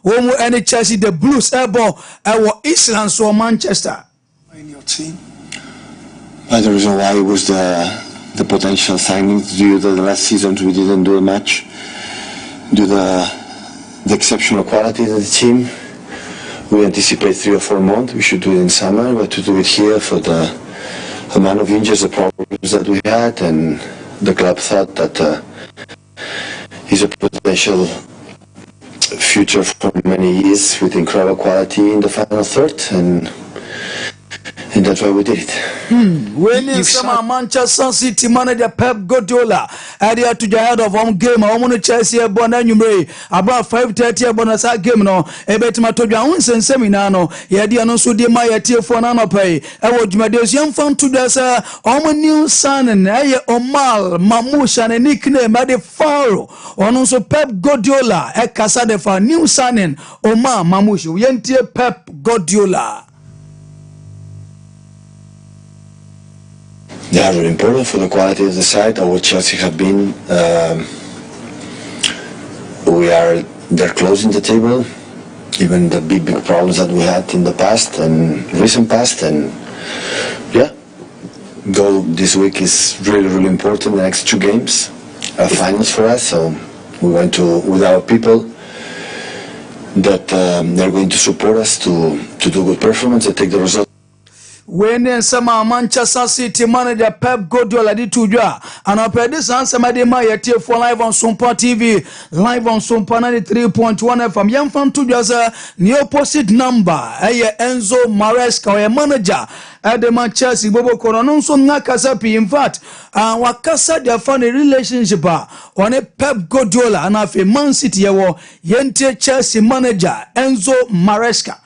Womu any Chelsea the Blues ebo East London or Manchester. In your team. But the reason why was the potential signing due to the last season we didn't do a match. Due to the exceptional quality of the team. We anticipate 3 or 4 months. We should do it in summer, but to do it here for the amount of injuries, the problems that we had, and the club thought that is a potential future for many years with incredible quality in the final third, and that's why we did it. When some Manchester City manager Pep Guardiola idea to the head of home game, I want to Chelsea born annually about 5:30 bonus game no a bet my to Jones and seminano yadi no so de my tea for an pay. I would my days young fan to the new son and Omal Mamush and nickname at the Faro on also Pep Guardiola a casa de fa new son and Omar Mamush yentie Pep Guardiola. They are very important for the quality of the side. Our Chelsea have been, they're closing the table, even the big problems that we had in the past and recent past, and yeah, goal this week is really important. The next 2 games are finals for us, so we went with our people that they're going to support us to do good performance and take the result. When some Manchester City manager Pep Guardiola did to you, and I paid this answer my dear for live on Sompa TV, live on Sompa 93.1 FM. Young fan to just the opposite number, Enzo Maresca, a manager at the Manchester Bobo Coronon, so Nakasapi. In fact, Wakasa, they found a relationship on a Pep Guardiola and a Man City, Yente Chelsea manager Enzo Maresca.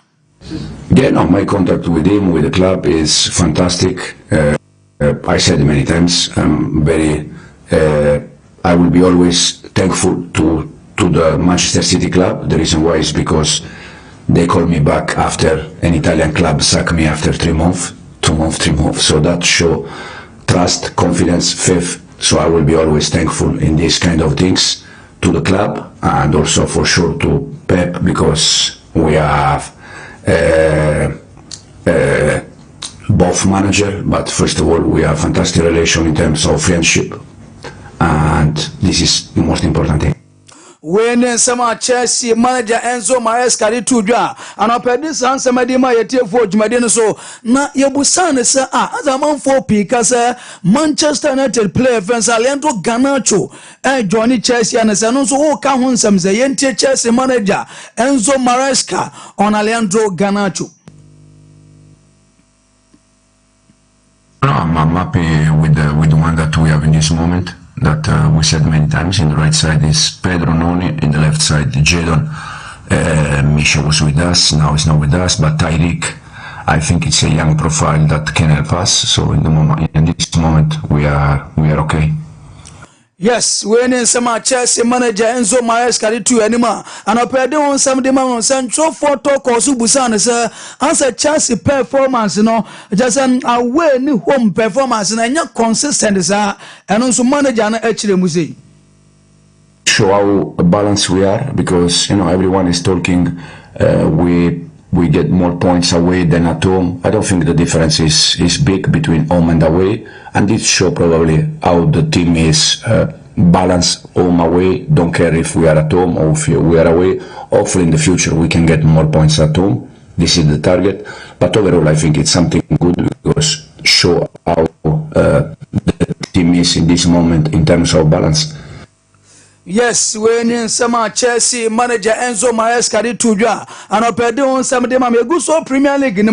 Yeah, no, my contact with him, with the club, is fantastic. I said it many times. I'm very. I will be always thankful to the Manchester City club. The reason why is because they called me back after an Italian club sacked me after 3 months, 2 months, 3 months. So that show trust, confidence, faith. So I will be always thankful in these kind of things to the club, and also for sure to Pep, because we have. Both manager, but first of all we have fantastic relation in terms of friendship, and this is the most important thing. When some Chelsea manager Enzo Maresca did to you, and I paid this answer my dear my for Jumadino, so na Yabusan sir as a man for because Manchester United player fans Leandro Garnacho and Johnny Chelsea and also come some the Chelsea manager Enzo Maresca on Leandro Garnacho. No, I'm happy with the one that we have in this moment. That we said many times. In the right side is Pedro Noni, in the left side Jadon. Misha was with us, now he's not with us, but Tyreek, I think it's a young profile that can help us. So in this moment we are okay. Yes, when some Chelsea manager Enzo Maresca did to anima, and I paid on some demand central photo Kosu Busan, sir, answer Chelsea performance, just an away new home performance and not consistent, sir, and also manager and actually museum. Show how balanced we are, because everyone is talking. We get more points away than at home. I don't think the difference is big between home and away, and it shows probably how the team is balanced home away. Don't care if we are at home or if we are away. Hopefully in the future we can get more points at home. This is the target. But overall I think it's something good, because show how the team is in this moment in terms of balance. Yes, when some Chelsea manager Enzo Maresca did to you, and I paid on some of them. I'm a good so Premier League in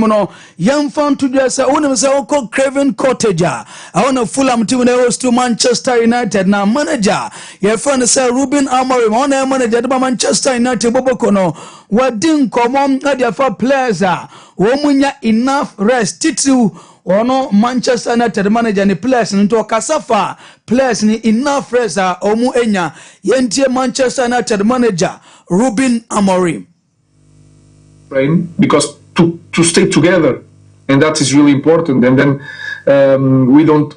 young fan to just own himself called Craven Cottage. I want a Fulham team host to Manchester United. Now, manager, your friend say Ruben Amorim, on a manager by Manchester United Bobokono. What didn't come on at your for players? Womunya enough rest titu. Ono Manchester United manager ni players nto kasafa players ni enough rest omu enya yentie Manchester United manager Ruben Amorim. Because to stay together, and that is really important. And then we don't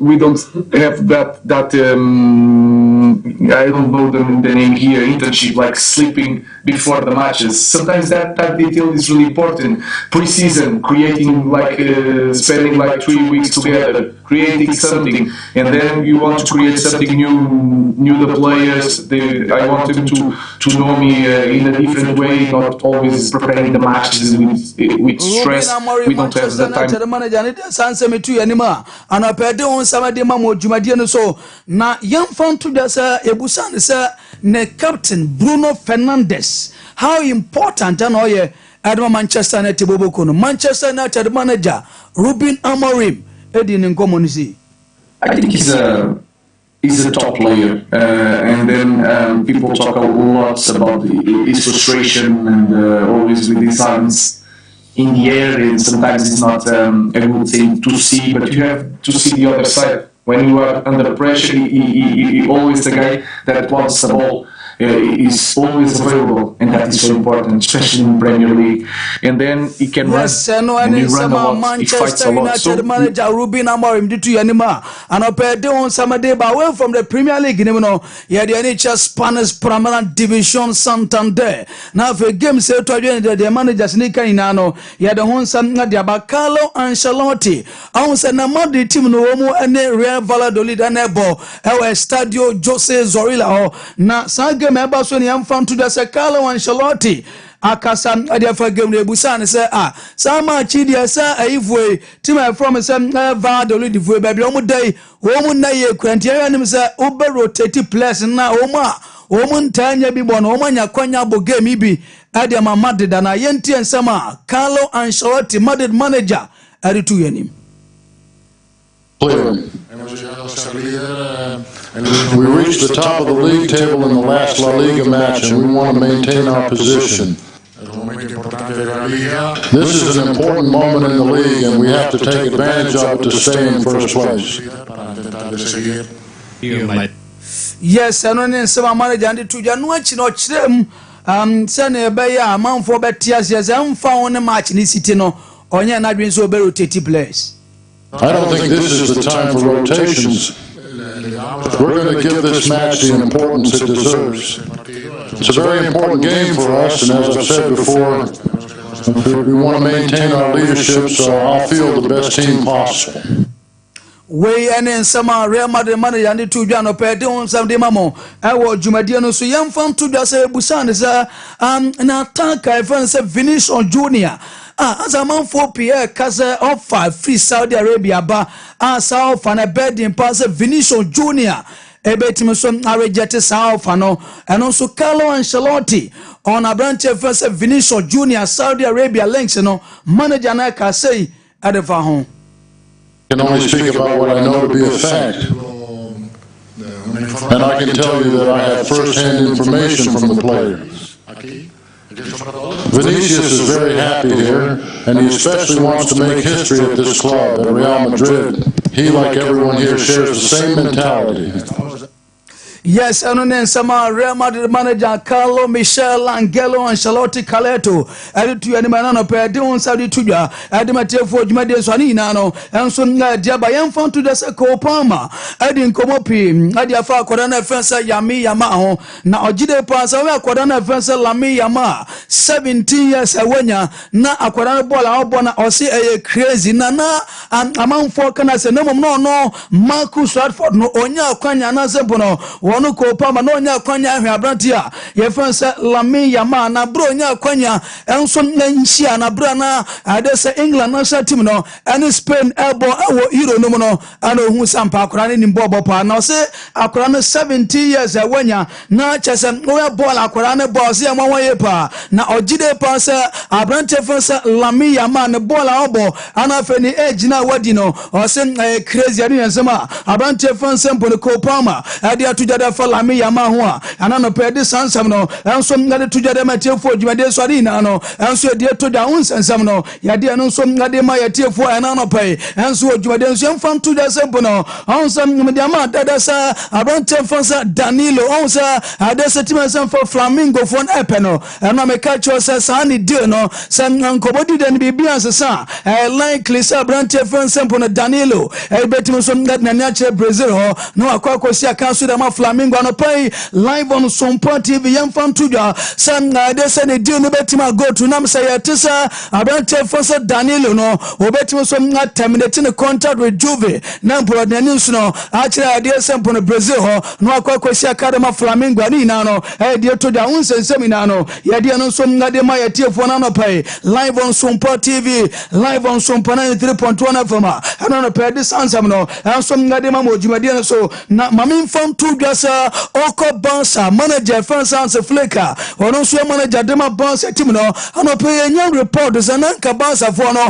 have that I don't know the name here, internship, like sleeping before the matches. Sometimes that detail is really important. Pre-season, creating like spending like 3 weeks together, creating something, and then you want to create something new. The players, I want them to know me in a different way, not always preparing the matches with stress. We don't have the time. So na yamfan to dasa ebusan say ne captain Bruno Fernandes, how important and oye adma Manchester United boboko no Manchester United manager Ruben Amorim edin nkomonisi. I think he's a top player, and then people talk a lot about his frustration and always with his hands in the air, and sometimes it's not a good thing to see, but you have to see the other side. When you are under pressure, he always the guy that wants the ball. Is always available, and that is so important, especially in Premier League. And then he can run, and he runs a lot, he fights a lot. So manager Ruben Amorim did to Yanima, and operated on Saturday, but away from the Premier League, you know, yeah, the NHS Spanish Permanent Division Santander. Now for games, the managers Nika Inano, yeah, the one San Nadia Carlo Ancelotti. I was an amount team no more and Real Valladolid and Ebo, our Stadio Jose Zorilla, na Saga. Member so ni found to the Carlo Ancelotti akasa adefa game na ebusan say sama chi dia sa aifwe team from say Valladolid divwe ba bi omu na ye kwanti anim say obe rotate players na omu ntanya bi bo na omu anya kwanya bo game bi ade ma Madrid na yenti ensama Carlo Ancelotti Madrid manager ade tu yanim. We reached the top of the league table in the last La Liga match, and we want to maintain our position. This is an important moment in the league, and we have to take advantage of it to stay in first place. Yes, and on some manager and to January no chrem sene be ya manfo betias yes found match ni city no onye na dwen so be rotate players. I don't think this is the time for rotations. We're going to give this match the importance it deserves. It's a very important game for us, and as I've said before, we want to maintain our leadership, so I'll field the best team possible. We and some Real Madrid manager and two Jano Pedon some de Mamo. I was Jumadiano so young fan to just a Busan is an attack. I found Vinicius Junior. As a man for Pierre Casa offer free Saudi Arabia ba South and a bed in pass Vinicius Junior. Ebetimson rejected South and also Carlo Ancelotti on a branch of first Vinicius Junior Saudi Arabia links, manager Naka say at the home. I can only speak about what I know to be a fact. And I can tell you that I have first-hand information from the players. Vinicius is very happy here, and he especially wants to make history at this club, at Real Madrid. He, like everyone here, shares the same mentality. Yes, and then some Real Madrid manager Carlo Michel Angelo Ancelotti Caleto added to any man on pair doing Saudi Tuja, Adimate for Jumade Swanino, and so Diabayan found to the Sako Palma, adding Komopi, Adiafa Kodana Fensa Yami Yamao, now Ojide Pasa, Kodana Fensa Lami Yama, 17 years awenya, na Aquadana Bola Obona or see a crazy Nana and among four canas and no Marcus Radford no Onya Kwanya Nazabono. Wonu ko pa ma no nya kwanya ahwe abrantia ye fansa Lami Yama na bro nya kwanya enso na nchia na bra na adese England national team no and Spain elbow awo Euro no no ana hu sampa akora ne nimbo pa na se akora no 70 years awanya na chese we ball akora ne ball se amwa ye pa na ojide pa se abrantia fansa Lami Yama ne ball obo ana fe ni age na wadi no o se crazy ani ensema abrantia fansa mpo ne ko palma ade atu for Lami Yama ho ana no pedi sansam no enso ngade tujade matiefo djumade swari na no enso de to da unsensam no yade no so ngade ma yatiefo ana no pai enso djumade enso emfam tuja sempo no onso mdiama dada sa abante fansa Danilo onso adese timensam for Flamingo fon epeno eno me catch us sani deal no san nkobodi den bibia sesa likely sa abante fansa sempo no Danilo betim so ngade na nya che Brazil ho no akwakosi akanso da ma Flamingo no pay live on Sompa TV yamfan tuja san de se ne deal no betima go to nam say yetisa abante fosa Danilo no obetima so na terminate the contract with Juve na Brodanius no achira de sempo no Brazil ho no akwakwasi academy Flamingo ni na no de to da unsensem na no ye de no so na de ma yetiefo na no pay live on Sompa TV live on Sompa 93.1 FM no pay this answer no so na de ma mojumade so na mamin fam to dwasa oko bouncer manager France Flicker ono so manager de ma bouncer team no ano pay yan report so na ka bouncer for no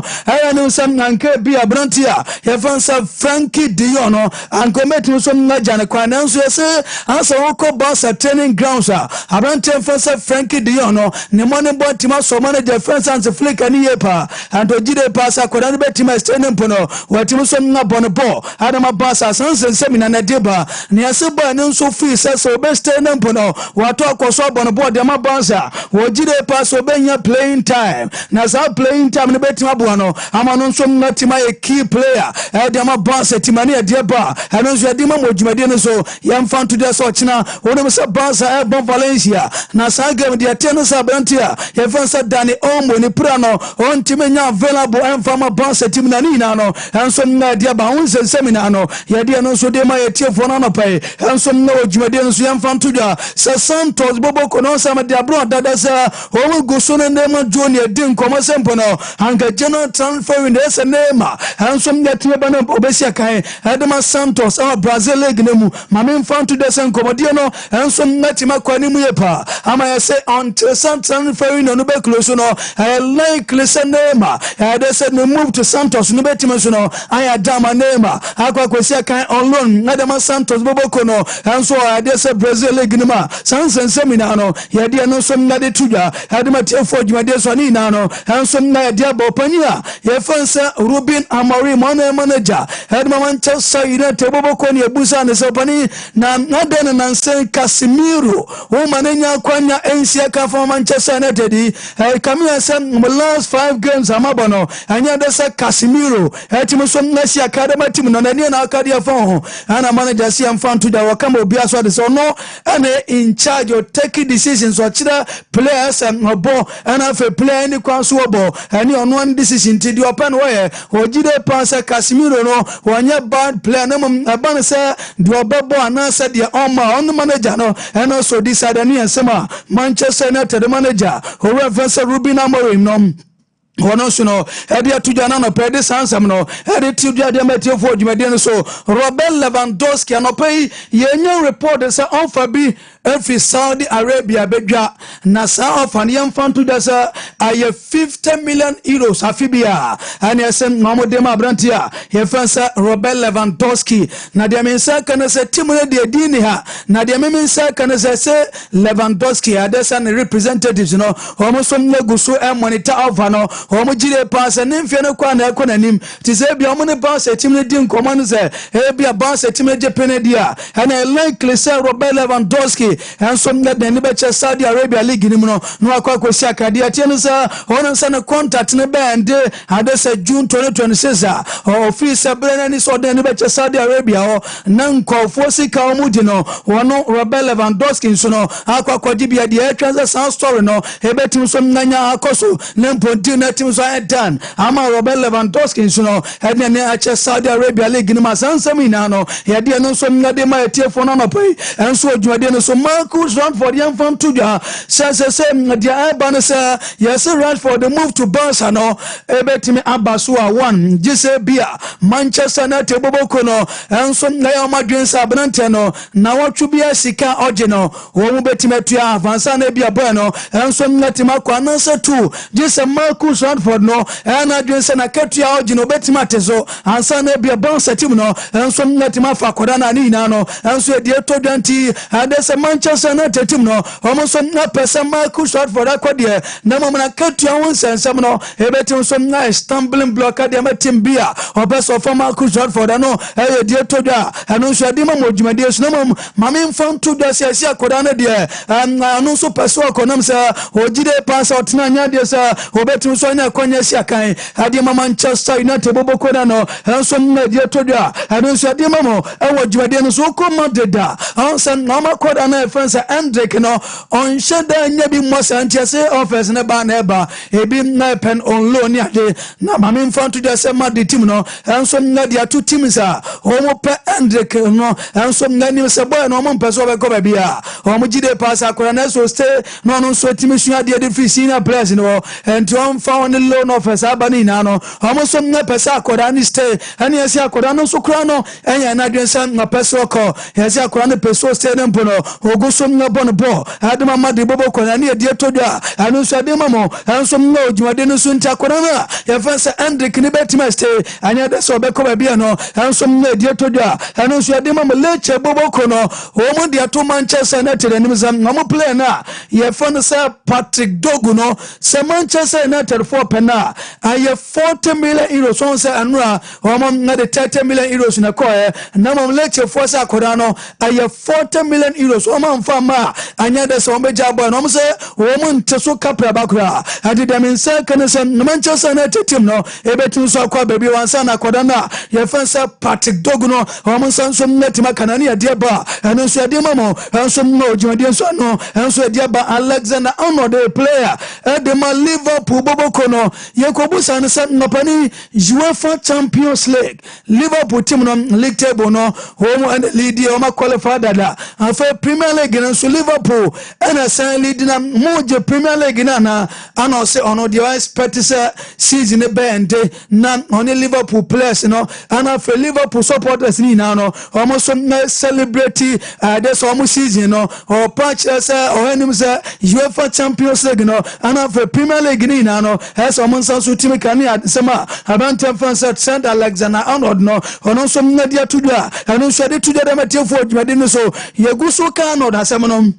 no sam nanka bi abrantia ye fansa Frankie Dion no and committee so na jane kwan so say asa oko bouncer training grounds abrantia fansa Frankie Dion no ne money boy team so manager France Flicker ni yepa and ojide pass akoda no betima training pono watim so na bonbo adama bouncer sansen seminar na deba ne ase boy ne so free say so be training pono wato akoso bonbo de ma bouncer ojide pass obenya playing time na sa playing time ne betima bo no amano so na tima a key player de ma bouncer timani e deba eno so de ma modwumade ne so yamfa to de so china wonu se bouncer e bon Valencia na sa game de teno sa bantia ye fansa Dani Omo ni prano on timenya available emfama bouncer tim na ni na no enso na de ba unse seminar no ye de no so de ma ye tiefo no no pai enso na odwumade no so yamfa to da se Santos bobo kono sa ma de abro dada sa o go so ne ma junior din komo sempo no anka general transfer in ese nema enso na tiye ba no obesi akan edema Santos our Brazil league nemu mamen fan to the sen komodie no enso na tima kwani mu yepa ama ye say until Santos ferry no be close no likely se nema they said no move to Santos no be tima so no aya dama nema akwa kwesi akan on loan edema Santos boboko no enso they say Brazil league nemu sansen seminar no ye de no so na de tuja edema tiefo dwumade so ni na no enso na de ba opania ye fansa Ruben Amorim manager edema Manchester United boboko ni ebusa ne so pani na den na nsen Casemiro wo manenya kwanya ensia ka for Manchester United kamia sem last 5 games amabono anya de se Casemiro etimo so na si academy team no na na akadia for ana manager si amfan to da wakama obi aso de so no and in charge of taking decisions or chira players and obo ana fe player ni kwanso obo ani ono one decision ti di open way ojide pass Casemiro no wanya bad player na ban say do obo ana say the on manager no and also decide ani ensema Manchester United manager who reference Ruben Amorim no wono so no ade atuja na no pede sansam no ade tuja de metiefo dwumade no so Robert Lewandowski no pay yenya report say offer bi every Saudi Arabia bedwa na sa offer ne yamfa to dasa aye 50 million euros afibia and yesem mamodema abrantia ye fansa Robert Lewandowski na de mensa kana se timu de dini ha na de mensa kana se Lewandowski adesa ne representatives no homo so neguso e monitor offer no homo jire pass ne mfie no kwa na ekonanim ti se bia homo ne pass timu ne din komo no se e bia pass timu je penedia and likely say Robert Lewandowski and some that the Nibecha Saudi Arabia League ni no akwa kwesi akade atieno sa ono sa na contract ne band ade say June 2026 office brand ni so the Nibecha Saudi Arabia o na nkofo sika omudi no wono Robert Lewandowski so no akwa kwadibia de transfer story no ebetim so nanya akoso ne mponti na tim so done ama Robert Lewandowski so no ede ne ache Saudi Arabia League ni masansam ina no ye de no so ngade ma etiefo no no pai enso odwade no so Marcus Rashford yam from tuja says dia ban say yes Rashford the move to Barca no ebetimi abaso a one gise bia Manchester United boboko no enso na ya madwen sa abnante no na wotwe bia sika oje no wo mu betimi atua avansa na bia boy no enso natima kwa na say two gise Marcus Rashford no na dwen say na katua oje no betimi atezo ansa na bia Barca team no enso natima fa koda na ni na no enso de to dwanti adese Manchester United team no almost na person Marcus Rashford akwadie na momna katua won sensem no ebetim so na stumbling block ade ma team bia obeso for Marcus Rashford no de to da anu so de ma modwumade so no mame mfam to da sia akoda na de anu so peso akonam sa ojide pass otna nya de sa obetim so na kwanya si akan ade Manchester United boboko na no enso na die todwa enso ade mamo ewo dwade no so koma deda onsa na makoda na efensa Hendrick no on sheda nya bi mosantia se office ne ba na eba ebi na pen on loan ade na mame mfa todwa se ma de team no enso na dia to teams a omo pe Hendrick no enso na ni se boy no omo mpeso be ko ba bia omo gide pass akora na so stay no so team su ade de free senior players no enti on fa on loan office abani na no omo so na pesa akora ni stay ani esi akora no so kura no enya na dwensa na pesa ko esi akora no peso stay no mpo no oguso na bon bo adema made bobo ko na ade todwa anu so ade mamo enso na odwade no so nti akora na ya fansa Hendrick ni betima stay anya de so be ko ba bia no enso na ade todwa anu so ade mamo leche bobo ko no omo de to Manchester United anim zam na mo play na ya fansa Patrick Dogu no se Manchester United for pena aye 40 million euros on se anura omo na de 30 million euros na ko na mo leche force akora no aye 40 million euros omo mfa ma anya de so be jabo no mo se omo nteso kapra bakura ade de men se kan se Manchester United team no ebetu so akwa baby wansa na koda na ye fansa Patrick Dogu no omo sanso netima kanani ade ba eno so ade mamo enso no jumade so no enso ade ba Alexander Arnold player ade ma Liverpool boboko no ye kobusa no se nopani UEFA Champions League Liverpool team no league table no home and lead o ma qualify dada afa Premier League no so Liverpool and san lead na moje Premier League na ano se ono the expect se season e bend na only Liverpool players no and afa Liverpool supporters ni na no almost celebrate this almost season no or patch se or enim se UEFA Champions League no and afa Premier League ni na no has almost so team kan ya sema abanta fans at St Alexander Arnold no ono so mnadia tudwa anu so de tudwa da matiefo dwade no so yeguso kan no da sema no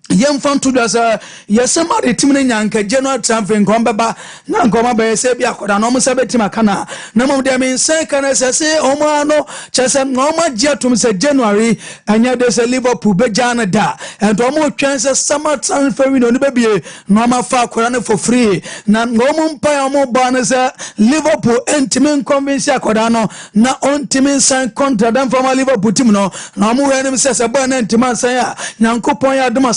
yemfan to dasa yesema de timne nyanka general transfer nkombeba na nkoma ba yese bia koda no mo sabetima kana na mo de men se kana se omo ano chese no ma gia tum se January anya de se Liverpool be jana da and omo twen se summer transfer window no bebie no ma fa koda no for free na omo mpa omo ba na se Liverpool entimen convince akoda no na ontimen sign contract dan from Liverpool team no na omo wenim se ba na entiman san ya nyankopon ya doma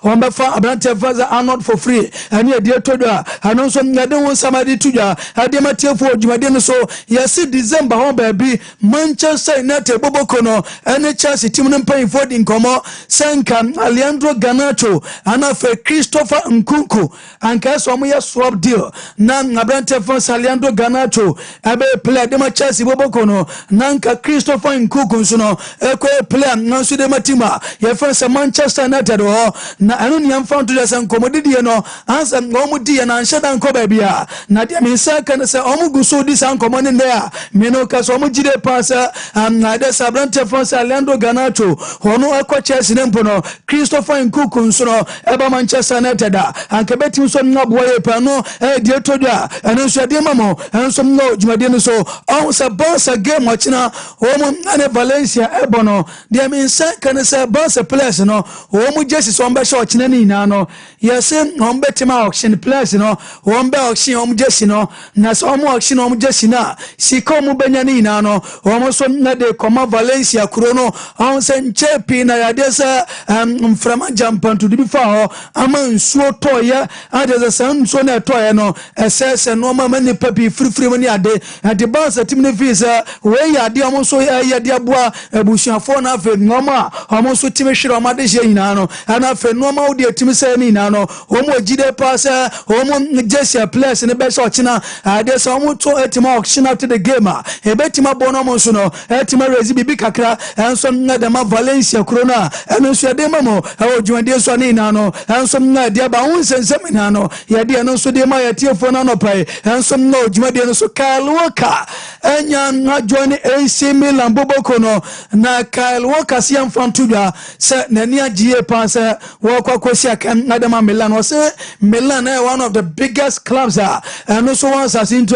on befa abrante faza Arnold for free and ye dear todwa anonso ngade won samadi tudwa ade matiefo odwumade no so yesi December hon baby Manchester United boboko no ene Chelsea team no pay for the nkomo senka Alejandro Garnacho ana fe Christopher Nkunku anka so mo ye swap deal na abrante faza Alejandro Garnacho abe play de Chelsea boboko no nanka Christopher Nkunku so no ekwe play nanso de matima ye faza Manchester United na anu ni amfa to just nkomodidi no ansa ngomudi na anshada nkoba bia na dia minsaka na se omuguso di san komone ndia meno ka so omugide pasa na de sabrante France Alejandro Garnacho hono akwa Chelsea nempo no Christopher Nkunku nso no eba Manchester United anka beti so ngabo ye pa no die todwa anu so de mamo enso no jumade no so on sa Barca game wachina homo ane Valencia ebono dia minsaka na se Barca players no homo jesi so mbe short nani na no yese ombe tema auction place no ombe auction om jesi no na so om auction om jesi na sika om benya ni na no om so na de koma Valencia kuro no on se nchepi na ya desa mframa jampan to bi fa ho ama nsuo toye adesa san so na toye no esese no ma mani papi frifri mani ade Barca team ne visa we ya de om so ya de aboa abusuafo na afa ngoma om so team hwere om ade je ina no ana fe no ma odi atimi se ni na no omo gide pass omo Jesse place ne be so china ade so omo to etima auction after the game e betima bono mo so no etima rezi bibi kakra enso na de ma Valencia corona enso de mamo e ojuande so ni na no enso na de ba unsensem na no ye de no so de ma ye tiefo na no pai enso na ojuande no so Kyle Walker enya na join AC Milan boboko no na Kyle Walker si amfan tudwa se nani agie pass wɔkɔ akɔsi adama Milan wɔsɛ Milan one of the biggest clubs and so once as into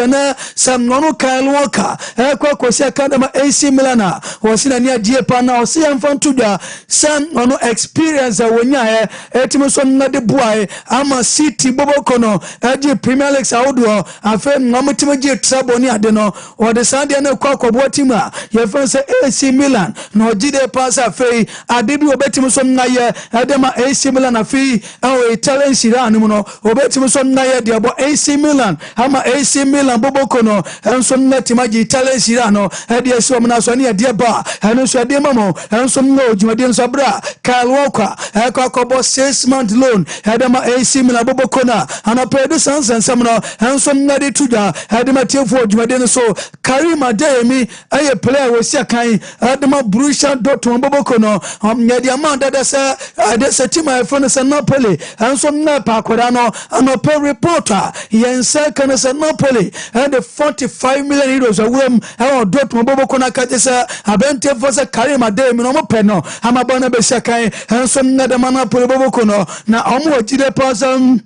some no Kyle Walker ɛkɔ akɔsi akadama AC Milan wɔsi na nia die pa na wɔsi yɛmfa ntodwa some no experience wɔnya ɛtimi so na de boae ama City boboko no ɛgye Premier League awodoɔ afɛ ngɔmtimi gye trouble ni ade no wɔde sande na kɔ akɔboa team yɛfɛ sɛ AC Milan na ɔgye de pass afei ade bi obetimi so na yɛ ɛdema AC Milan afei Italian Serie A no obetimi so na yɛ de abo AC Milan ama AC Milan boboko no enso na timaji Italian Serie A no ɛde ɛso mo na so ne ɛde ba ɛno so ɛde mamo enso na ojumade nso bra Kyle Walker ɛkɔ akɔbɔ 6-month loan ɛdema AC Milan boboko na anapɛ de sansensam no enso na de tuja ɛdema tiefo ojumade no so Karim Adeyemi ɛyɛ player wɔ sia kan ɛdema Borussia Dortmund boboko no nyɛde amanda da sɛ ɛde sɛ team ɛfo no sɛ Napoli enso na pa akɔda no anapɛ reporter yɛnsa kan sɛ Napoli ɛde 45 million euros awuram ɛwɔ Dortmund boboko na kaje sɛ abɛnte fo sɛ Karim Adeyemi no mo pɛ no amabɔ na be sia kan enso na de Napoli boboko no na ɔmo agide pasam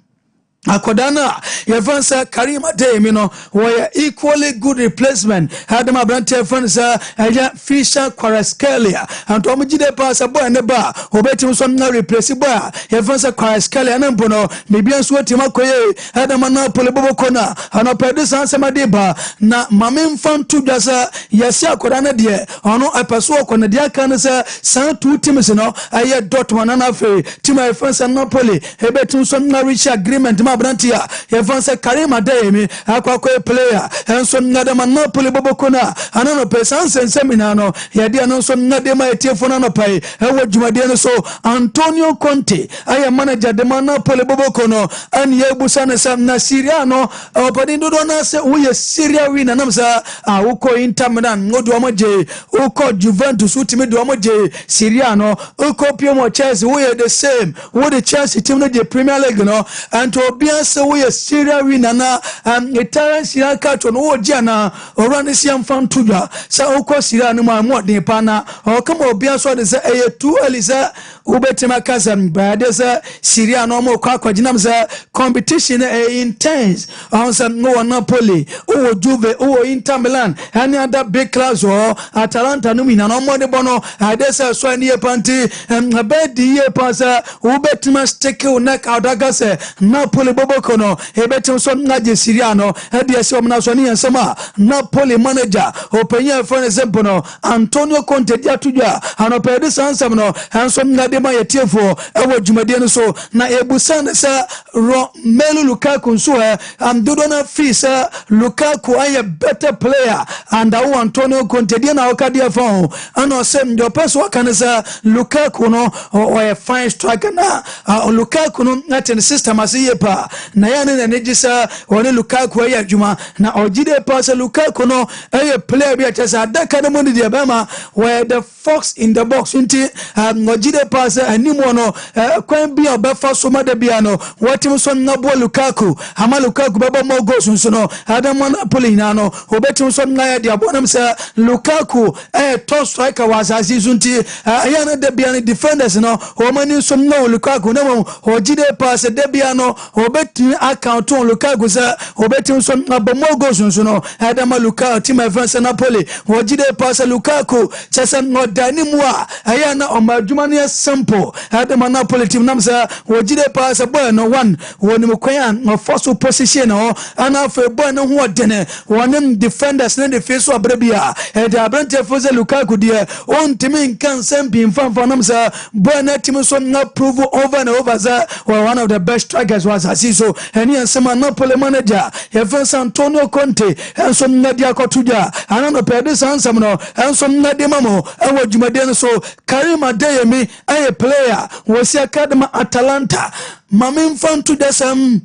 Akodana Yevansa Karim Adeyemi no were equally good replacement Hadama Brante Fansa Fisher Kvaratskhelia and Tomijide pass a boy and the bar Obetim son na replace bar Yevansa Kvaratskhelia and Empono Bibian Swetima Koye Hadamana Polibokona and a pedisa Samadeba na Mamin Fan to Jasa Yasia Kodana dear ono a paso on the Diakanasa San two teams no I Dortmund and Afe Tima Fansa Napoli Hebetum son na reach agreement Brantia Yevansa Karim Adeyemi akwa player enso ngadama Napoli boboko na anano pesanse seminano yade anso ngadema etiefo na pai ewo dwumade no so Antonio Conte aya manager de Napoli boboko no an yebusa na sam na Syria no opadi dodo na se wo ye Syria winner namsa uko Inter Milan ngodo omoje uko Juventus utimi do omoje Syria no uko Piomo Chelsea wo ye the same wo the Chelsea team no the Premier League no and to say we a Syria winner na Italian Serie A catch no Giana or Ranisian fan tuja sa oko Syria no more de pana or come obia so de say eh too Elisa ubetima kazam bade say Syria no more kwa jinam say competition intense on some no Napoli o Juve o Inter Milan any other big clubs or Atalanta no mina no more de bono adesa so any panty bed ye pasa ubetima stick neck adaga say Napoli boboko no ebetim so ngaje Syria no e de ese omna so ne yensema Napoli manager openya for example no Antonio Conte dia tudwa anopedi sansam no enso ngade ma yetiefo ewo dwumade no so na ebusan se Romelu Lukaku so amdodo na fi se Lukaku aye better player and Antonio Conte dia na okadia fon ano se ndo peso kan se Lukaku no o a fine striker na Lukaku no na ten system asiye pa na yana na nejisa woni Lukaku ayi adwuma na ogide pass Lukaku no ayi player bi atasa adaka no mudi de bema where the fox in the box nti ogide pass animo no kwan bi obefa so made bia no watim so na bo Lukaku ama Lukaku beba mo go sunso no adama Napoli na no obetim so na ya de abonam se Lukaku top striker was azizunti yana de bia ni defenders no o mani so na Lukaku na mo ogide pass de bia no obeti account on Lukaku za obeti so abomogo sunso no adama Lukaku team advance Napoli wojide pass Lukaku chesa no dani mua ayana omadwuma ne simple adama Napoli team namsa wojide pass boy no one woni mkoyan no force position no ana fe boy no ho dene wonim defenders ne de face abrabia e de abrante foze Lukaku de on team kan sempi mfanfa namsa boy na team so na prove over and over za one of the best strikers was asiso eni ensema Napoli manager Yevansa Antonio Conte enso nnadi akotuja anano pede sansam no enso nnadi mamo ewo dwumade no so Karim Adeyemi a player was academy Atalanta mamemfantu desam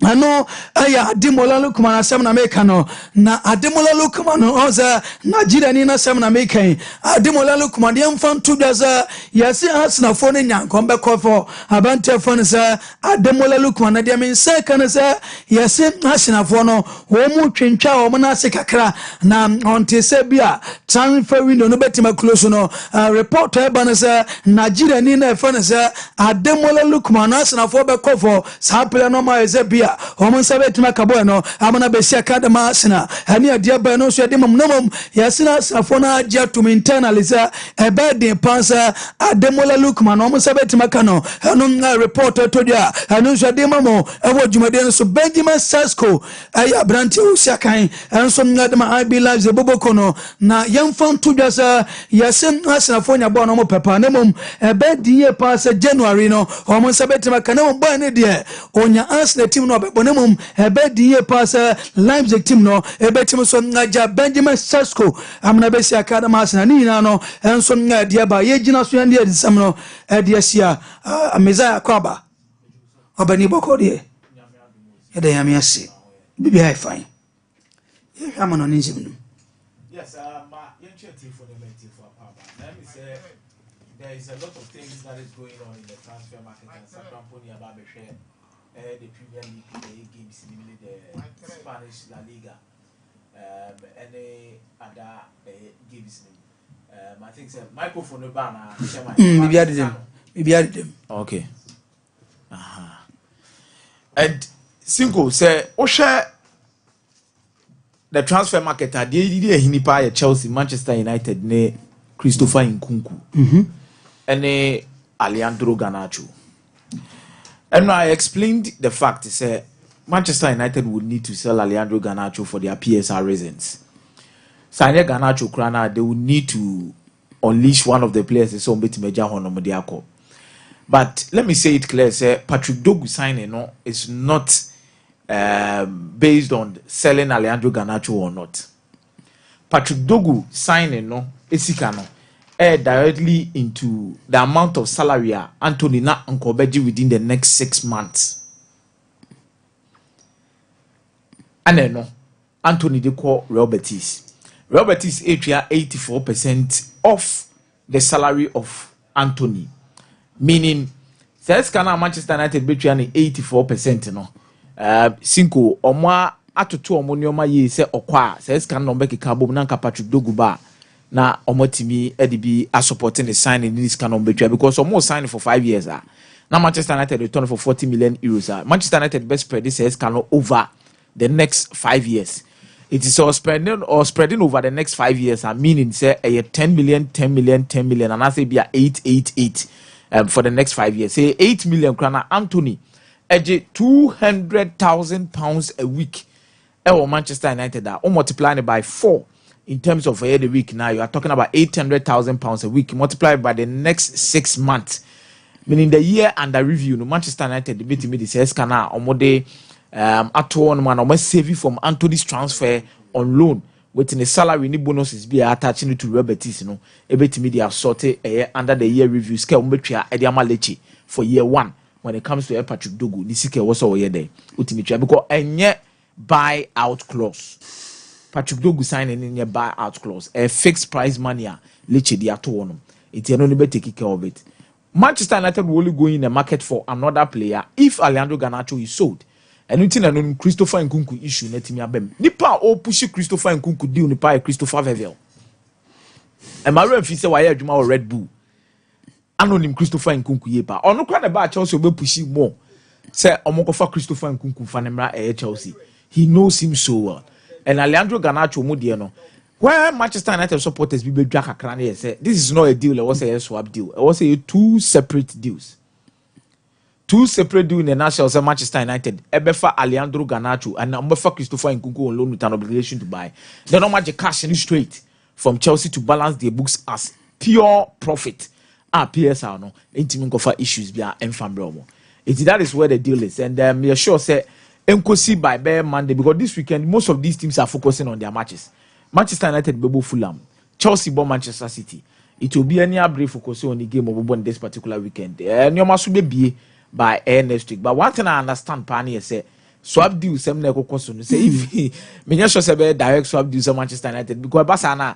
ano aya Ademola Lookman asem na meka no na Ademola Lookman no oza Nigeria ni na asem na meka Ademola Lookman de mfan to dwaza yase Arsenal fo ne nyankon be kofo abante fo ne sa Ademola Lookman na de men se kan sa yase Arsenal fo no wo mu twentwa wo na se kakra na onte se bia transfer window no betima close no report e ban sa Nigeria ni na fo ne sa Ademola Lookman Arsenal fo be kofo sa pele no ma ze bia Homo sabe tima kabo no amana besia kadama sina ani adia ba no so de mom yasina safona agia to internalize ebede pansa Ademola Lookman homo sabe tima kano anu report to dia anu so de mom ewo dwumade so Benjamin Sesko aya branti usiakan enso ngadama IB lives eboboko no na yemfan to dwasa yasin asinafonya bo no mo pepa ne mom ebede ye pansa January no homo sabe tima kana mo ba ne de onya Arsenal team no bonemum ebedi ye pass Leipzig team no ebetim so ngaja Benjamin Sesko amna besi akadama Arsenal ni na no enso ngadia ba ye gina so yande edisam no edia sia Messiah kwaba obani boko de ede ya miasi bibi hai fine ye amano ninjim no yes ma yencheti for the meti for papa let me say there is a lot of things that is going on in the transfer market and Sampamponi about the Premier League games, namely the Spanish La Liga, any other games. I think so. Microphone no banner. Maybe I did them. Okay. And single say, share the transfer market. I did hinipa Chelsea, Manchester United, ne Christopher Nkunku, and Alejandro Garnacho. And I explained the fact is Manchester United would need to sell Alejandro Garnacho for their PSR reasons. Sanya Garnacho Krana, they would need to unleash one of the players so bit major honomodiako. But let me say it clear, say Patrick Dogu signing no is not based on selling Alejandro Garnacho or not. Patrick Dogu signing no esikano directly into the amount of salary Anthony na Nkobeji within the next 6 months. And then no, Anthony de call Real Betis. Real Betis 84% of the salary of Anthony. Meaning, says kana Manchester United between 84% no. Cinco or more atoto omonioma ye se okwa says kana no make cabo nanka Patrick Dogu ba. Na omotimi edibi are supporting the signing in this canon because almost signing for 5 years. Now Manchester United return for 40 million euros. Manchester United best spread this says canon over the next 5 years. It is all spreading over the next 5 years. Meaning say a 10 million, and I say be a 888 for the next 5 years. Say 8 million krana Anthony edge £200,000 a week. Manchester United are multiplying it by 4. In terms of the week now, you are talking about £800,000 a week multiplied by the next 6 months. Meaning the year under review, no Manchester United debate me the says kana omode at one man almost saving from Anthony's transfer on loan. Waiting the salary ni bonuses be attaching it to Real Betis, no. Ebeti me they sorted under the year review scale umbetria ediamalechi for year 1 when it comes to Patrick Dogu. This is also year day. Ultimately because any buy out clause. Patrick Dogu signing in a buyout clause, a fixed price money, literally the atom. It's only be taking care of it. Manchester United will only go in the market for another player if Alejandro Garnacho is sold. And you think Christopher Nkunku issue net me abem. Nipa o push Christopher Nkunku deal nipa Christopher Vevel. And my ref say why adwuma or Red Bull. Anonym Christopher Nkunku yepa. Ono kwa na ba Chelsea be push more. Say omokofa Christopher Nkunku fanemra Chelsea. He knows him so well. And Alejandro Garnacho no. Where Manchester United supporters be Jack Akrani say this is not a deal, it was a swap deal. It was a 2 separate deals. 2 separate deals in the national say Manchester United. Ebefa Alejandro Garnacho and Ebefa Christopher Nkunku on loan with an obligation to buy. They don't match cash in straight from Chelsea to balance their books as pure profit. PSR no. Intimate for issues be enfambremo. That is where the deal is, and you're sure say. Enkosi by Monday because this weekend most of these teams are focusing on their matches. Manchester United bebo Fulham, Chelsea bo Manchester City. It will be any brief focus on the game of on this particular weekend. And you must be by next week. But one thing I understand, Pani, is swap deal sem na ekoko so no say if me sure say be direct swap deal so Manchester United because Barca na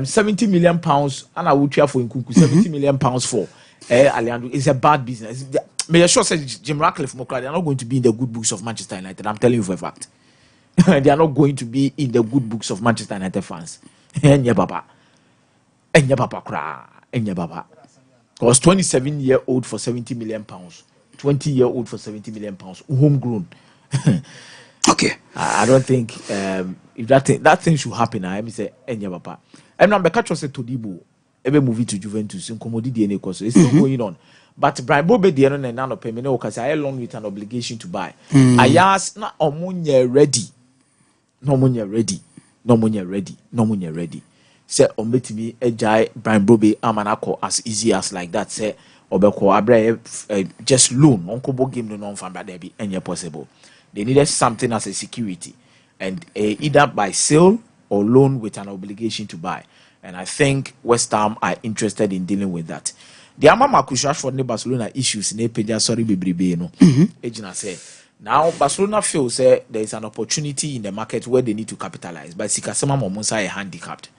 70 million pounds and I would try for Nkunku 70 million pounds for Alejandro. It's a bad business. Me sure say Jim Ratcliffe Mokra, they are not going to be in the good books of Manchester United. I'm telling you for a fact. They are not going to be in the good books of Manchester United fans. Enya baba kra, enya baba. Because 27-year-old for 70 million pounds, 20-year-old for 70 million pounds, homegrown. Okay. I don't think if that thing should happen. I am say enya baba. And now Beka say Todibo ebe movie to Juventus in Komodi DNA course. It's still going on. But Brian Bobe the no na no pay me no because I along with an obligation to buy. I ask na omunye ready. No munye ready. Say ombetimi ejai Brian Bobe amanako as easy as like that. Say obeko abre just loan onkobo game no fan but there be any possible. They needed something as a security and either by sale or loan with an obligation to buy. And I think West Ham are interested in dealing with that. The Ama Marcus Rashford ne Barcelona issues in Epeja sorry bebrebe no. Ejina say now Barcelona feels there is an opportunity in the market where they need to capitalize. But Sikasema Momonsa is handicapped.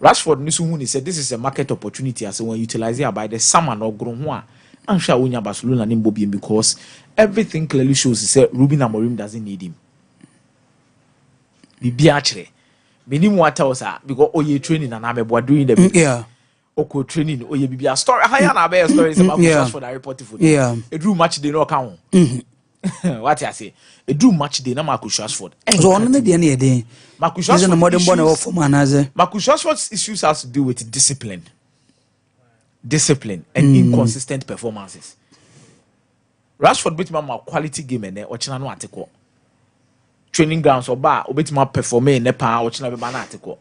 Rashford Nisuhuni said this is a market opportunity as when utilizing by the summer no grown. I'm sure Unya Barcelona nimbobi because everything clearly shows he Ruben Amorim doesn't need him. Bibi actually. Minim what else because oye training and I'm doing the yeah. Oko training oye bibi a story higher na be stories about for the report for yeah. A drew match they no count. What I say? A drew match they na Marcus Rashford. So on the DNA day. Marcus Rashford modern born of Marcus Rashford's issues has to do with discipline and inconsistent performances. Rashford beat my quality game and ochina no ateko. Training grounds or bar obet my performing nepa ochina be na ateko.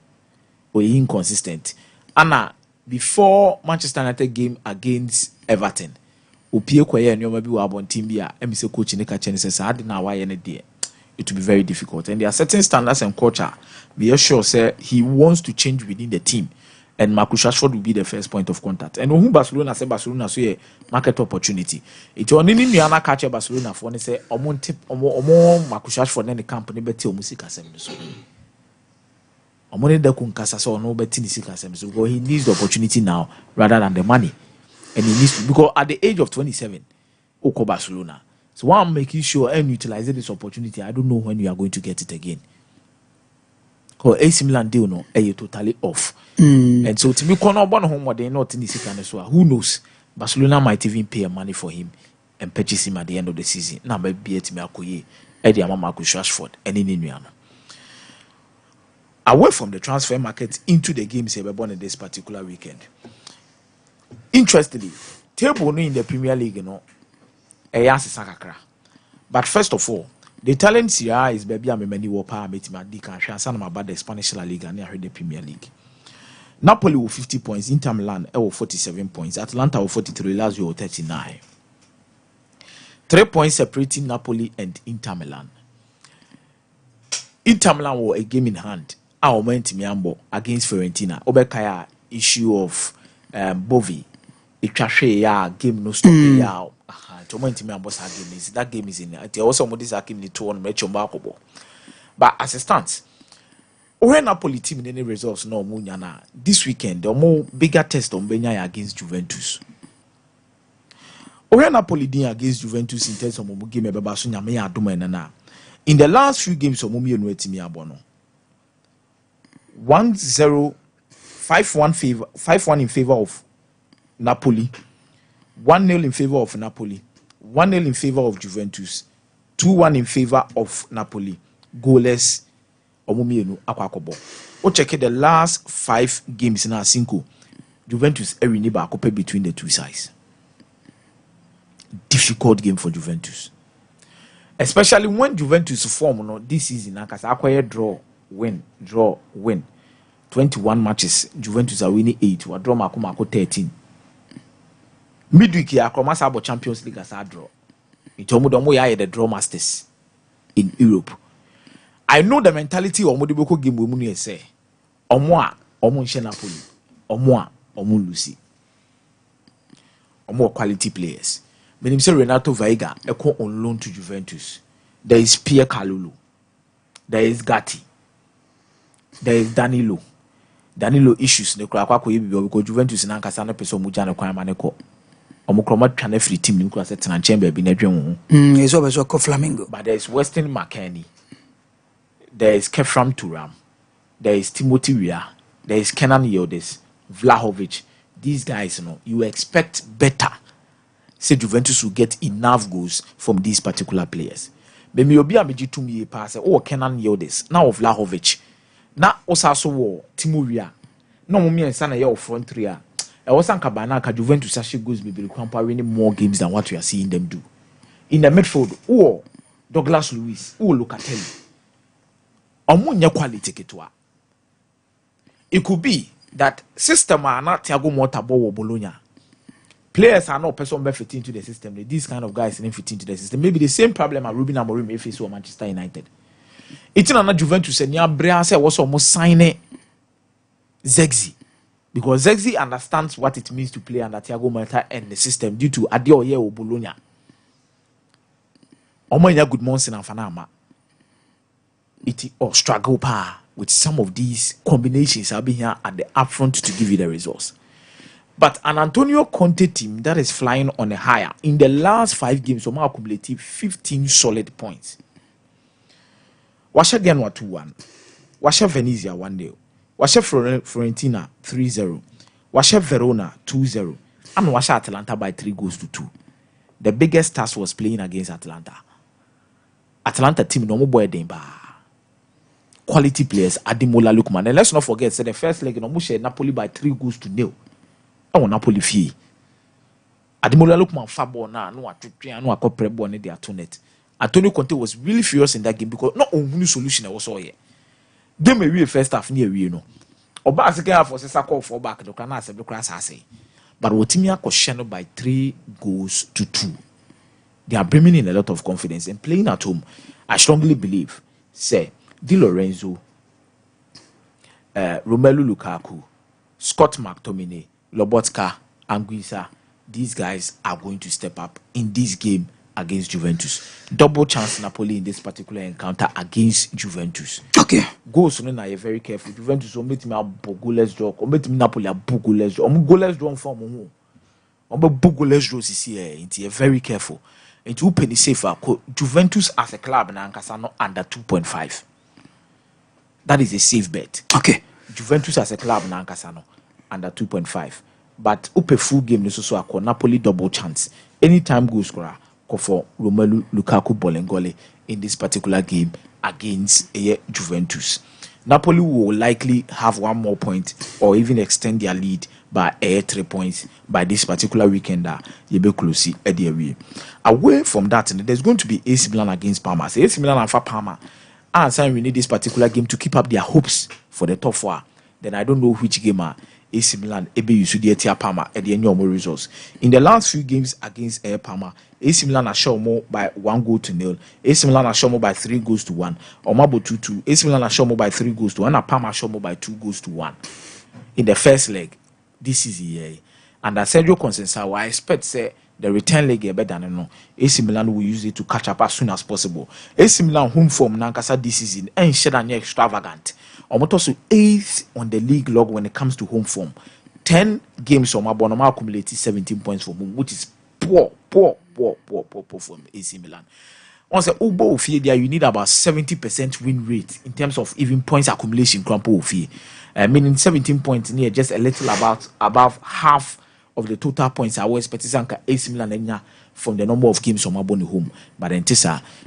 Or inconsistent. Anna before Manchester United game against Everton, opie kwaye nyoma bi wa bon team bi a emise coach ne ka chene say ade na wa ye ne de. It will be very difficult and there are certain standards and culture. Be sure say he wants to change within the team. And Marcus Rashford will be the first point of contact. And when Barcelona say Barcelona so a market opportunity. It only need me ana catch Barcelona for say omo Marcus Rashford na the company beti omusika asem so. Omo ne da kun kasa so no beti ni sika asem so because he needs the opportunity now rather than the money. And he needs to, because at the age of 27 oko Barcelona. So while I'm making sure and utilizing this opportunity, I don't know when you are going to get it again. Because AC Milan deal no totally off. And so to me, who knows? Barcelona might even pay money for him and purchase him at the end of the season. Now maybe it me akoye Eddie Marcus Rashford and in away from the transfer market into the games he born in this particular weekend. Interestingly, table no in the Premier League, you know, but first of all, the talent here is baby I'm a many wapa metima di can share about the Spanish La Liga and the Premier League. Napoli with 50 points, Inter Milan 47 points, Atlanta with 43, Lazio 39. 3 points separating Napoli and Inter Milan. Inter Milan were a game in hand. Our moment Miambo against Fiorentina. Obekaya issue of Bovi. It ya game no stop ya. That game is in it. Also, Modis game the 2 but as it stands, when Napoli team in any results no munyana this weekend, the more bigger test on Benya against Juventus. When Napoli did against Juventus in terms of game in the last few games of Mumi and Wetimi Abono 1-0, 5-1 in favor of Napoli, 1-0 in favor of Napoli, 1-0 in favor of Juventus, 2-1 in favor of Napoli, goalless Omumienu Akwakobo. O check the last 5 games in Asinko. Juventus every neighbor compare between the two sides. Difficult game for Juventus. Especially when Juventus form this season, because acquire draw, win. 21 matches, Juventus are winning 8, we draw Mako 13. Midweek ya Akromasa about Champions League as a draw. Itomudomo ya the draw masters in Europe. I know the mentality of Modiboko game we say. Omwa, Omun Napoli, Omwa, Omun Lucy. Omo quality players. Meaning say Renato Veiga, on loan to Juventus. there is Pierre Kalulu, there is Gatti, there is Danilo issues ne kura kwa koye bibi because Juventus na nkasa na pese omuja na kwan ma ne ko omukroma twa na free team ni kura se tena chamber bi na dwen ho is always called Flamingo. but there is Weston McKennie, there is Kefram Turam, there is Timothy Weah, there is Kenan Yildiz, Vlahovic. These guys, you expect better. Say Juventus will get enough goals from these particular players. Maybe you'll be a major 2 year pass. Oh, Kenan Yildiz, now Vlahovic. Now also war Timothy Weah. No me and Sana your front three. I was Kabana Juventus actually goes maybe winning more games than what we are seeing them do. In the midfield, Douglas Luiz, Locatelli. Omunya quality ketwa. It could be that system are not Thiago Motta or Bologna. Players are not person fit into the system. These kind of guys didn't fit into the system. Maybe the same problem as Ruben Amorim face or Manchester United. It's not Juventus and Brea was almost signing Zexi. Because Zexi understands what it means to play under Thiago Motta and the system due to Adeoye or Bologna. Omonya good months in Fanama. It or struggle pa with some of these combinations. I'll be here at the upfront to give you the results. But an Antonio Conte team that is flying on a higher in the last 5 games, so accumulative 15 solid points. Washa Genwa 2-1, Washa Venezia 1-0, Washa Fiorentina 3-0, Washa Verona 2-0, and Washa Atalanta by 3-2. The biggest task was playing against Atalanta. Atalanta team no more boy demba. Quality players, Ademola Lookman. And let's not forget, the first leg, Napoli by 3-0. I want Napoli fee. Ademola Lookman fabo na no atwetwe no akoprebo ne de atonet. Antonio Conte was really furious in that game because no only solution was all here. Game we first half near we no. Oba second half was a call for back the kana se class say. But Wotimia Kosheno by 3-2. They are bringing in a lot of confidence and playing at home. I strongly believe, say Di Lorenzo, Romelu Lukaku, Scott McTominay, Lobotka, Anguissa, these guys are going to step up in this game against Juventus. Double chance Napoli in this particular encounter against Juventus. Okay. Goals on are very careful. Juventus will make me a goalless draw. Or make me Napoli a goalless draw. Goalless draw from who? Goalless draw is here. It's very careful. It's open safer. Juventus as a club na Ankasano under 2.5. That is a safe bet. Okay. Juventus as a club na Ankasano under 2.5. But upe full game is also a Napoli double chance. Anytime goal scorer for Romelu Lukaku Bolengole in this particular game against Juventus. Napoli will likely have 1 more point or even extend their lead by 3 points by this particular weekend. Away from that, there's going to be AC Milan against Parma. So AC Milan and Parma and saying we need this particular game to keep up their hopes for the top 4. Then I don't know which game AC Milan ebe Yusudia Parma at the end of more results. In the last few games against Parma, AC Milan are shown more by 1-0. AC Milan are shown more by 3-1. Omabo 2-2. AC Milan are shown more by 3-1. And Parma are shown more by 2-1. In the first leg, this is the year. And as Sergio Conceição, I expect say the return leg is better than no. AC Milan will use it to catch up as soon as possible. AC Milan home form Nankasa this season ain't shit and extravagant. Omotoso 8th on the league log when it comes to home form. 10 games from Abonoma accumulated 17 points for home, which is poor from AC Milan. Once a Ubo Ofie there, you need about 70% win rate in terms of even points accumulation. Crampo Ofie, meaning 17 points near just a little above half of the total points I was expecting AC Milan from the number of games from Aboni home.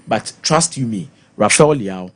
But trust you me, Rafael Leao,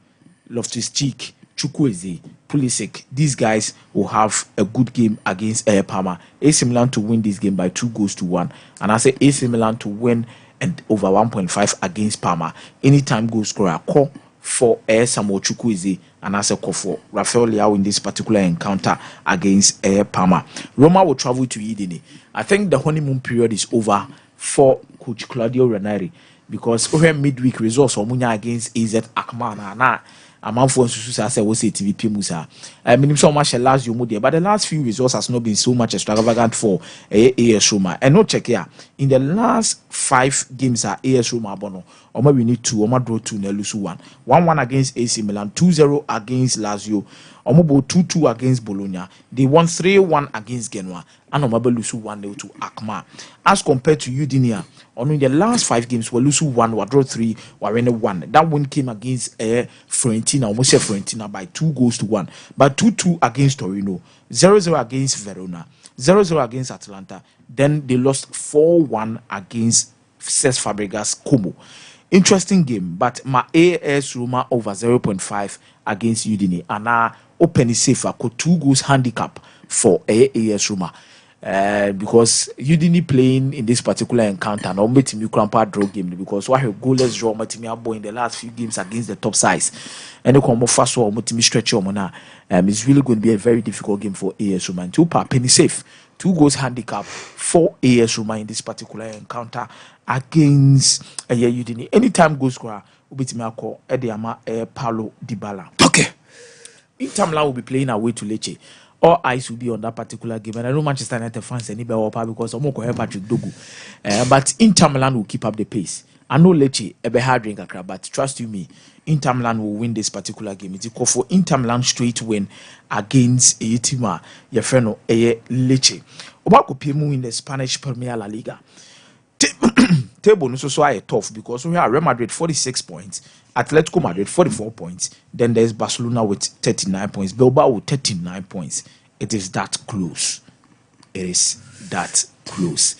Loftus-Cheek, Chukwueze, Pulisic, these guys will have a good game against Parma. AC Milan to win this game by 2-1, and I say AC Milan to win and over 1.5 against Parma. Anytime goal scorer call for Samuel Chukwueze, and I say call for Rafael Leao in this particular encounter against Parma. Roma will travel to Udine. I think the honeymoon period is over for Coach Claudio Ranieri because over midweek results Omunya against AZ Alkmaar amanfo nsusu say we say TVP musa minim so much last you but the last few results has not been so much extravagant for AS Roma. And no check here, in the last 5 games at AS Roma bono Oma we need 2, Oma draw 2, lose 1. 1-1 against AC Milan, 2-0 against Lazio, Oma 2-2 against Bologna. They won 3-1 against Genoa, and Oma lose 1-0 to Akma. As compared to Udinia, in the last 5 games, we lose 1, we draw 3, we win 1. That win came against Fiorentina, almost Fiorentina by 2-1. But 2-2 against Torino, 0-0 against Verona, 0-0 against Atalanta. Then they lost 4-1 against Cesc Fabregas Como. Interesting game, but my AS Roma over 0.5 against Udine. And now open is safer, 2 goals handicap for AS Roma. Because Udine playing in this particular encounter, no meeting you grandpa draw game because why goalless draw in the last few games against the top sides. And the combo fast or stretch your money. It's really going to be a very difficult game for AS Roma. And 2 penny safe. 2 goals handicap for AS Roma in this particular encounter against Udine. Anytime goal scorer will be Timako Ediama Paulo Dybala. Okay. Inter Milan will be playing away to Lecce. All eyes will be on that particular game, and I know Manchester United fans any better because I'm going to Patrick Dogu. But Inter Milan will keep up the pace. I know Lecce a be hard drink, but trust you me, Inter Milan will win this particular game. It's equal for Inter Milan straight win against a team Yefreno Lecce. Obako Pimu in the Spanish Premier La Liga. Table no so tough because we have Real Madrid 46 points, Atletico Madrid 44 points, then there's Barcelona with 39 points, Bilbao with 39 points. It is that close. It is that close.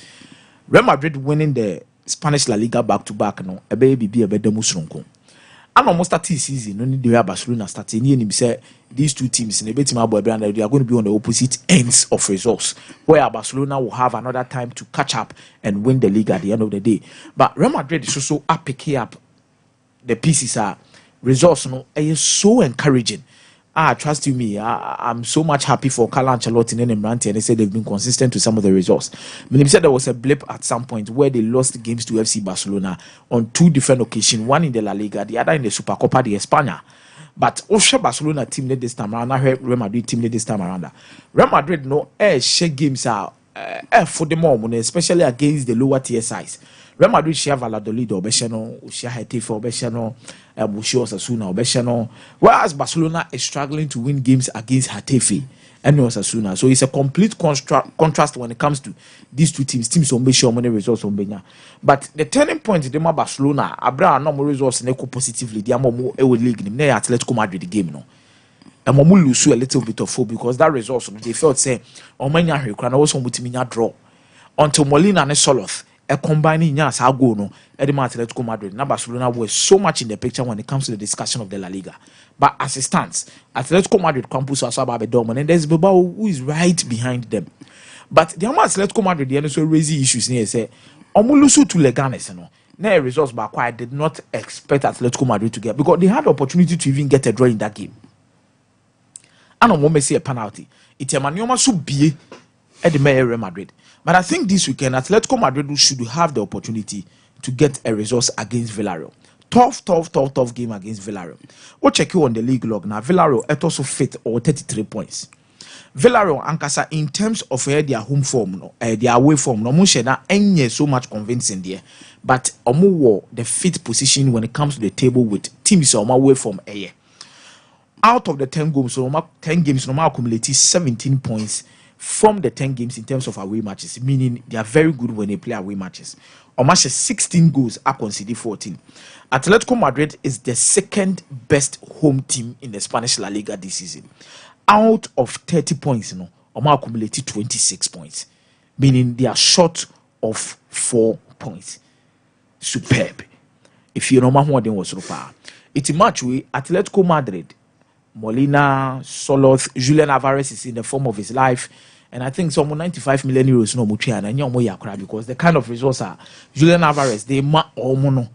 Real Madrid winning the Spanish La Liga back to back no a baby be a better musronko. And almost start this season, only the Barcelona starting and say these 2 teams in a bit more brand they are going to be on the opposite ends of results, where Barcelona will have another time to catch up and win the league at the end of the day. But Real Madrid is also up picking up the pieces are results is so encouraging. Trust you me, I'm so much happy for Carlo Ancelotti and Emranti, and they said they've been consistent to some of the results. But they said there was a blip at some point where they lost games to FC Barcelona on 2 different occasions, one in the La Liga, the other in the Supercopa de España. But Osha Barcelona team led this time around, I heard Real Madrid team led this time around. Real Madrid share games are for the moment, especially against the lower tier sides. Real Madrid share Valladolid Obeshano, share Hetafe Obeshano, Mushi Osasuna Obeshano, whereas Barcelona is struggling to win games against Hetafe and Osasuna. So it's a complete contrast when it comes to these 2 teams. Teams on Besha many results on Benya. But the turning point in Barcelona, Abra no more results in eco positively. The Amomo Ewo League, the Atletico Madrid game no. And Momu lose a little bit of hope because that result they felt say Omanya Hurricane also mutiminya draw until Molina and Soloth. A combining yes, how go no Atletico Madrid. Now Barcelona was so much in the picture when it comes to the discussion of the La Liga. But as it stands, Atletico Madrid campus Asaba Dortmund and there's Bilbao who is right behind them. But the Atletico Madrid the also raising issues near say Omulusu to Leganes no. Now results but I did not expect Atletico Madrid to get because they had the opportunity to even get a draw in that game. And on moment see a penalty. It's a manioma so be at the Real Madrid. But I think this weekend, Atletico Madrid should have the opportunity to get a result against Villarreal. Tough game against Villarreal. We'll check you on the league log now. Villarreal it also fit or 33 points. Villarreal Ankasa in terms of their home form, their away form, no more so much convincing there. But omo the fifth position when it comes to the table with teams away from a year. Out of the 10 games, so 10 games, no accumulated 17 points from the 10 games in terms of away matches, meaning they are very good when they play away matches. Omasha 16 goals are conceded 14. Atletico Madrid is the 2nd best home team in the Spanish La Liga this season. Out of 30 points, Oma accumulated 26 points, meaning they are short of 4 points. Superb. If you know more than what's super. It's a match with Atletico Madrid. Molina, Soloth, Julian Alvarez is in the form of his life, and I think some 95 million euros no mutia and nyomo yakra because the kind of results are Julian Alvarez they ma omono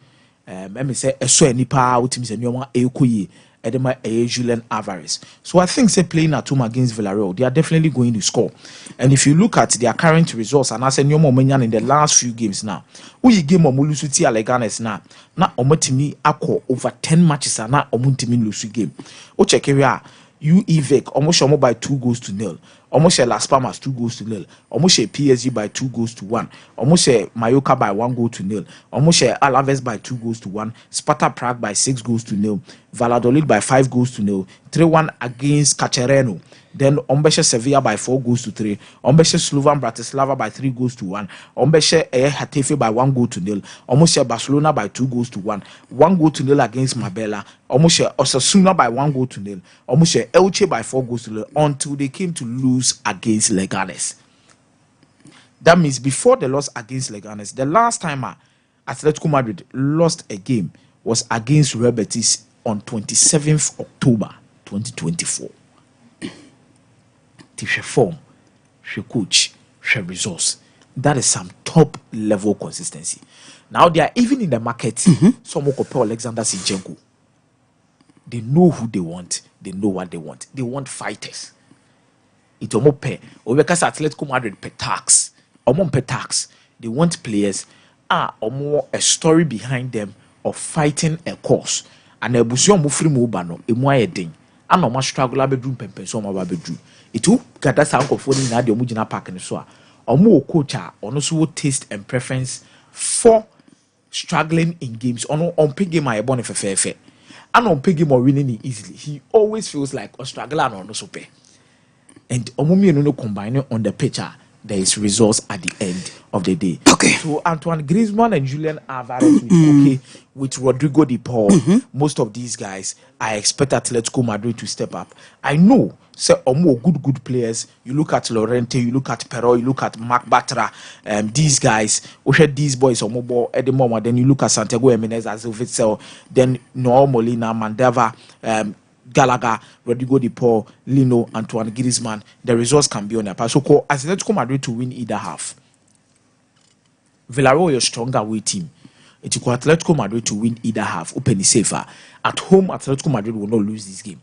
me say eso enipa utimi se nyoma ekoyi Edema Julian Alvarez. So I think say playing at home against Villarreal, they are definitely going to score. And if you look at their current results, and I say Nyomo Menyan in the last few games now, we game Omulusuti Aleganes now, na omotimi ako over 10 matches and na omuntimi lusu game. O check here. UEVEC almost show by 2-0. Almost a Las Palmas 2-0. Almost a PSG by 2-1. Almost a Mallorca by 1-0. Almost a Alaves by 2-1. Sparta Prague by 6-0. Valladolid by 5-0. 3-1 against Cacereno. Then Ombeshe Sevilla by 4-3. Ombeshe Slovan Bratislava by 3-1. Ombeshe Hatafe by 1-0. Ombeshe Barcelona by 2-1. 1-0 against Marbella. Ombeshe Osasuna by 1-0. Ombeshe Elche by 4-0 until they came to lose against Leganes. That means before the loss against Leganes, the last time Atletico Madrid lost a game was against Real Betis on 27th October 2024. She form, she coach, she resource. That is some top level consistency. Now they are even in the market. Some will compare Alexander Zinchenko. They know who they want. They know what they want. They want fighters. It's almost pay. Or because Atletico Madrid pay tax. Almost pay tax. They want players. More a story behind them of fighting a cause. And a busion mufri mubano. E mwa yeding. And no much struggle bedroom pempen so ma bedroom. Itu gada sa nkofo ni na de omu gina park ni so a omo coach a ono so taste and preference for struggling in games ono on pick game a ebon fefefe and on pick game or winning it easily. He always feels like a struggler and ono so pay. And omo mi no combine on the picture. There is results at the end of the day. Okay. So Antoine Griezmann and Julian Alvarez with Rodrigo de Paul. Most of these guys, I expect Atletico Madrid to step up. I know, say, more good players. You look at Lorente, you look at Perro, you look at Marc Bartra. These guys, these boys are more at the moment. Then you look at Santiago Jimenez as if it's then Noel Molina, Mandeva, Gallagher, Rodrigo de Paul, Lino, Antoine Griezmann. The results can be on their part. So call Atletico Madrid to win either half. Villarreal is a stronger away team. It will Atletico Madrid to win either half. Open safer. At home, Atletico Madrid will not lose this game.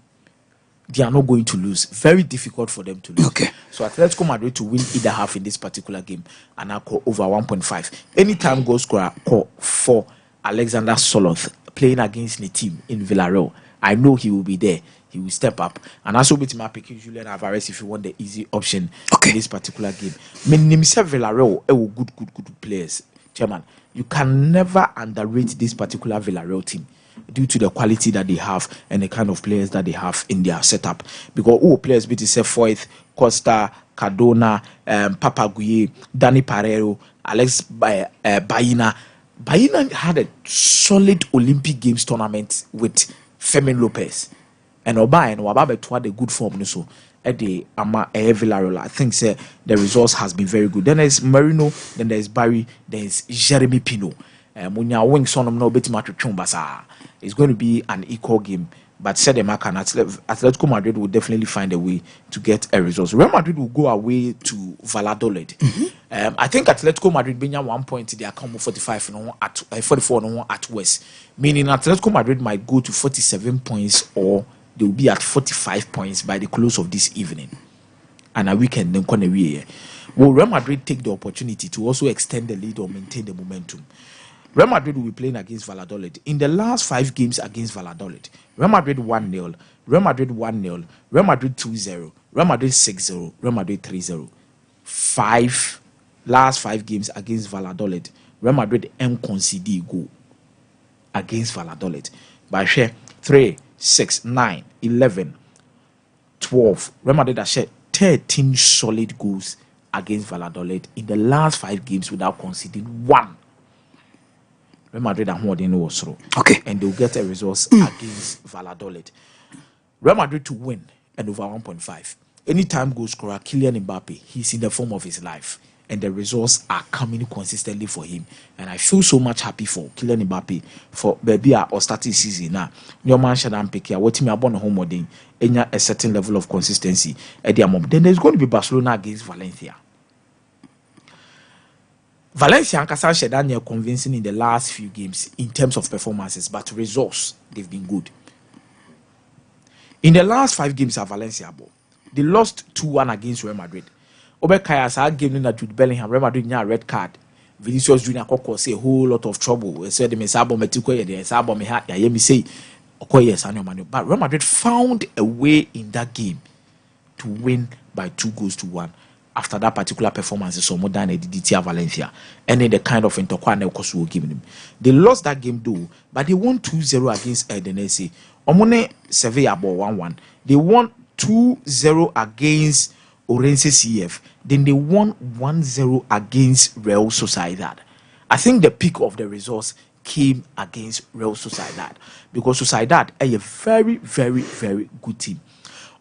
They are not going to lose. Very difficult for them to lose. Okay. So Atletico Madrid to win either half in this particular game. And I call over 1.5. Anytime goal scorer call for Alexander Soloth playing against the team in Villarreal. I know he will be there. He will step up. And also with my picking Julian Alvarez if you want the easy option in this particular game. Nimisa Villarreal, good players. Chairman, you can never underrate this particular Villarreal team due to the quality that they have and the kind of players that they have in their setup. Because players be to say Foyth, Costa, Cardona, Papa Guye, Danny Parero, Alex Baina. Baina had a solid Olympic Games tournament with Fermin Lopez and Oba and Wababe to the good form so at the Villarreal. I think say the results has been very good. Then there's Marino, then there's Barry, there's Jeremy Pino. Munya wings on no bit match Chumbasa. It's going to be an equal game. But said the mark and Atletico Madrid will definitely find a way to get a result. Real Madrid will go away to Valladolid. I think Atletico Madrid being 1 point they are come 45 at 44 at West. Meaning Atletico Madrid might go to 47 points or they will be at 45 points by the close of this evening. And a weekend then will Real Madrid take the opportunity to also extend the lead or maintain the momentum? Real Madrid will be playing against Valladolid. In the last 5 games against Valladolid, Real Madrid 1-0, Real Madrid 1-0, Real Madrid 2-0, Real Madrid 6-0, Real Madrid 3-0. Last 5 games against Valladolid, Real Madrid conceded goal against Valladolid. By share 3, 6, 9, 11, 12. Real Madrid has shared 13 solid goals against Valladolid in the last 5 games without conceding one. Real Madrid are more than also. Okay. And they'll get a result against Valladolid. Real Madrid to win and over 1.5. Anytime goal scorer Kylian Mbappe, he's in the form of his life. And the results are coming consistently for him. And I feel so much happy for Kylian Mbappe for baby or starting season now. Your man Shadan Piqué, what team are born home modern, and a certain level of consistency at their moment. Then there's going to be Barcelona against Valencia. Valencia and Casal Shedan are convincing in the last few games in terms of performances, but results, they've been good. In the last 5 games at Valencia, they lost 2-1 against Real Madrid. Obekaya sa game na Jude Bellingham, Real Madrid nya red card. Vinicius Junior Koko say a whole lot of trouble. They said the Mesabo Metiko ye the Sabo me ha ya me say Okoye Sanyo Manu. But Real Madrid found a way in that game to win by 2-1 after that particular performance. So more than a DDT Valencia and then the kind of interquan will give them. They lost that game though, but they won 2-0 against Udinese. Omone Sevilla 1-1. They won 2-0 against Orense CF. Then they won 1-0 against Real Sociedad. I think the peak of the results came against Real Sociedad because Sociedad are a very, very, very good team.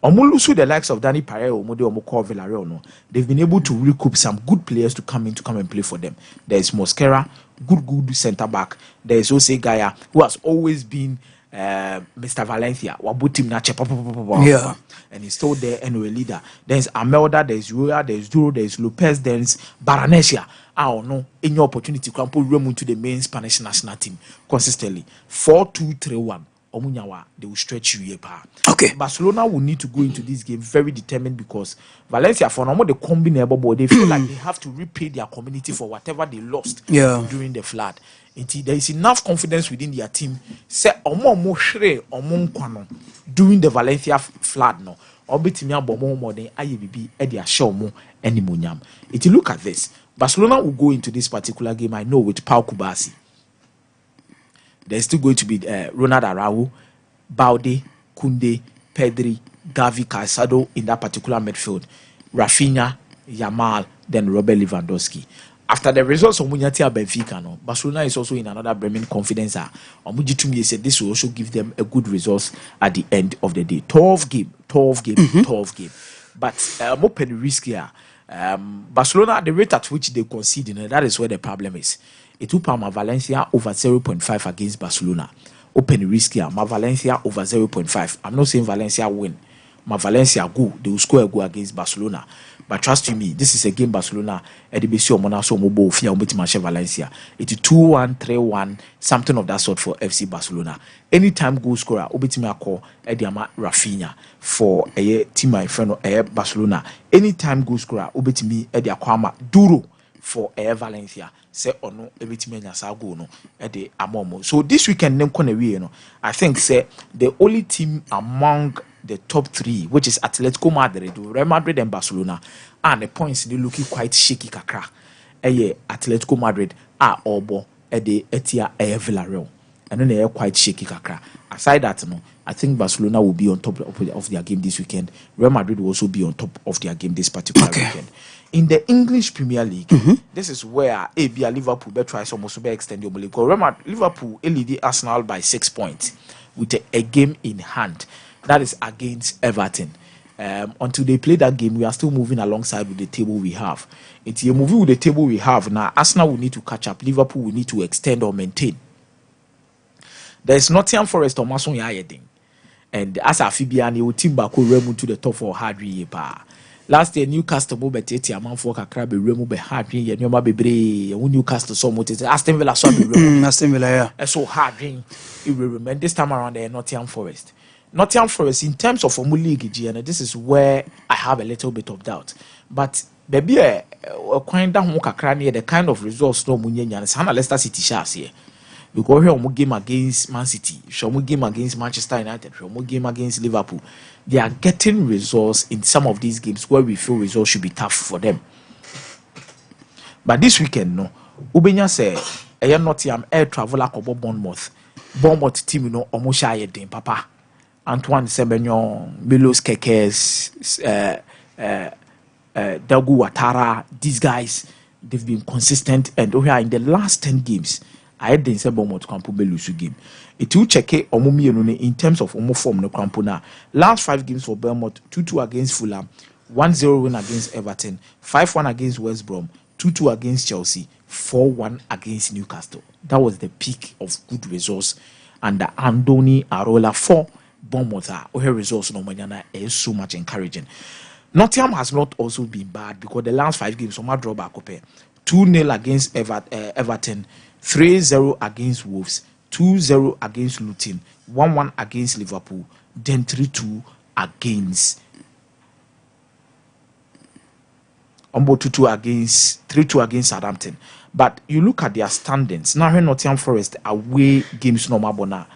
Omulusu, the likes of Danny Pareo, Omode Omoko Villarreal, no, they've been able to recoup some good players to come and play for them. There's Mosquera, good centre back. There's Jose Gaya, who has always been Mr. Valencia, yeah, and he's still there and a leader. There's Amelda, there's Roya, there's Duro, there's Lopez, there's Baranesia. I don't know any opportunity to put Remo into the main Spanish national team consistently. 4-2-3-1. Omunyawa, they will stretch you. Okay. Barcelona will need to go into this game very determined because Valencia, for normal, the combinable, they feel like they have to repay their community for whatever they lost during the flood. Until there is enough confidence within their team. Say during the Valencia flood, no. Obitimia bomo more than IBB Edia Shomo and Munyam. If you look at this, Barcelona will go into this particular game, I know, with Pau Kubasi. There's still going to be Ronald Araujo, Balde, Kunde, Pedri, Gavi, Casado in that particular midfield. Rafinha, Yamal, then Robert Lewandowski. After the results of Munyatia Benfica, no, Barcelona is also in another Bremen confidence. Omujitumi said this will also give them a good result at the end of the day. 12 game. But open risk here. Barcelona, the rate at which they concede, that is where the problem is. It took Valencia over 0.5 against Barcelona. Open risk here. Valencia over 0.5. I'm not saying Valencia win. Valencia go. They will score a goal against Barcelona. But trust me, this is a game Barcelona. Edibisio Monaso Mobo Fia Umitimache Valencia. It's 2-1, 3-1, something of that sort for FC Barcelona. Anytime goal scorer, Ubitimako Ediama Rafinha for a team my friend Barcelona. Anytime goal scorer, Ubitimi Ediakwama Duro for Valencia. Say or no, everything Sago no at the Amomo. So this weekend, I think say the only team among the top 3, which is Atletico Madrid, Real Madrid, and Barcelona, and the points they looking quite shaky kakra. Atletico Madrid are Obo at the Etia Villarreal, and then they are quite shaky kakra. Aside that, no, I think Barcelona will be on top of their game this weekend. Real Madrid will also be on top of their game this particular weekend. In the English Premier League, this is where Liverpool better try some also extend your league. Liverpool lead Arsenal by 6 points with a game in hand. That is against Everton. Until they play that game, we are still moving alongside with the table we have. It's a movie with the table we have now. Arsenal will need to catch up. Liverpool will need to extend or maintain. There's Nottingham Forest or Mason Yayeding. And as a Fibiani, will team back will remove to the top for hard pa. Last year, Newcastle betete a man for Kakra be remove be hard ring. Yoma be Newcastle so much. Aston Villa so be Aston Villa, yeah. So hard ring. It will remain this time around there. Nottingham Forest. Nottingham Forest, in terms of Formu League, and this is where I have a little bit of doubt. But baby, kind down Kakra the kind of results no Munyan and Sana Leicester City shares here. Because here we game against Man City, we game against Manchester United, we game against Liverpool. They are getting results in some of these games where we feel results should be tough for them. But this weekend, no, Ubenya say, I am not air traveler for Bournemouth team, you know, almost shy at Papa. Antoine Semenyo, Milos Kekes, Dagu Watara, these guys, they've been consistent, and here in the last 10 games, I had the Bournemouth Campo Belusu game. It will check Omumi in terms of Omo form no Campo na. Last 5 games for Bournemouth, 2-2 against Fulham, 1-0 win against Everton, 5-1 against West Brom, 2-2 against Chelsea, 4-1 against Newcastle. That was the peak of good results under Andoni Arola for Bournemouth. Her results no manyana is so much encouraging. Nottingham has not also been bad because the last 5 games, some draw back up 2-0 against Everton, 3-0 against Wolves, 2-0 against Luton, 1-1 against Liverpool, then 3-2 against 3-2 against Southampton. But you look at their standings now. When Nottingham Forest away games no mabona,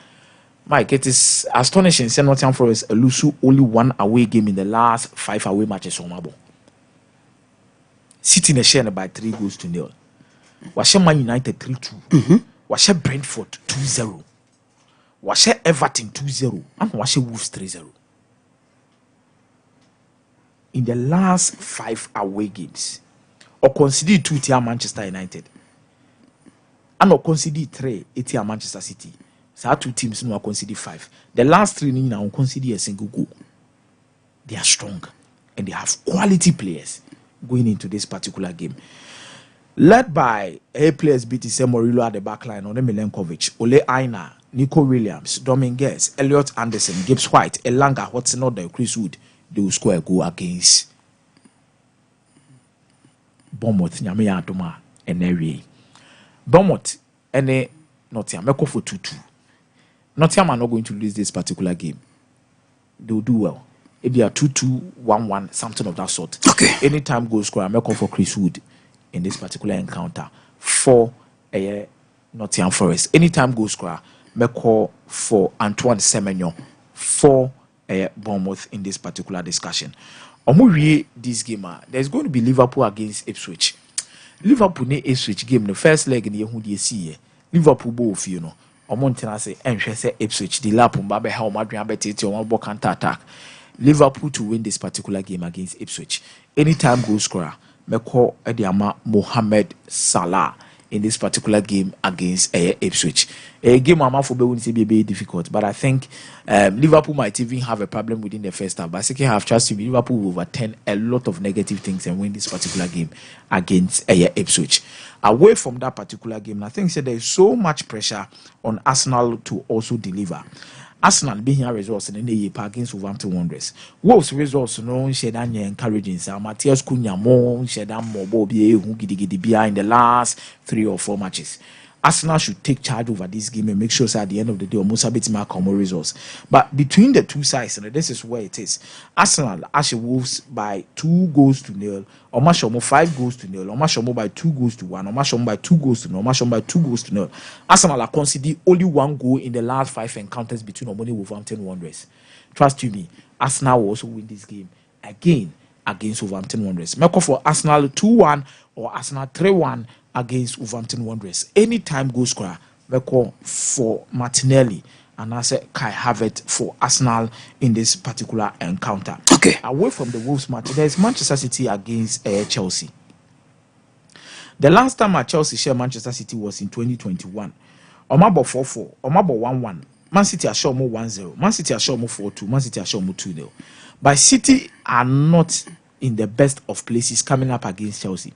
Mike, it is astonishing. Say Nottingham Forest lose only one away game in the last 5 away matches on mabo. City in share by 3-0. Washe Man United 3-2. Washe Brentford 2-0. Washe Everton 2-0. And Washe Wolves 3-0. In the last 5 away games, or consider 2 tier Manchester United, and or consider 3 tier Manchester City. So 2 teams no consider 5. The last 3 now consider a single goal. They are strong and they have quality players going into this particular game. Led by players BTC Morillo at the back line, One Milenkovic, Ole Aina, Nico Williams, Dominguez, Elliot Anderson, Gibbs White, Elanga, what's not the Chris Wood. They will score a goal against Bournemouth, Nyame Adoma, and Neri. Bournemouth, and Nottingham, Meko for 2-2. Nottingham are not going to lose this particular game. They will do well. If they are 2-2, 1-1, something of that sort. Okay. Anytime goal scorer, Meko for Chris Wood in this particular encounter for Nottingham Forest. Anytime goal scorer, Meko for Antoine Semenyo for Bournemouth in this particular discussion. Omurie this game, there's going to be Liverpool against Ipswich. Liverpool ne Ipswich game the first leg in the yehu die see. Liverpool both you know. Omontena say enhwe say Ipswich the lap on babe ha o madwan betete o mo counter attack. Liverpool to win this particular game against Ipswich. Anytime goal scorer, Meko Ediama Mohamed Salah in this particular game against Ipswich. A game I'm for won't be difficult, but I think Liverpool might even have a problem within the first half. But second half, trust me, Liverpool will overturn a lot of negative things and win this particular game against Ipswich. Away from that particular game, I think there is so much pressure on Arsenal to also deliver. Arsenal being here results in the year against Wolverhampton Wanderers. Wolves results no share that encouraging. So Matthias Cunha more share that more Bobby who gidi in the last 3 or 4 matches. Arsenal should take charge over this game and make sure at the end of the day almost a bit more common results. But between the two sides, and this is where it is. Arsenal actually Wolves by 2-0, or Mashomo 5-0, or Mashomo by 2-1, or Mashomo by 2-0, or Mashomo by 2-0. Arsenal are conceding only 1 goal in the last 5 encounters between Omoni Wolverhampton Wanderers. Trust you me, Arsenal will also win this game again against Wolverhampton Wanderers. Make for Arsenal 2-1 or Arsenal 3-1 against Wolverhampton Wanderers. Anytime goal scorer, Meko for Martinelli and I say Kai Havertz for Arsenal in this particular encounter. Okay. Away from the Wolves match, there is Manchester City against Chelsea. The last time at Chelsea share Manchester City was in 2021. Omabo 4-4, Omabo 1-1. Man City are sure more 1-0. Man City are sure more 4-2. Man City are sure more 2-0. But City are not in the best of places coming up against Chelsea.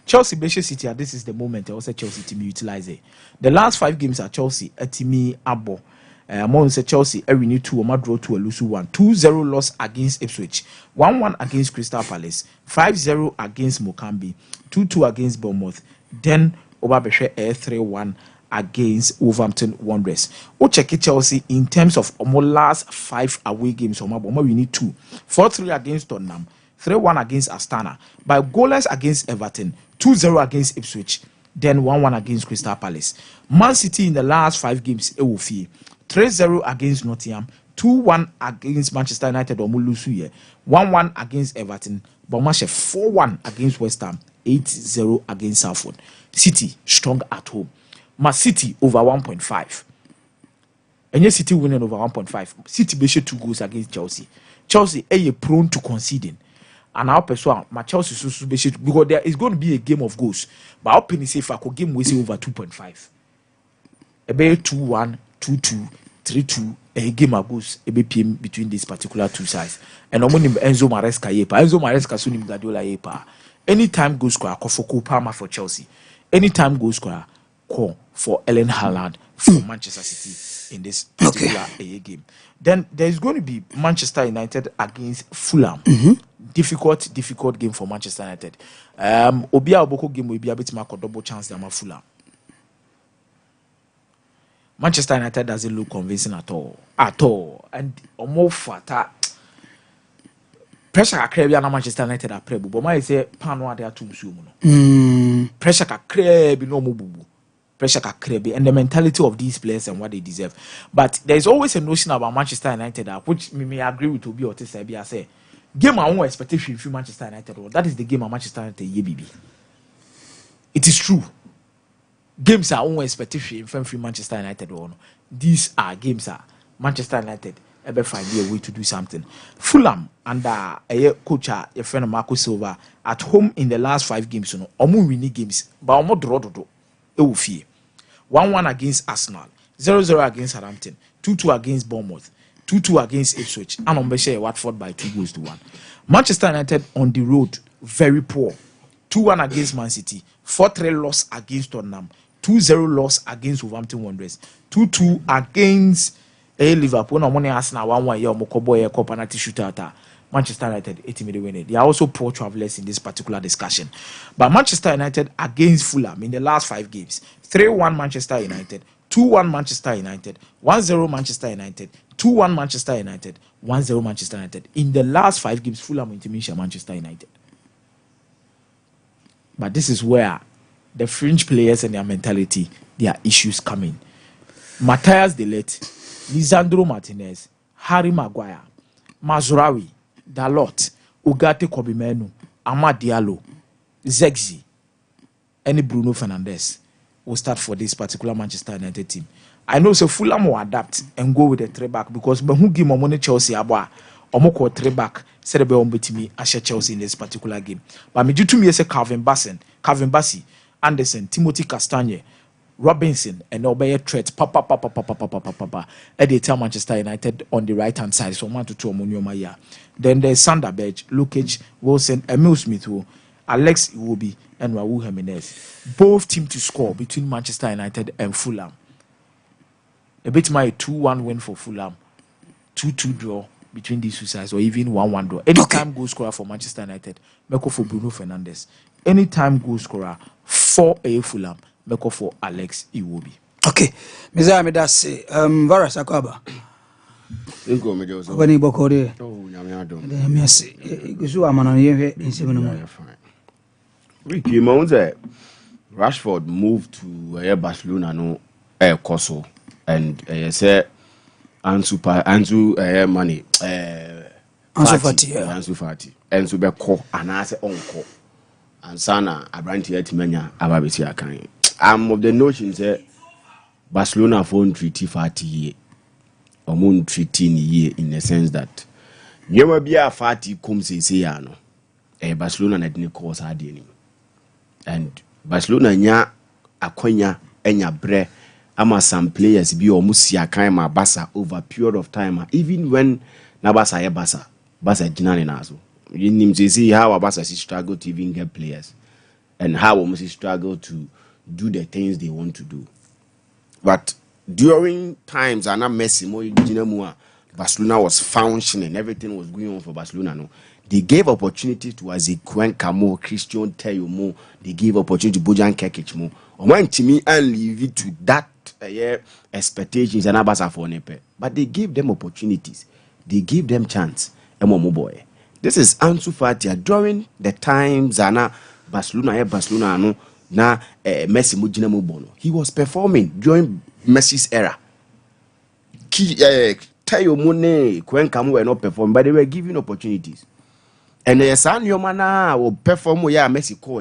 Chelsea, Brescia City, this is the moment I also Chelsea team utilize it. The last 5 games at Chelsea, a team abo. Among Chelsea, every new 2, or draw 2, or lose 1. 2-0 loss against Ipswich. 1-1 against Crystal Palace. 5-0 against Mokambi. 2-2 against Bournemouth. Then over Brescia 3-1 against Wolverhampton Wanderers. O check Chelsea in terms of last 5 away games. We need 2. 4-3 against Tottenham. 3-1 against Astana, by goalless against Everton, 2-0 against Ipswich, then 1-1 against Crystal Palace. Man City in the last 5 games, 3-0 against Nottingham, 2-1 against Manchester United, 1-1 against Everton, Bournemouth 4-1 against West Ham, 8-0 against Salford. City strong at home. Man City over 1.5. And yes, City winning over 1.5. City basically 2 goals against Chelsea. Chelsea are prone to conceding. And our person, my Chelsea because there is going to be a game of goals. But our penny say if I could game we say over 2.5. A be 2-1, 2-2, 3-2, a game of goals a be PM between these particular two sides. And omoni Enzo Maresca yepa. Enzo Maresca sunim Guardiola yepa. Anytime goal scorer call for Cole Palmer for Chelsea. Anytime goal scorer call for Erling Haaland for Manchester City in this particular game. Then there is going to be Manchester United against Fulham. Difficult game for Manchester United. Obia Oboko game will be a bit more double chance than Fulham. Manchester United doesn't look convincing at all. And almost fata pressure kakra bi na Manchester United apre bu but my say pano ade atum su mu no pressure kakra bi no mo bubu pressure kakra bi and the mentality of these players and what they deserve. But there is always a notion about Manchester United which me agree with Obi or say bi say game I won't expectation from Manchester United. That is the game of Manchester United BB. It is true. Games are own expectation from Manchester United. These are games are Manchester United ever find a way to do something. Fulham under a coach your friend Marco Silva at home in the last 5 games, omu winning games, but omu draw do. E will fear 1-1 against Arsenal, 0-0 against Southampton, 2-2 against Bournemouth, 2-2 against Ipswich, and on Beshire Watford by 2-1. Manchester United on the road very poor. 2-1 against Man City, 4-3 loss against Tottenham, 2-0 loss against Wolverhampton Wanderers, 2-2 against Liverpool. No money Arsenal 1-1 year Mokoboy cup penalty shootout. Manchester United 80 win it. They are also poor travelers in this particular discussion. But Manchester United against Fulham in the last 5 games, 3-1 Manchester United, 2-1 Manchester United, 1-0 Manchester United, 2-1 Manchester United, 1-0 Manchester United. In the last 5 games, Fulham intimidation Manchester United. But this is where the fringe players and their mentality, their issues come in. Matthias De Ligt, Lisandro Martinez, Harry Maguire, Mazraoui, Dalot, Ugarte Kobimenu, Amad Diallo, Zegzi, and Bruno Fernandes will start for this particular Manchester United team. I know so Fulham will adapt and go with a 3-back because who give my money Chelsea abwa omoko 3-back said be ombetimi ashe Chelsea in this particular game. But me to me say Calvin Bassey, Anderson, Timothy Castagne, Robinson, and Obey threat papa at the time Manchester United on the right hand side. So 1 to 2 Omonio. Then there's Sander Berge, Lukic, Wilson, Emil Smith, Alex Iwobi, and Raul Jimenez. Both team to score between Manchester United and Fulham. A bit my 2-1 win for Fulham, 2-2 draw between these two sides, or even 1-1 draw. Anytime goal scorer for Manchester United, Meko for Bruno Fernandes. Anytime goal scorer for a Fulham, Meko for Alex Iwobi. Okay, Mizaya Medase, Varas Akaba. When he bokode, Messi, Guzuamana, in 7 Ricky Monze, Rashford moved to Barcelona, no air Koso, and say Ansu money, Ansu Fati, and Subeko, and I say Onko, and Sana, Abranti Etimania, Ababisi Akane. I'm of the notion that Barcelona phone treaty 40 year, or moon treaty year in the sense that you will be a fatty comes in Barcelona na didn't cause her dealing. And Barcelona nya akonya enya bre ama some players be almost ya kind ma basa over a period of time even when na basa ye basa jinani nazo you nim see how basa struggle to even get players and how almost struggle to do the things they want to do. But during times ana Messi mo jinamua Barcelona was functioning, everything was going on for Barcelona. No, they gave opportunity to Azekwen Kamo, Christian Teyomo. They gave opportunity to Bojan Kekic mo. When to me and leave it to that expectations and abasa for nepe. But they gave them opportunities. They gave them chance. Emo boy. This is Ansu Fati during the times ana Barcelona no na Messi mo jinamo bono. He was performing during Messi's era. Tayo Mone, Kwen Kamu were not performing, but they were given opportunities. And the San Yomana will perform where Messi call.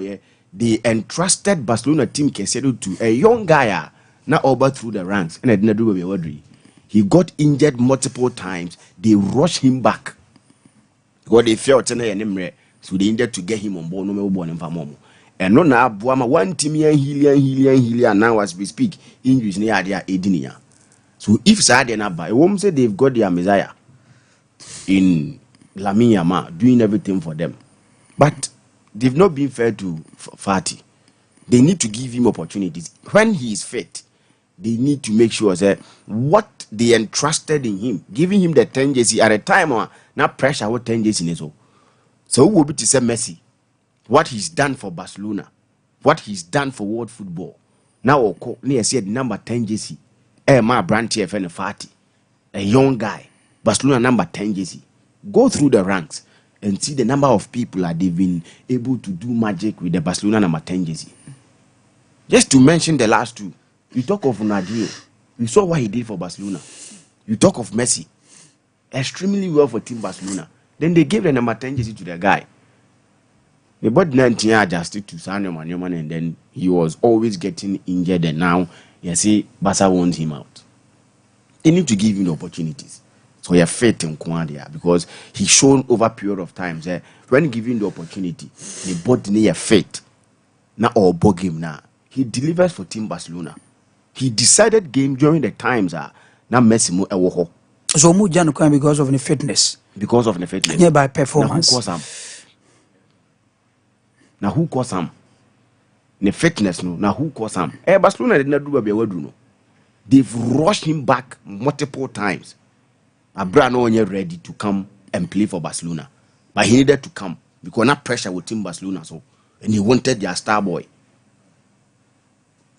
They entrusted Barcelona team Kesedo to a young guy now over through the ranks. And I didn't do a word. He got injured multiple times. They rushed him back. What they felt so they needed to get him on board. No born in and no now Buama one team Hillian now as we speak, injuries near their Edinia. So if Sadia it won't say they've got their Messiah in Lamine Yamal doing everything for them. But they've not been fair to Fati. They need to give him opportunities. When he is fit, they need to make sure that what they entrusted in him, giving him the 10 JC at a time now pressure what 10 JC in so. So who will be to say Messi? What he's done for Barcelona, what he's done for world football. Now near said number 10 JC. My brand TFN Fati, a young guy, Barcelona number 10 jersey. Go through the ranks and see the number of people that they've been able to do magic with the Barcelona number 10 jersey. Just to mention the last two, you talk of Ronaldo, you saw what he did for Barcelona. You talk of Messi, extremely well for Team Barcelona. Then they gave the number 10 jersey to the guy. They bought 19 adjusted to Sadio Mane, and then he was always getting injured, and now you see Barca wants him out. They need to give him the opportunities. So you're fit in Kwandia because he's shown over a period of time that when given the opportunity, they bought near fit. Now or bug him now. He delivers for Team Barcelona. He decided game during the times now Messi mo ewo. So Mujano can because of the fitness. Because of the fitness. Yeah, by performance. Now who cause him? The fitness no. Now who cause him? Barcelona did not do what they were doing. They've rushed him back multiple times. Abrano was ready to come and play for Barcelona, but he needed to come because not pressure with Team Barcelona, so and he wanted their star boy.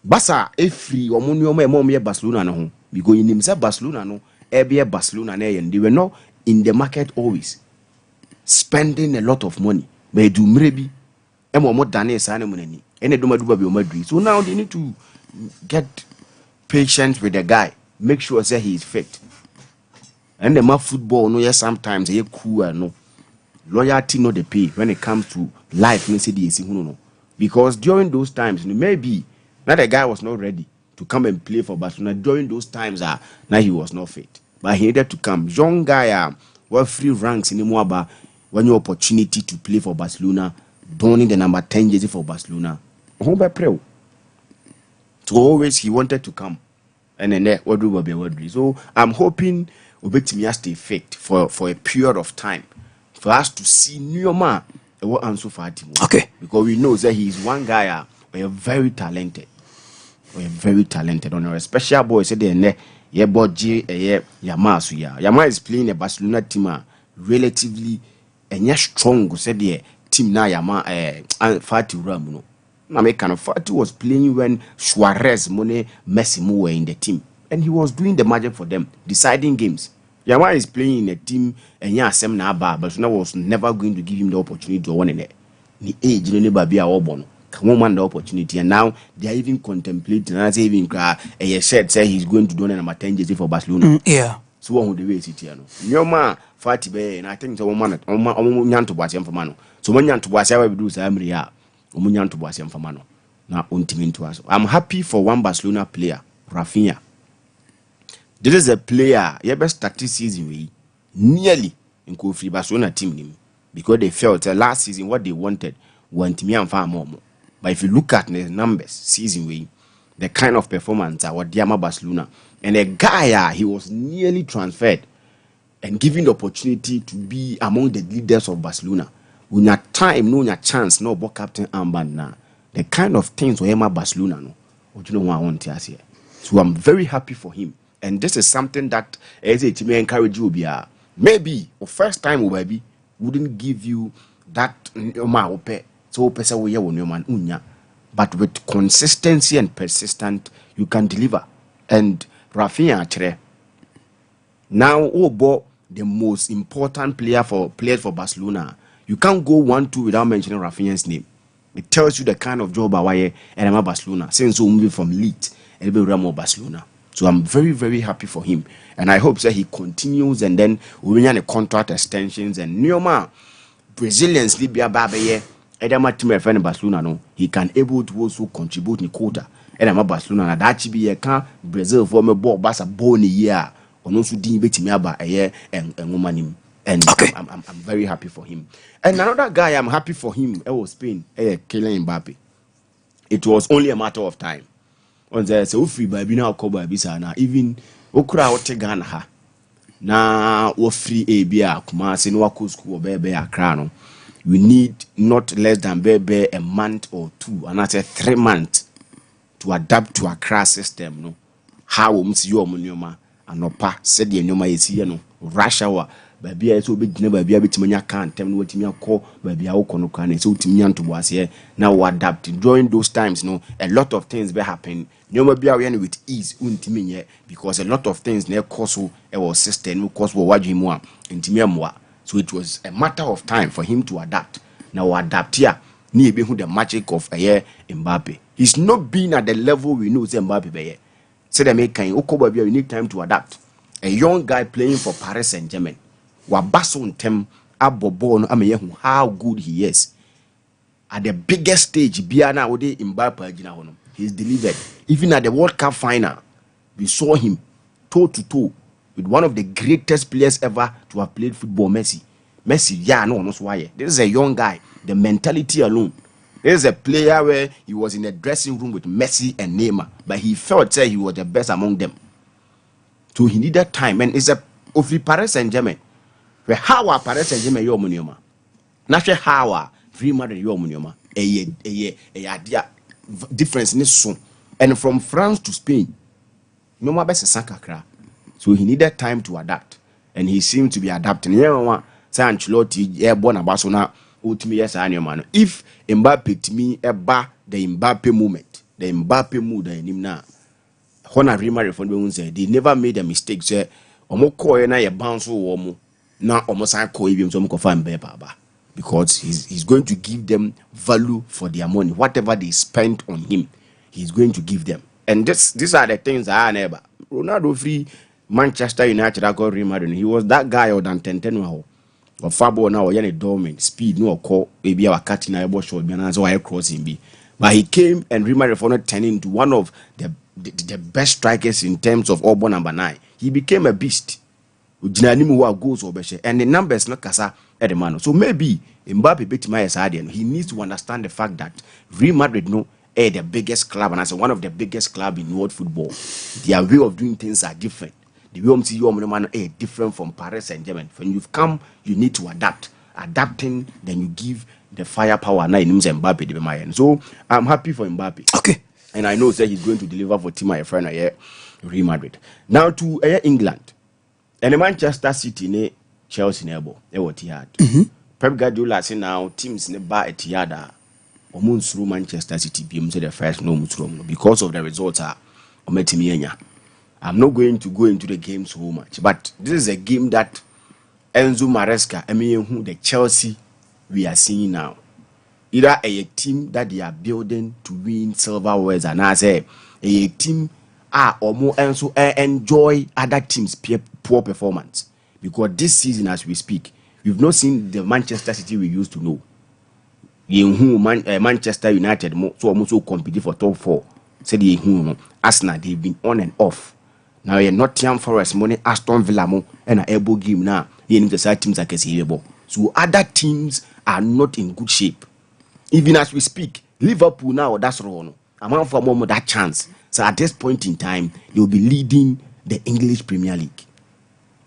Barca free or Barcelona no because in himself Barcelona no Barcelona and they were not in the market always spending a lot of money. But do maybe and so now they need to get patient with the guy, make sure that he is fit. And the football no yes sometimes cool no loyalty no they pay when it comes to life no because during those times maybe now the guy was not ready to come and play for Barcelona during those times now he was not fit, but he needed to come. Young guy well free ranks in the Moaba when your opportunity to play for Barcelona, donning the number 10 jersey for Barcelona. So always he wanted to come, and then what do. So I'm hoping Obetimi stay fit for a period of time for us to see Neoma what answer for him. Okay, because we know that he is one guy very talented. Very talented on a special boy said there yeah boji Yama Yama is playing a Barcelona team relatively and strong said the team na Yama Fati Ramuno. American Fati was playing when Suarez Mone Messi were in the team and he was doing the magic for them, deciding games. Yama is playing in a team and Yasem na ba Barcelona was never going to give him the opportunity to win it. The age no be a obono. Woman the opportunity, and now they are even contemplating and even a said say he's going to do number 10 jersey for Barcelona. Yeah. So one the way it here no. Nyoma Fati be and I think the woman nyan to boas for mano. So when nyan to boas we do say amria nyan to boas for mano. Na untimi to us. I'm happy for one Barcelona player, Rafinha. This is a player you best start this season we nearly in free Barcelona team because they felt last season what they wanted me and far more. But if you look at the numbers, season way, the kind of performance what Diama Barcelona and a guy he was nearly transferred and given the opportunity to be among the leaders of Barcelona. When your time, no your chance, no about captain armband now. The kind of things we have Barcelona no. What you know what I want to say. So I'm very happy for him. And this is something that as a team encourage you be maybe the first time we wouldn't give you that so person we man unya, but with consistency and persistent you can deliver. And Rafinha Chre now the most important players for Barcelona. You can't go 1-2 without mentioning Rafinha's name. It tells you the kind of job I and I'm Barcelona since we moving from Leeds and be Ramo Barcelona. So I'm very, very happy for him. And I hope that he continues and then we win the contract extensions and Neoma Brazilians Libya Babaye Edama team friend Barcelona no he can able to also contribute in quota. Edama Barcelona that be a can Brazil for me ball Barca born year or no so din betimi aba and woman and okay. I'm very happy for him. And another guy I'm happy for him was Spain Kylian Mbappe. It was only a matter of time. On there so free baby now cover bisa na even okura wote Ghana ha na wo free a bia kuma se no wako school bebe Accra no we need not less than bebe a month or 2 and that's 3 months to adapt to Accra system no how we see you omunyoma anopa said the nyoma yesi no rush hour baabi a so obegyina baabi a betimanya kan tem no watimi akọ baabi a wokọ no kan so utimi anto boase na we adapt during those times no a lot of things be happen nyoma bia we with ease untimi nye because a lot of things na cause so e was system cause wo wadwe mu a ntimi amwa. So it was a matter of time for him to adapt. Now adapt here ni ebe who the magic of Mbappe. He's not been at the level we know Mbappe be. Say they make kind we need time to adapt. A young guy playing for Paris Saint-Germain. Wa bason tem abobo no ameyehu how good he is. At the biggest stage bia na ode Mbappe agina hono. He's delivered. Even at the World Cup final, we saw him toe to toe with one of the greatest players ever to have played football, Messi. Yeah, no, why. This is a young guy. The mentality alone. This is a player where he was in a dressing room with Messi and Neymar, but he felt he was the best among them. So he needed time, and it's a of the Paris Saint-Germain. Where how are Paris Saint-Germain your money? Not sure how are Real Madrid your money. A idea difference in this soon. And from France to Spain, no more best Sankakra. So he needed time to adapt, and he seemed to be adapting. Ancelotti airborne about now. If Mbappe to me about the Mbappe moment, the Mbappe mood and him now. Hona Rima refund say they never made a mistake. Say omo koye na ye bounce omo na omo san koye bi so find baba because he's going to give them value for their money. Whatever they spent on him, he's going to give them. And these are the things I never. Ronaldo free Manchester United I got Real Madrid. He was that guy or than 10 or Fabo now or any dormant speed no call maybe our cutting I was short so I crossing be. But he came and Real Madrid turning into one of the best strikers in terms of all number 9. He became a beast. Goals and the numbers not kasa at the man. So maybe Mbappe beat my side and he needs to understand the fact that Real Madrid the biggest club and as one of the biggest club in world football. Their way of doing things are different. The way of seeing you different from Paris Saint-Germain. When you've come, you need to adapt. Adapting, then you give the firepower. Now Mbappe. So I'm happy for Mbappe. Okay. And I know that he's going to deliver for team my friend Real Madrid. Now to England. And Manchester City ne Chelsea nebo. They were Etihad. Pep Guardiola say now teams ne ba Etihad omun through Manchester City be the first no because of the results are ometimienya. I'm not going to go into the game so much, but this is a game that Enzo Maresca, who the Chelsea we are seeing now. Either a team that they are building to win silverwares, and I say a team or more Enzo enjoy other teams' poor performance because this season, as we speak, we've not seen the Manchester City we used to know. Manchester United so almost compete for top 4. Said Arsenal they've been on and off. Now you're Nottingham Forest money Aston Villa and a able game now. The side teams are able. So other teams are not in good shape. Even as we speak, Liverpool now that's wrong. I'm for more that chance. So at this point in time, they'll be leading the English Premier League.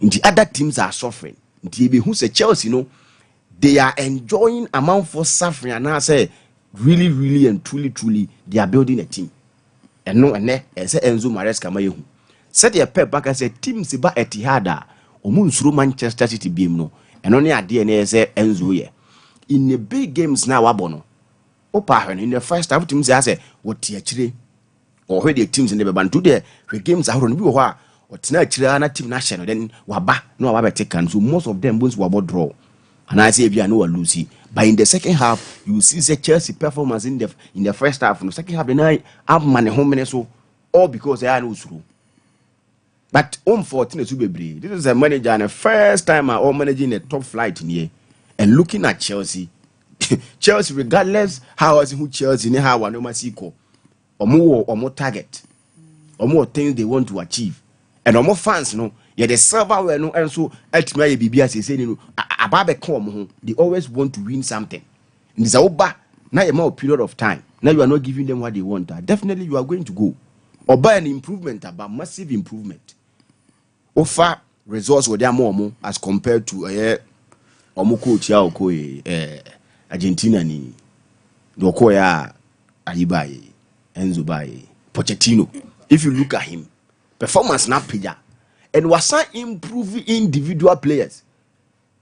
And the other teams are suffering. Who say Chelsea, they are enjoying amount for suffering, and I say really, really and truly, they are building a team. And no, and say Enzo Maresca mayehu. Said the Pep back and said teams ba Etihad omun through Manchester City beam no. And only at DNA say Enzo ye. In the big games now wabono. Opa in the first half teams say what tiachire or where the teams in the ban to there where games are on or tina chire na team national then waba no waba take can so most of them bones wabo draw. And I say if you know a Lucy. But in the second half, you see the Chelsea performance in the first half. In the second half, the night have money home so all because they are no through. But unfortunately, this is a manager and the first time I all managing a top flight in here and looking at Chelsea. Chelsea, regardless how is who Chelsea ne how no masiko or more target or more things they want to achieve and or more fans the server well and so ultimately BBS is saying they always want to win something. And it's over now a more period of time. Now you are not giving them what they want. Definitely you are going to go or buy an improvement, about massive improvement. Offer results were there more as compared to Argentina ni Dokoya Ayibaye Enzo Baye Pochettino. If you look at him, performance not pija and was improving individual players.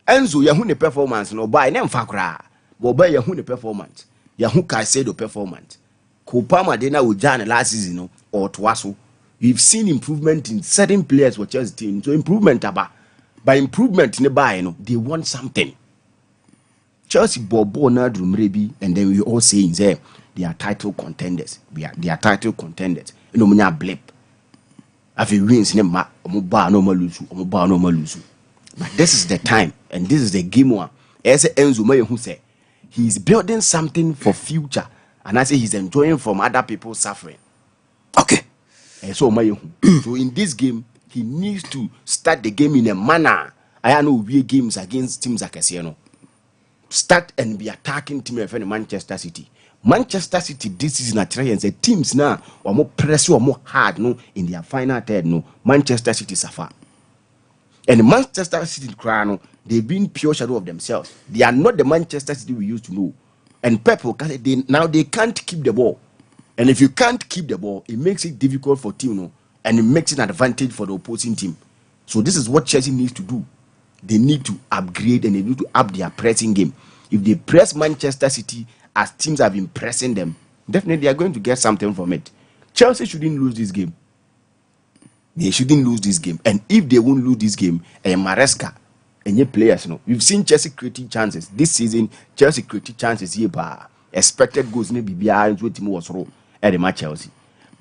Enzo yahu ne performance no buy nem fakra but buy yahu ne performance yahu Caicedo performance Kopama de na ujane last season no or twaso we've seen improvement in certain players for Chelsea team so improvement aba by improvement ne buy no they want something Chelsea bobo na drumrebi and then we all saying say they are title contenders they are title contenders no munya blip afi wins ne ma omo ba no malusu but this is the time and this is the game one as Enzo may who say he's building something for future and I say he's enjoying from other people suffering okay and so so in this game he needs to start the game in a manner I know we games against teams like Casino start and be attacking team of Manchester City this season at and say teams now or more press or more hard no in their final third no Manchester City suffer. And Manchester City crown, they've been pure shadow of themselves. They are not the Manchester City we used to know. And Pep now they can't keep the ball. And if you can't keep the ball, it makes it difficult for team, no? And it makes it an advantage for the opposing team. So this is what Chelsea needs to do. They need to upgrade and they need to up their pressing game. If they press Manchester City as teams have been pressing them, definitely they are going to get something from it. Chelsea shouldn't lose this game. They shouldn't lose this game. And if they won't lose this game, Maresca and your players, we've seen Chelsea creating chances. This season, Chelsea creating chances here, but expected goals maybe behind what team was wrong at the match Chelsea.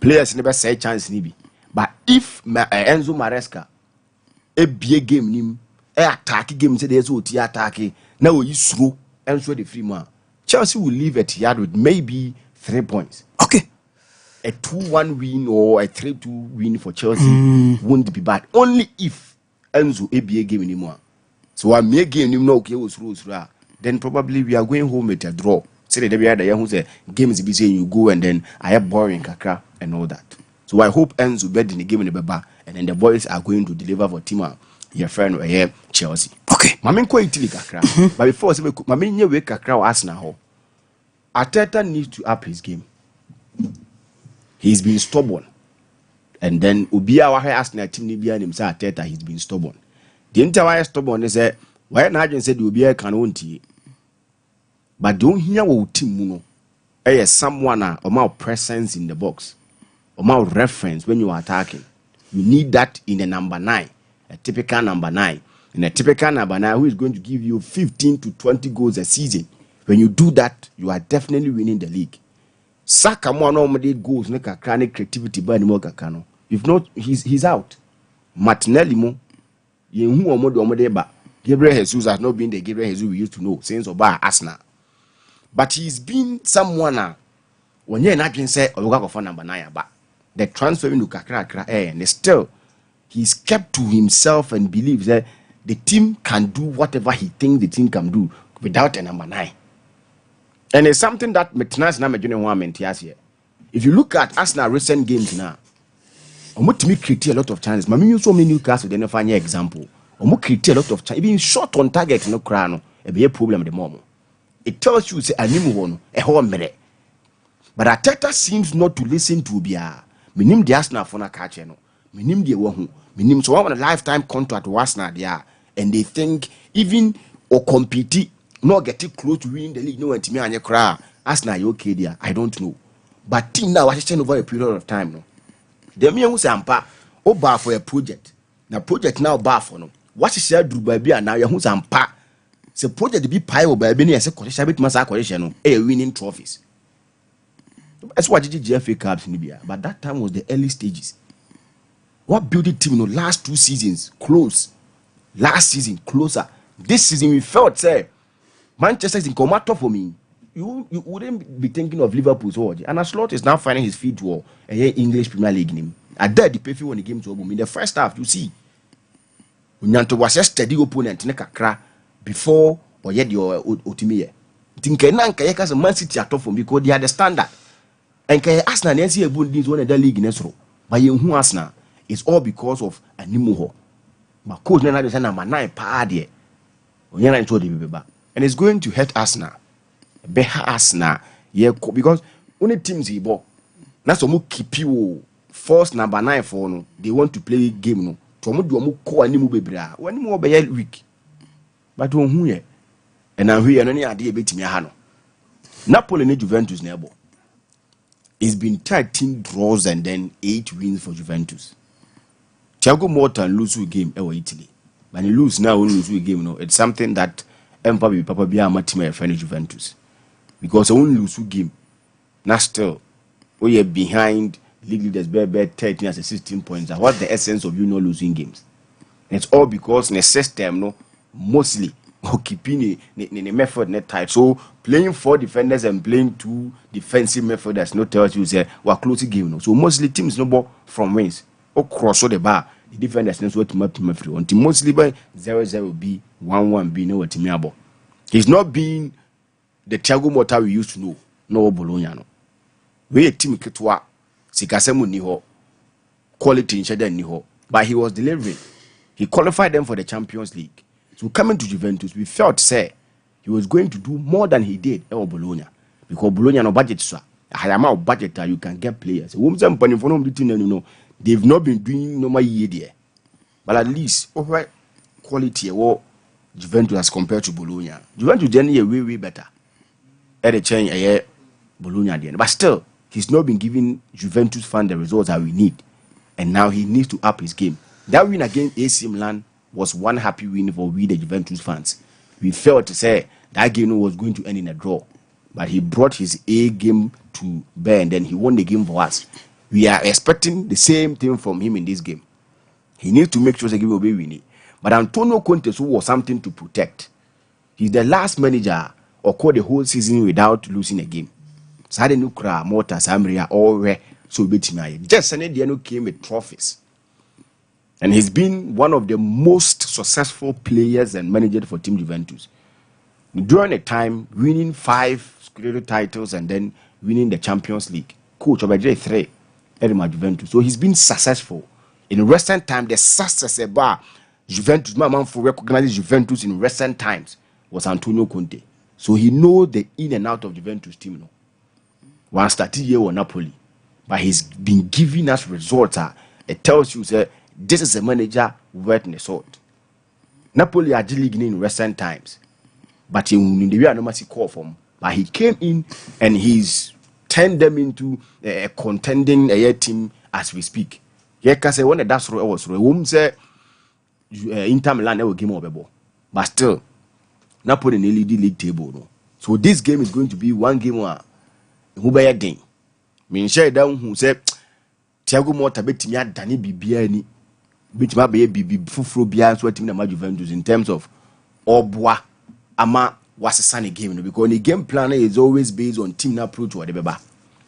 Players never say chance maybe. But if Enzo Maresca a big game nim attack game say there's what attack now you throw and so the free man. Chelsea will leave at yard with maybe 3 points. Okay. A 2-1 win or a 3-2 win for Chelsea won't be bad. Only if Enzo a game anymore. So I may game him no okay was rules then probably we are going home with a draw. Say the other who say games be saying you go and then I have boring kakra and all that. So I hope Enzo bet in the game in the baba and then the boys are going to deliver for Tima, your friend or here Chelsea. Okay. Mamin ko itili kakra. But before say mamin nye we kakra o Arsenal. Arteta needs to up his game. He's been stubborn. And then Ubia wa Arsenal team ni bia nim say Arteta he's been stubborn. The entire stubborn is why na agent said Ubia can won't but don't hear what team no. Someone or more presence in the box. Or more reference when you are attacking. You need that in a number 9. A typical number 9. In a typical number 9 who is going to give you 15 to 20 goals a season. When you do that, you are definitely winning the league. Saka mo normally goals no kakra ne creativity ba ni mo kakano. If not, he's out. Martinelli mo yenhu omo de ba. Gabriel Jesus has not been the Gabriel Jesus we used to know since Oba Arsenal. But he's been someone when you not say Oga for number 9 ba. The transfer into kakra and still he's kept to himself and believes that the team can do whatever he thinks the team can do without a number 9. And it's something that maintenance na me one maintias here. If you look at Arsenal recent games now, omo timi create a lot of chances. Mami use so many Newcastle they never find example. Omo create a lot of chances. Even shot on target no cry no. E be a problem the moment. It tells you say animu ho no e ho mere. But Arteta seems not to listen to Bia. Minim the Arsenal for na catch no. Minim the wo ho. Minim so one lifetime contract to Arsenal there and they think even or compete not getting close to winning the league. No one to me and you cry. Arsenal you okay there? I don't know. But team now watching over a period of time no. The me who say ampa o bar for a project. Now project now bar for no. What is share do baby and now you who's ampa. Say project be pie or baby ni say collection bit masa collection no. Winning trophies. That's what GFA Cups in Libya. But that time was the early stages. What building team no last 2 seasons close. Last season closer. This season we felt say Manchester is in command for me. You wouldn't be thinking of Liverpool's order. And Slot is now finding his feet to a English Premier League name. I did the pay when the game to in the first half. You see, Unyanto was a steady opponent in a before or yet your Otimiye. Tinkenan Kayakas Man City at top for me because they had the standard. And Kay Arsenal Nancy Bundis won the league in Esro. But you Arsenal is all because of a Nimuho. My coach Nana is number 9 party. And it's going to hurt us now. Beha us now. Yeah, because only teams he bought. That's what keep you force number 9 for no. They want to play game no. To mo do mo ko ani mo bebra. Wani mo be week. but who here? And now we are any idea betting Yahano. Napoli and Juventus never. It's been 13 draws and then 8 wins for Juventus. Thiago Motta lose a game over Italy. When he lose now, when lose a game, no, it's something that Mbappe Papa be a team friend Juventus. Because I won't lose a game. Now still, we are behind league leaders by 13 as 16 points. What's the essence of you not losing games? And it's all because in the system, no, mostly keeping the method net tight. So playing 4 defenders and playing 2 defensive methoders no tells you say we're close game. No. So mostly teams no ball from wins. Or cross the bar. The defenders no what to free. Until mostly by 0-0 B 1-1 B no what to. He's not being the Thiago Motta we used to know. No Bologna no. We a team ketwa sikasemu ni ho quality in shade ni ho. But he was delivering. He qualified them for the Champions League. So coming to Juventus, we felt say he was going to do more than he did at Bologna. Because Bologna no budget, sir. A high amount of budget you can get players. They've not been doing normal year there. But at least over quality Juventus as compared to Bologna. Juventus generally way better. At the change a year Bologna again. But still, he's not been giving Juventus fans the results that we need. And now he needs to up his game. That win against AC Milan was one happy win for we the Juventus fans. We felt to say that game was going to end in a draw. But he brought his A game to bear and then he won the game for us. We are expecting the same thing from him in this game. He needs to make sure the game will be winning. But Antonio Conte was something to protect. He's the last manager or called the whole season without losing a game. Sade Nukra, Mota, Samria, all where so betimai. Just Sanediano came with trophies. And he's been one of the most successful players and managers for Team Juventus. During a time, winning 5 Scudetto titles and then winning the Champions League. Coach of a 3 at Juventus. So he's been successful. In recent time, the success about Juventus, my man for recognizing Juventus in recent times was Antonio Conte. So he knows the in and out of Juventus team. No? One started here with Napoli. But he's been giving us results. It tells you that this is a manager worth the salt. Napoli are league in recent times. But in the way no call for him. But he came in and he's turned them into a contending team as we speak. Yeah, because when that's right, was right. Whom say Inter Milan will game over, but still Napoli in the league table. No? So this game is going to be one game who by a day. Me share down who said Thiago Motta betimi adane bibia ni betimi abaye bibi fufuro bia so team na Juventus in terms of obwa ama wasesa the game because the game plan is always based on team approach or the beba.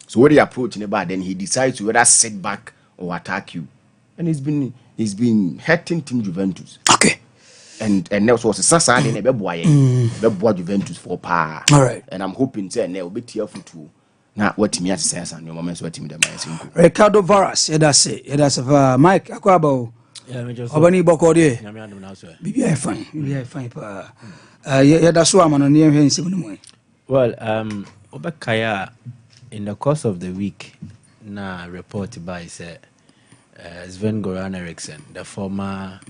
So what they approach in the bar, then he decides to whether set back or attack you. And he's been hurting Team Juventus. Okay. And also Sasa in a beboy Juventus for power. All right. And I'm hoping say now be tearful too. Now what team has says and your moments what team the man. Ricardo Varas, that's Mike Akwabo. Yeah, me just Obani Bokode. Nyame now so. Bibi fine. Bibi fine pa. That's why I'm on near here in 7 months. Well, Obakaya in the course of the week na report by Sven-Göran Eriksson, the former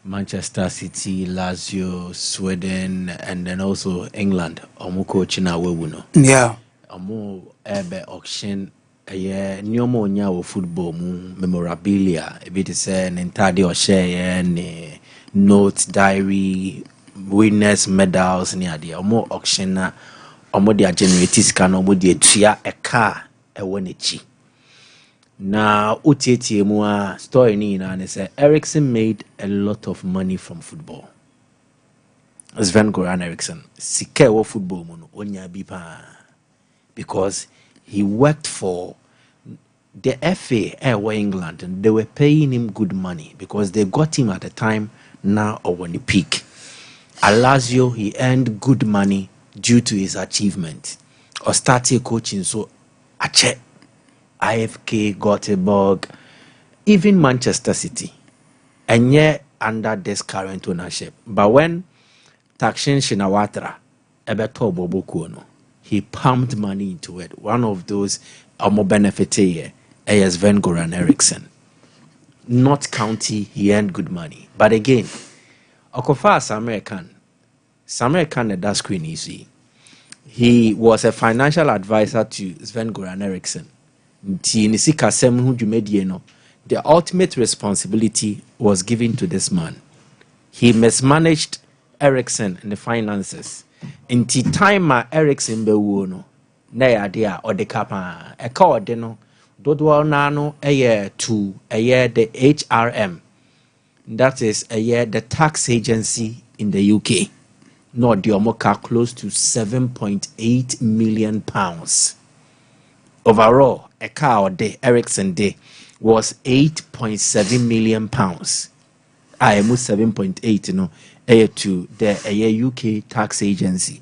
Manchester City, Lazio, Sweden, and then also England. Omo coach na wewuno. Yeah. Omo ebe auction nyomo nya wo football mu memorabilia. Ebi te say ntade o share ne notes, diary, winners medals ni ade. Omo auction na omo dia generate sika na omo dia tua a car ewo nechi. Na utietie mu a story ni na ne say Eriksson made a lot of money from football. Sven-Göran Eriksson sika wo football mu no onya bi pa because he worked for the FA England and they were paying him good money because they got him at a time now or when he peak. At Lazio, he earned good money due to his achievement. Or started coaching, so Ache, IFK, Göteborg, even Manchester City. And yet under this current ownership. But when Takshin Shinawatra, Ebeto Bobokuono, he pumped money into it. One of those more benefited is Sven-Göran Eriksson. Not County, he earned good money. But again, Okofas American, Samuel Khan that screen you see. He was a financial advisor to Sven-Goran Eriksson. The ultimate responsibility was given to this man. He mismanaged Eriksson and the finances. In time Eriksson be no na ya dia odekapa e ka ode no dodo na no to the HRM, that is the tax agency in the UK. No the omoka close to 7.8 million pounds. Overall a car ode Eriksson day was 8.7 million pounds. I am 7.8 no to the UK tax agency.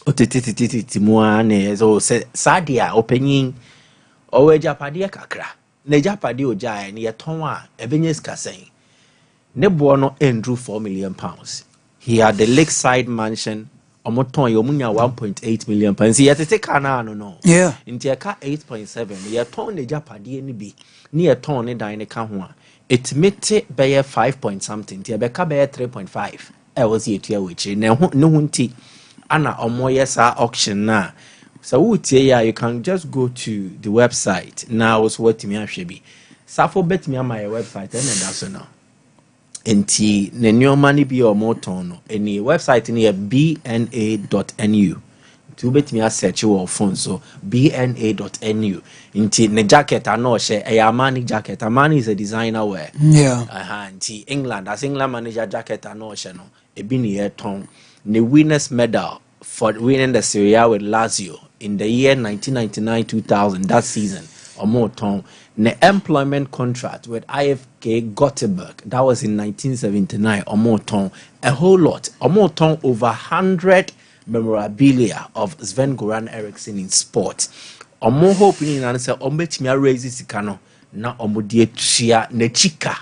Otititititimoane so sadia opening owe japadia kakra ne japadi oja ne yeton a ebenye skasen ne bo no endru 4 million pounds. He had the lakeside mansion omoton yomunya 1.8 million pounds. Yetete kana no yeah nti eka 8.7 yeton ne japadi ni bi ne yeton ne dan ne ka ho a it mete be 5 point something nti ebeka be 3.5 e was yetua wechi ne ho nti ana omoye sa auction na so wutie ya you can just go to the website now was what me ahwe safo bet me my website and that's now enti ne nyoma ni bi omoton no any website ni bna.nu to bet me search your phone so bna.nu enti ne jacket ano she Armani jacket. Armani is a designer wear enti England as England manager jacket ano she no ebi ni eton the winners medal for winning the Serie A with Lazio in the year 1999-2000, that season, or more ton. The employment contract with IFK Gothenburg, that was in 1979, or more ton. A whole lot, or more ton, over 100 memorabilia of Sven-Goran Eriksson in sport. Or more hoping in answer, or bet me raises Sikano, na omudie chia nechika.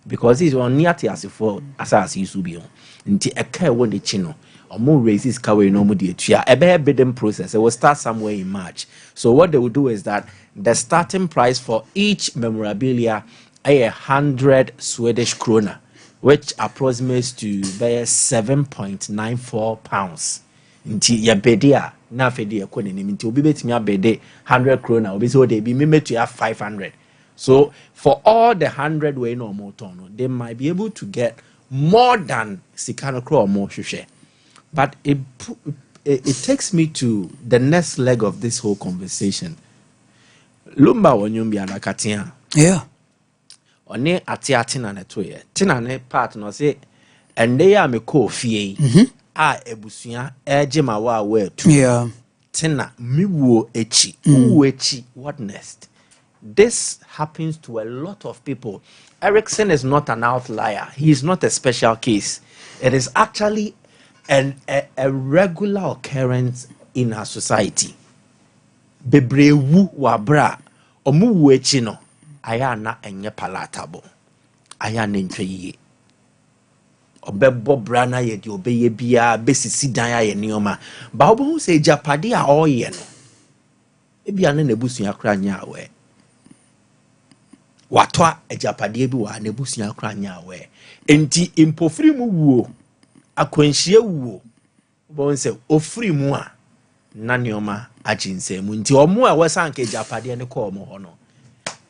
Because he's on near to as for as used to be on. Nti a care when the chino or more raises kawe no mudi a bare bidding process. It will start somewhere in March. So what they will do is that the starting price for each memorabilia 100 Swedish krona, which approximates to be 7.94 pounds. Nti ya bedia na fedi ya kone nti obi betimi abede 100 krona obi so they be me to have 500. So for all the 100 way no more ton, they might be able to get more than Sikano Crow or more shushe. But it takes me to the next leg of this whole conversation. Lumba wonyumbi anakatia. Yeah. One atiatina netoye. Tina ne part no say and they are me ko fie. Ebusuya ejema wa we tu. Yeah. Tina miwo echi. Echi. What next? This happens to a lot of people. Eriksson is not an outlier. He is not a special case. It is actually a regular occurrence in our society. Bebrewu wabra omu wechi no ayana enye palatable. Ayana ntwe obebo brana ye di obeye bia besisi dan ya ye nioma. Ba obo se japade a oye no. Ebia na nebusua kra nya awe. Watwa ejapade bi wa nebusua kra nya awe. Enti impofiri mu wuo akwanhie wuo bon se ofiri mu a na nioma aginse mu nti omo a wesanke ejapade ne ko omo ho no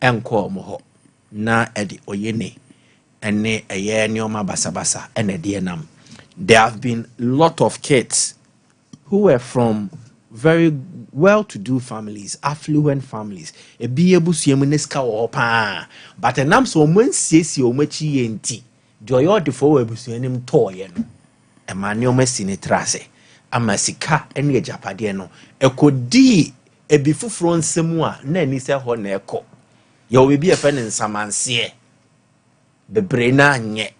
enko omo ho na edi oyene ene eye nioma basabasa ene de nam. There have been lot of kids who were from very well-to-do families, affluent families. E be ebusuamu neska wo pa. But enam so omo nsiesie omo chi enti. Do your defo ebusuanim toye no. E mane omo sine trase. Amasika ene ejapade no. Ekodi ebi fufuro nsemu a na ani se ho na ekọ. Ye we bi efe ne nsamanse. Bebre na anye.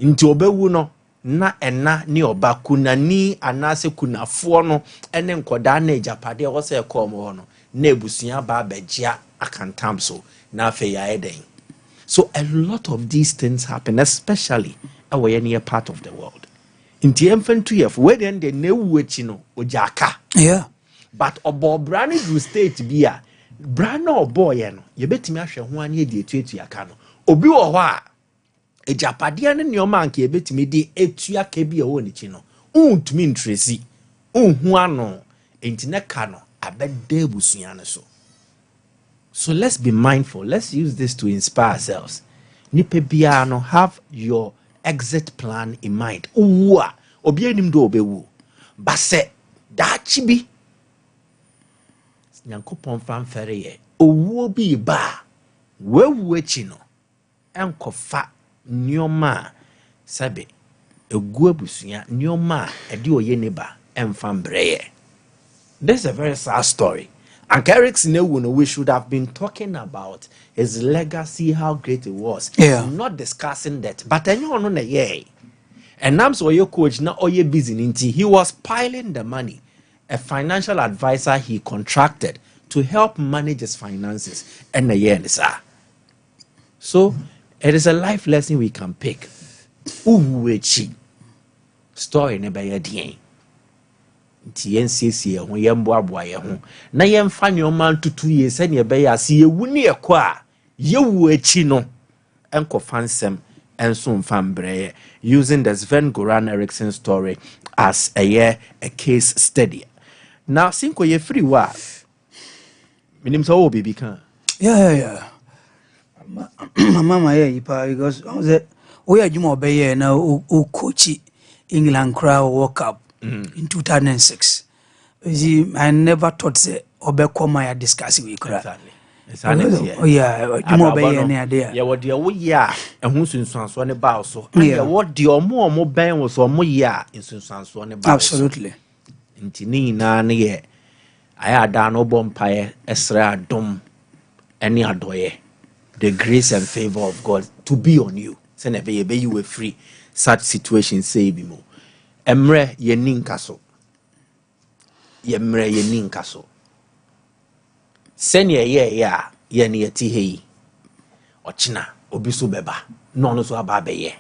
Nti obewu no na ena ni oba kunani anase kunafo no ene nkoda na ejapade wo se kom ho no na ebusua ba bejia akantam so na afa ya eden. So a lot of these things happen, especially away near part of the world. In the infant 2 years, where then the new no ojaka. Yeah. But obo brand new state bia brand no boy no ye betimi ahwe ho anye de etuetu yaka no obi wo ho a ejapade ne nyoma anke betimi de etua ka bia wo ni chi no untumi ntresi unhu ano enti ne ka no abɛda abusua no so let's be mindful. Let's use this to inspire ourselves. Nipe biara no have your exit plan in mind. Uwa obi anim do obewu ba se daachi bi nyankopɔn famfere ye owuo bi ba wewu achi no enkofa nneɔma sɛbe egu abusua nneɔma ɛde oye ne ba emfa mbrɛyɛ. This is a very sad story. And Eriksen, we should have been talking about his legacy, how great it was. Yeah. Not discussing that. But I know no yeah. And now so your coach now you busy ninti. He was piling the money. A financial advisor he contracted to help manage his finances. And the year so it is a life lesson we can pick. Uwechi story never yet. Nti yɛnsiesie ho yɛmboaboa yɛ ho na yɛmfa nneɔma ntutu yɛ sɛnea ɛbɛyɛ ase yɛwu ne yɛkɔ a yɛwu akyi no ɛnkɔfa nsɛm ɛnso mfa mbrɛyɛ, using the Sven Goran Eriksson story as a case study. Now sinko yɛ free wa minim sɛ wo baby kan yeah mama yeah ipa because I was we adwuma obɛyɛ na o coach England crowd World Cup in 2006. I never thought say obekoma discuss we kra. Exactly. Oh yeah, you mo be here there. Yeah, what the wo ya ehun sunsuanso ne ba so. And what the omo ben wo so omo ya sunsuanso ne ba. Absolutely. Nti ni na ne ye aya da no bompae esra adom ene adoye. The grace and favor of God to be on you. Say never ye be you were free such situation say bi mo. Emre ye ninkaso. Yemre ye ninkaso. Senya ye ni yeti hei. Ochina obiso beba. No no so aba beye.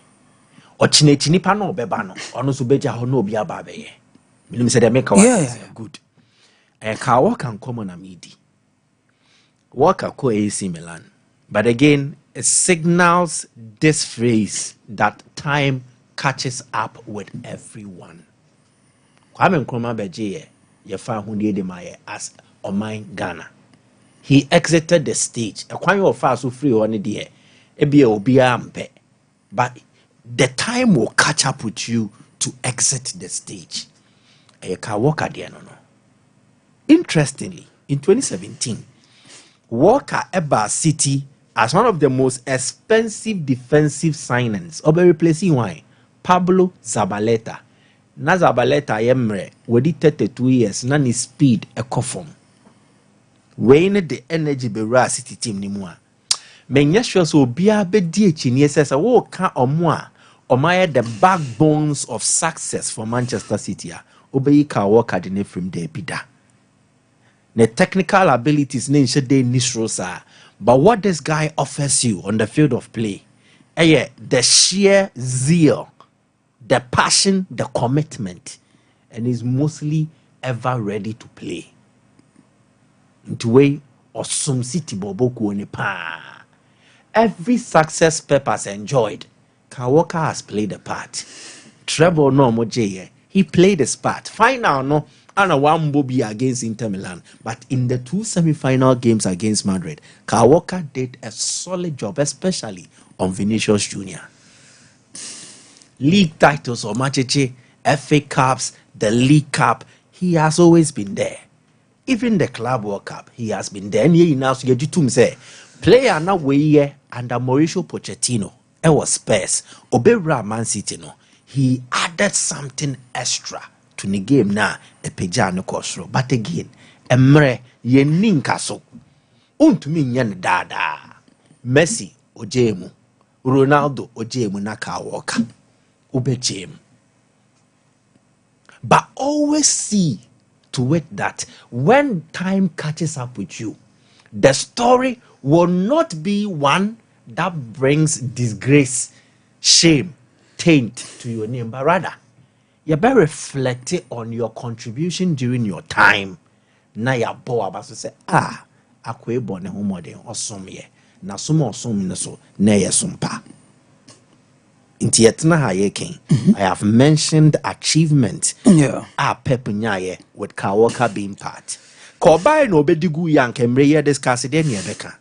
Ochina nipa no beba no. Ono so beja ho no obi aba beye. Minim say they make good. Ka work and come on amidi. Work ko AC Milan. But again, it signals this phrase that time catches up with everyone. Kwame Nkrumah beje ye fa hunde de maye as Oman Ghana. He exited the stage. Ekwan yo fa so free one de e bia obi ampe. But the time will catch up with you to exit the stage. E ka Walker de no. Interestingly, in 2017, Walker Eba City as one of the most expensive defensive signings of replacing wine. Pablo Zabaleta. Na Zabaleta yemre wedi 32 years na ni speed ekofom. Wayne the energy be ra City team ni mu a. Menya sure so bia be di echi ni sesa wo ka omo a omaye the backbones of success for Manchester City a obeyi ka Walker de ne from there bida. The technical abilities ne nche de nisrosa, but what this guy offers you on the field of play, the sheer zeal, the passion, the commitment, and is mostly ever ready to play. Into way or some city boboku ni pa. Every success Pep has enjoyed, Walker has played a part. Treble no moje, he played his part. Final no, and a one bobby against Inter Milan, but in the 2 semi-final games against Madrid, Walker did a solid job, especially on Vinicius Jr. League titles or Machiche, FA Cups, the League Cup, he has always been there. Even the Club World Cup, he has been there. And he now say, player na way under Mauricio Pochettino, it was Spurs, Obera Man City no, he added something extra to the game na a pejano kosro. But again, Emre ye ninkaso. Untumi nyen dada. Messi ojemu, Ronaldo ojemu na ka Walker. Ubejemu. But always see to it that when time catches up with you, the story will not be one that brings disgrace, shame, taint to your name, but rather you better reflect on your contribution during your time. Na ya bo abaso say akwe bo ne ho modern osom ye na som osom ne so na ye sompa. Inti yetna ha yeken. I have mentioned achievement. Yeah. Pep nyaye with Kyle Walker being part. Kobai no bedigu yank embreye discuss it any beka.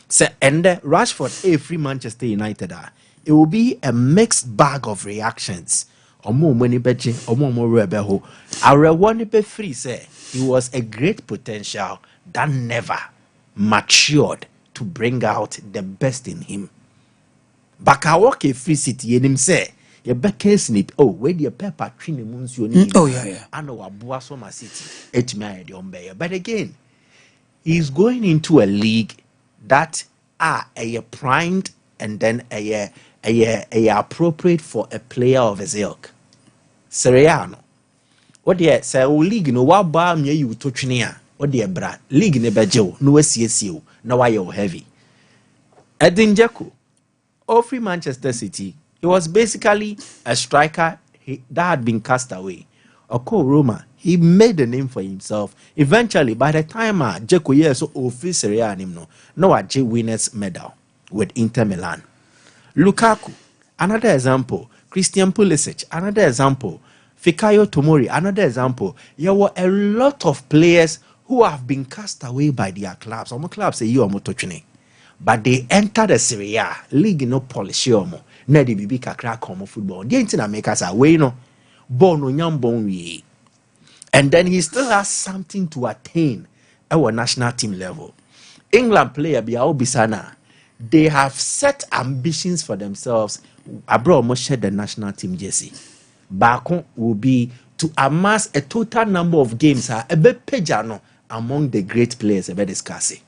Say and Rashford a free Manchester United it will be a mixed bag of reactions. Omo money beche, omo mo rebeho. Our one be free say he was a great potential that never matured to bring out the best in him. Bakawoke free city and him say your back snip. Oh, where the pepper tree munsu. Oh yeah. I know Abua Soma City. But again, he's going into a league that are a primed and then a appropriate for a player of his ilk. Seriano. What the say league no wa ba me you to twene a what the bra league ne bejew no asiesie na why you heavy. Edin Dzeko, free Manchester City, he was basically a striker that had been cast away. Oko Roma, he made a name for himself. Eventually, by the time Dzeko years so free Serie A no a J winners medal with Inter Milan. Lukaku, another example. Christian Pulisic, another example. Fikayo Tomori, another example. There were a lot of players who have been cast away by their clubs. Some clubs say you are motochune. But they enter the Serie A league no polish omo. Na di bibi kakra komo football. They ain't na make us away no. Bon no nyambon we. And then he still has something to attain at our national team level. England player Biao Bisana, they have set ambitions for themselves. Abro almost share the national team jersey. Bakon will be to amass a total number of games among the great players about discussing.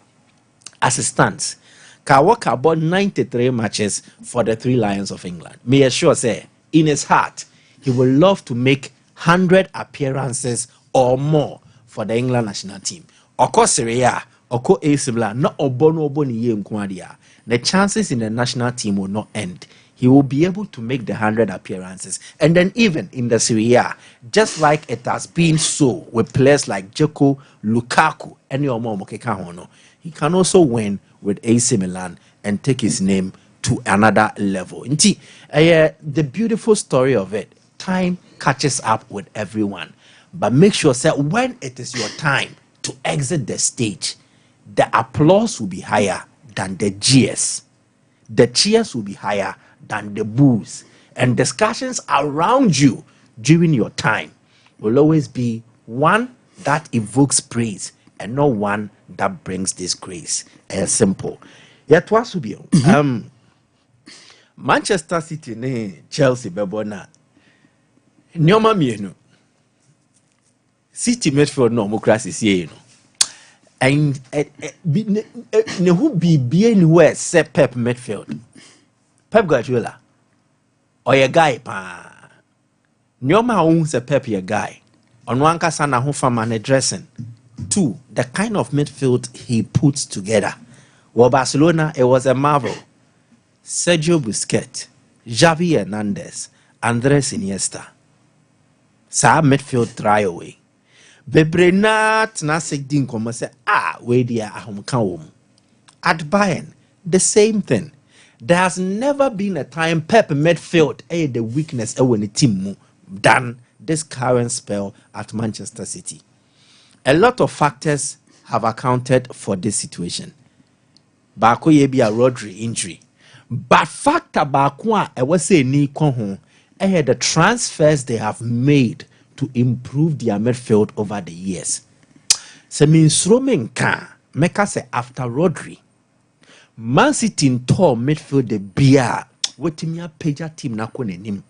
As it stands, Kawaka bought 93 matches for the Three Lions of England. May assure say, in his heart, he would love to make 100 appearances or more for the England national team. Oko Serie A, Oko AC Milan, not Oboni ye nkwadia. The chances in the national team will not end. He will be able to make the 100 appearances. And then even in the Serie A, just like it has been so with players like Dzeko, Lukaku, and Yomo, he can also win with AC Milan and take his name to another level. The beautiful story of it, time catches up with everyone. But make sure that when it is your time to exit the stage, the applause will be higher than the jeers. The cheers will be higher than the boos. And discussions around you during your time will always be one that evokes praise and not one that brings disgrace. Simple. Yet was to be Manchester City ne Chelsea bebona. Nyoma mienu. City midfield no democracy see and ne who be anywhere set Pep midfield. Pep Guardiola or your guy pa. Nyoma won se Pep your guy. On one kasa na ho fama ne dressing. Two, the kind of midfield he puts together. Well, Barcelona, it was a marvel. Sergio Busquets, Xavi Hernandez, Andres Iniesta. Sa midfield try away. Bebrenat na segdin komo say we dia ahom kan wo. At Bayern, the same thing. There has never been a time Pep midfield the weakness when the team than this current spell at Manchester City. A lot of factors have accounted for this situation. Bako ye be a Rodri injury. But factor Bako I was say ni kon the transfers they have made to improve their midfield over the years. Se means Roman can make us say after Rodri. Man City in tall midfield the beer waiting me a pager team na kone nim.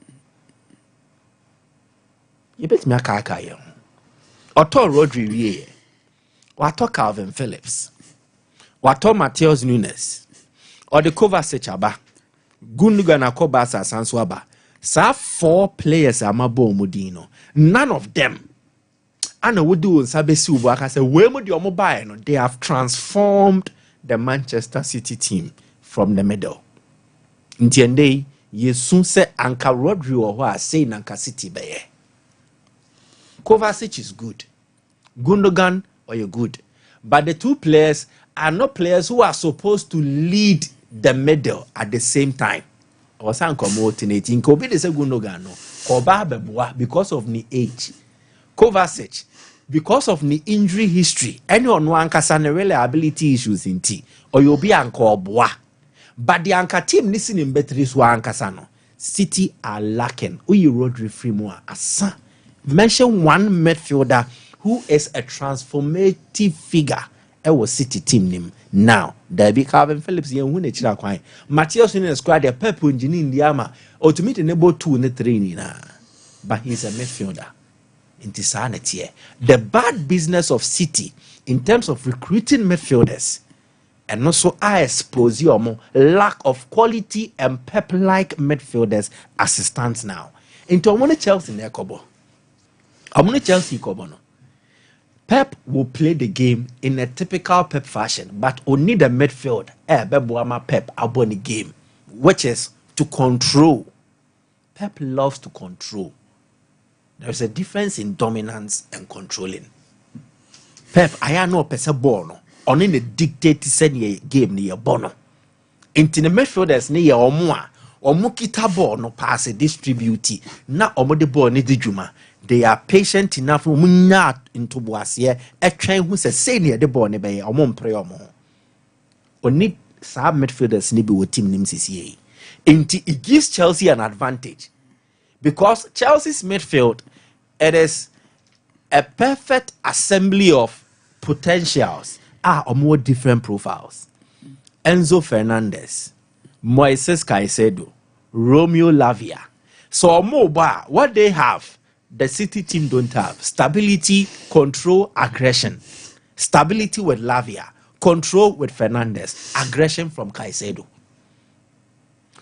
You bet me a kaka young. Oto Rodri wie. Wato Calvin Phillips. Wato Matheus Nunes. Or the Kovacic aba. Gundogan akoba sa Sanswaba. Sa 4 players amabo Modino. None of them. Ana wodu nsabesi ubo aka say we mo di omo bae no, they have transformed the Manchester City team from the middle. Ntiende yesu se anka Rodri o ho a say nanka City beye. Kovacic is good. Gundogan or you're good. But the 2 players are not players who are supposed to lead the middle at the same time. or san alternating ko be the say Gundogan no ko ba beboa because of ni age. Kovacic because of ni injury history any on one kasa ne reliability issues in tea or you'll be anko boa. But the anchor team listening better is one kasano. City are lacking. Uyi Rodri Fremua asa. Mention one midfielder who is a transformative figure. It was City team name. Now, there be Calvin Phillips yen win chira kwai. Matthias in the squad the Pep engine in the armor or to meet enable 2 in the 3 na. But he's a midfielder. Intisanity. The bad business of City in terms of recruiting midfielders. And also, I expose you more lack of quality and Pep-like midfielders as it stands now. Into I'm Chelsea near Kobo. I'm Chelsea Kobo. No. Pep will play the game in a typical Pep fashion, but only the midfield. Pep abon the game, which is to control. Pep loves to control. There is a difference in dominance and controlling. Pep, I know pesa ball no. On in the dictate send ye game near bono. Into the midfielders near or kita ball no pass a distribute. Na omo the ball ni juma. They are patient enough not into boasie a train who says say near the ball nebe or mon pre or more. Only sub midfielders nibi with team names is Into it gives Chelsea an advantage. Because Chelsea's midfield it is a perfect assembly of potentials. Or more different profiles. Enzo Fernandez, Moises Caicedo, Romeo Lavia. So more what they have, the City team don't have. Stability, control, aggression. Stability with Lavia, control with Fernandez, aggression from Caicedo.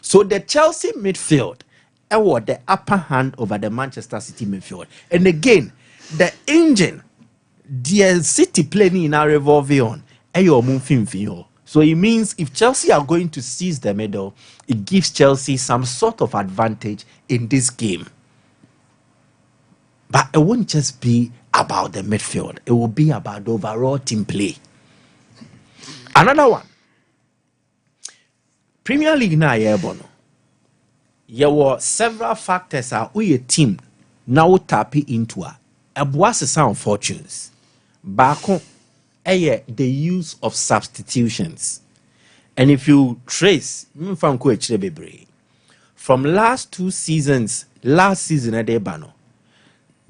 So the Chelsea midfield had the upper hand over the Manchester City midfield. And again, the engine the City playing in a revolving on. So it means if Chelsea are going to seize the medal, it gives Chelsea some sort of advantage in this game. But it won't just be about the midfield. It will be about the overall team play. Another one. Premier League na yebono. There were several factors are we a team now tapping into a boss sound fortunes. Bako, the use of substitutions. And if you trace, from last 2 seasons, last season at Ebano,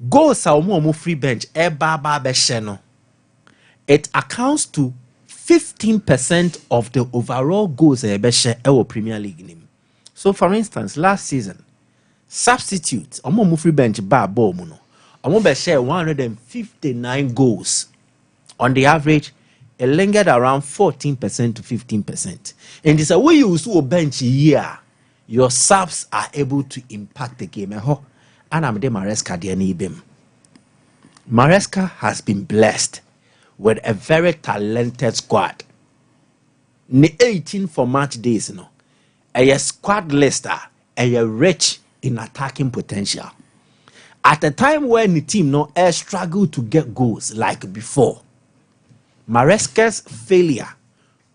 goals are free bench, it accounts to 15% of the overall goals in the Premier League. So, for instance, last season, substitutes, free bench, share 159 goals. On the average, it lingered around 14% to 15%. And it's a way you use a bench here, your subs are able to impact the game. And I'm the Maresca. Maresca has been blessed with a very talented squad. 18 for match days, a squad lister, a rich in attacking potential. At a time when the team struggled to get goals like before, Maresca's failure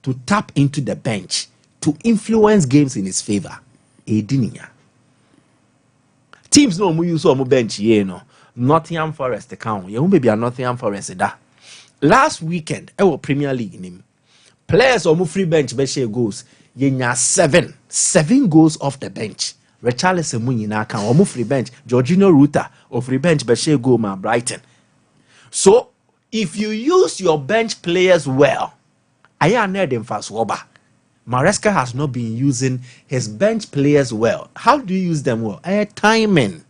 to tap into the bench to influence games in his favor, teams no use on bench Nottingham Forest account. You maybe a Nottingham Forest da. Last weekend, Premier League name. Players on free bench be goals. Yenya 7 goals off the bench. Richarlison Munyina can omu free bench. Jorginho Ruta of free bench be goal man Brighton. So if you use your bench players well, I am near them fast woba. Maresca has not been using his bench players well. How do you use them well? Timing.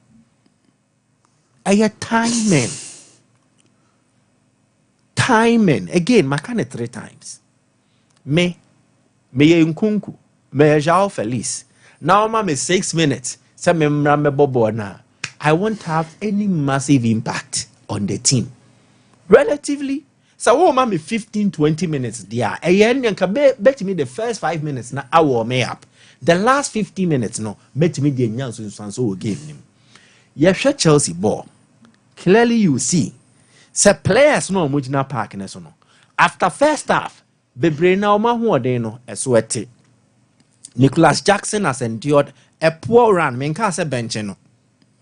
Timing. Again, makane 3 times. Me Nkunku, me João Feliz. Now, me 6 minutes. Say me bobo na. I won't have any massive impact on the team. Relatively. So, me 15-20 minutes there. And can bet me the first 5 minutes na I warm me up. The last 50 minutes no bet me the nyanso so game him. Yes, Chelsea ball. Clearly you see. Say players no mujina park na so no. After first half, bebre na oma ho ode no eswete. Nicholas Jackson has endured a poor run. Menka se bench no.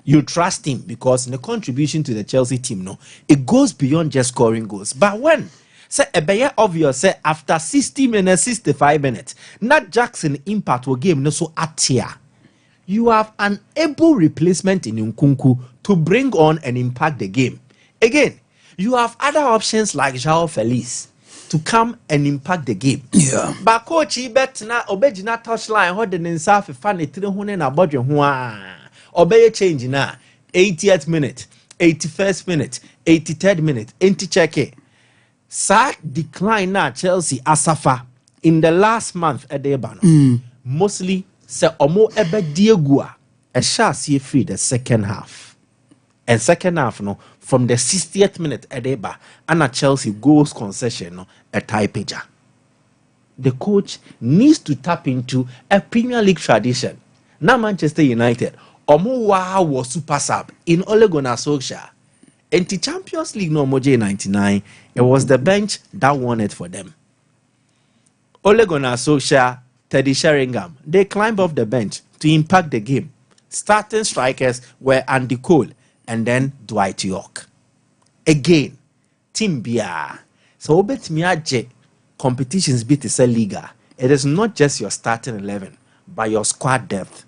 You trust him because the contribution to the Chelsea team, no, it goes beyond just scoring goals. But when say a better obvious say after 60 minutes, 65 minutes, not Jackson impact will game no so atia. You have an able replacement in Nkunku to bring on and impact the game. Again, you have other options like João Feliz to come and impact the game. Yeah. But coach bet na obejina touchline holding in south fan it na bodwe ho obey change na 80th minute, 81st minute, 83rd minute, enti check it. Sa decline na Chelsea asafa in the last month at the bano. Mostly se omo ebe diegua a shasi free the second half. And second half no from the 60th minute at the and a Chelsea goals concession no a tie pager. The coach needs to tap into a Premier League tradition. Now Manchester United omo was super sub in Ole Gunnar Solskjaer. In the Champions League no Moje 99, it was the bench that won it for them. Ole Gunnar Solskjaer, Teddy Sheringham, they climbed off the bench to impact the game. Starting strikers were Andy Cole and then Dwight York. Again, Team Bia. So bet me aje competitions beat the Liga. It is not just your starting 11, but your squad depth.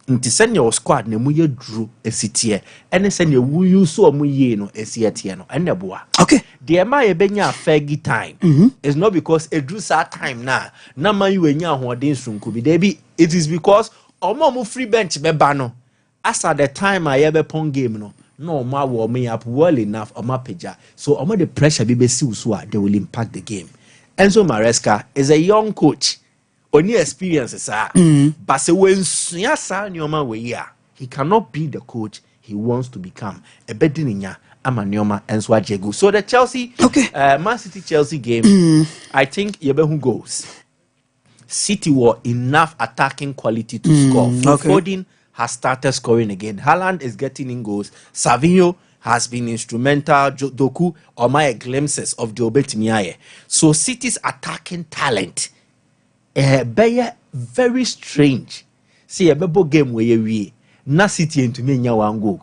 Nti send your squad ne mu ye drew esitie ene send you wuyu so mu ye no esietie no ene boa. Okay. The ma ye benya fagi time is not because it drew that time na man you enya hoden sunku bi dey it is because omo mu free bench be ba no as at the time I ye be pon game no ma wo me up well enough omo peja so omo the pressure be si so they will impact the game. Enzo Maresca is a young coach. Only experiences are, but say when he cannot be the coach he wants to become. A bedininya amanioma and swajegu. So the Chelsea, Man City Chelsea game, I think Yebehu goes. City were enough attacking quality to score. Foden has started scoring again. Haaland is getting in goals. Savinho has been instrumental. Doku or my glimpses of the Obetimiaye. So City's attacking talent. Very strange. See a bebo game where we na City into me one goal.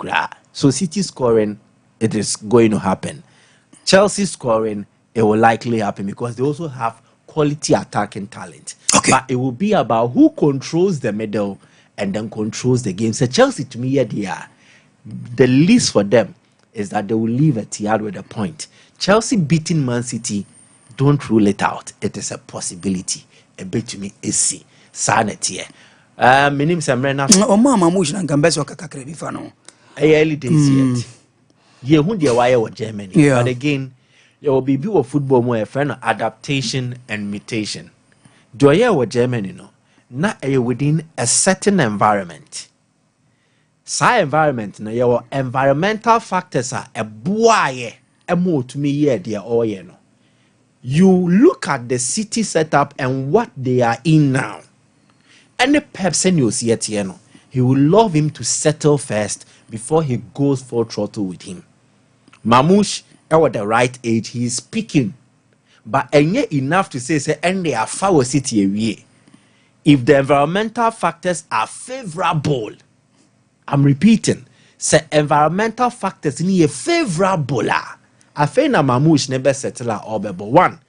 So City scoring, it is going to happen. Chelsea scoring, it will likely happen because they also have quality attacking talent. Okay. But it will be about who controls the middle and then controls the game. So Chelsea to me, the least for them is that they will leave a tiard with a point. Chelsea beating Man City, don't rule it out. It is a possibility. A bit to me is see sanity. My name is Amrena. Oh, Mama Mush and Gambeso Kakakrebi Fano. Early days yet. Ye who dear wire or Germany. Yeah. But again, there will be view of football more a friend of adaptation and mutation. Do I hear Germany no? Not within a certain environment. Sa environment no your environmental factors are a boy a more to me yeah dear or no. You look at the City setup and what they are in now. Any person you see at Tieno, he will love him to settle first before he goes full throttle with him. Mamouche, at the right age, he is speaking. But yet enough to say, and they are far City away. If the environmental factors are favorable, I'm repeating, say environmental factors need favorable. I think na Mamouche never settle or bebo one.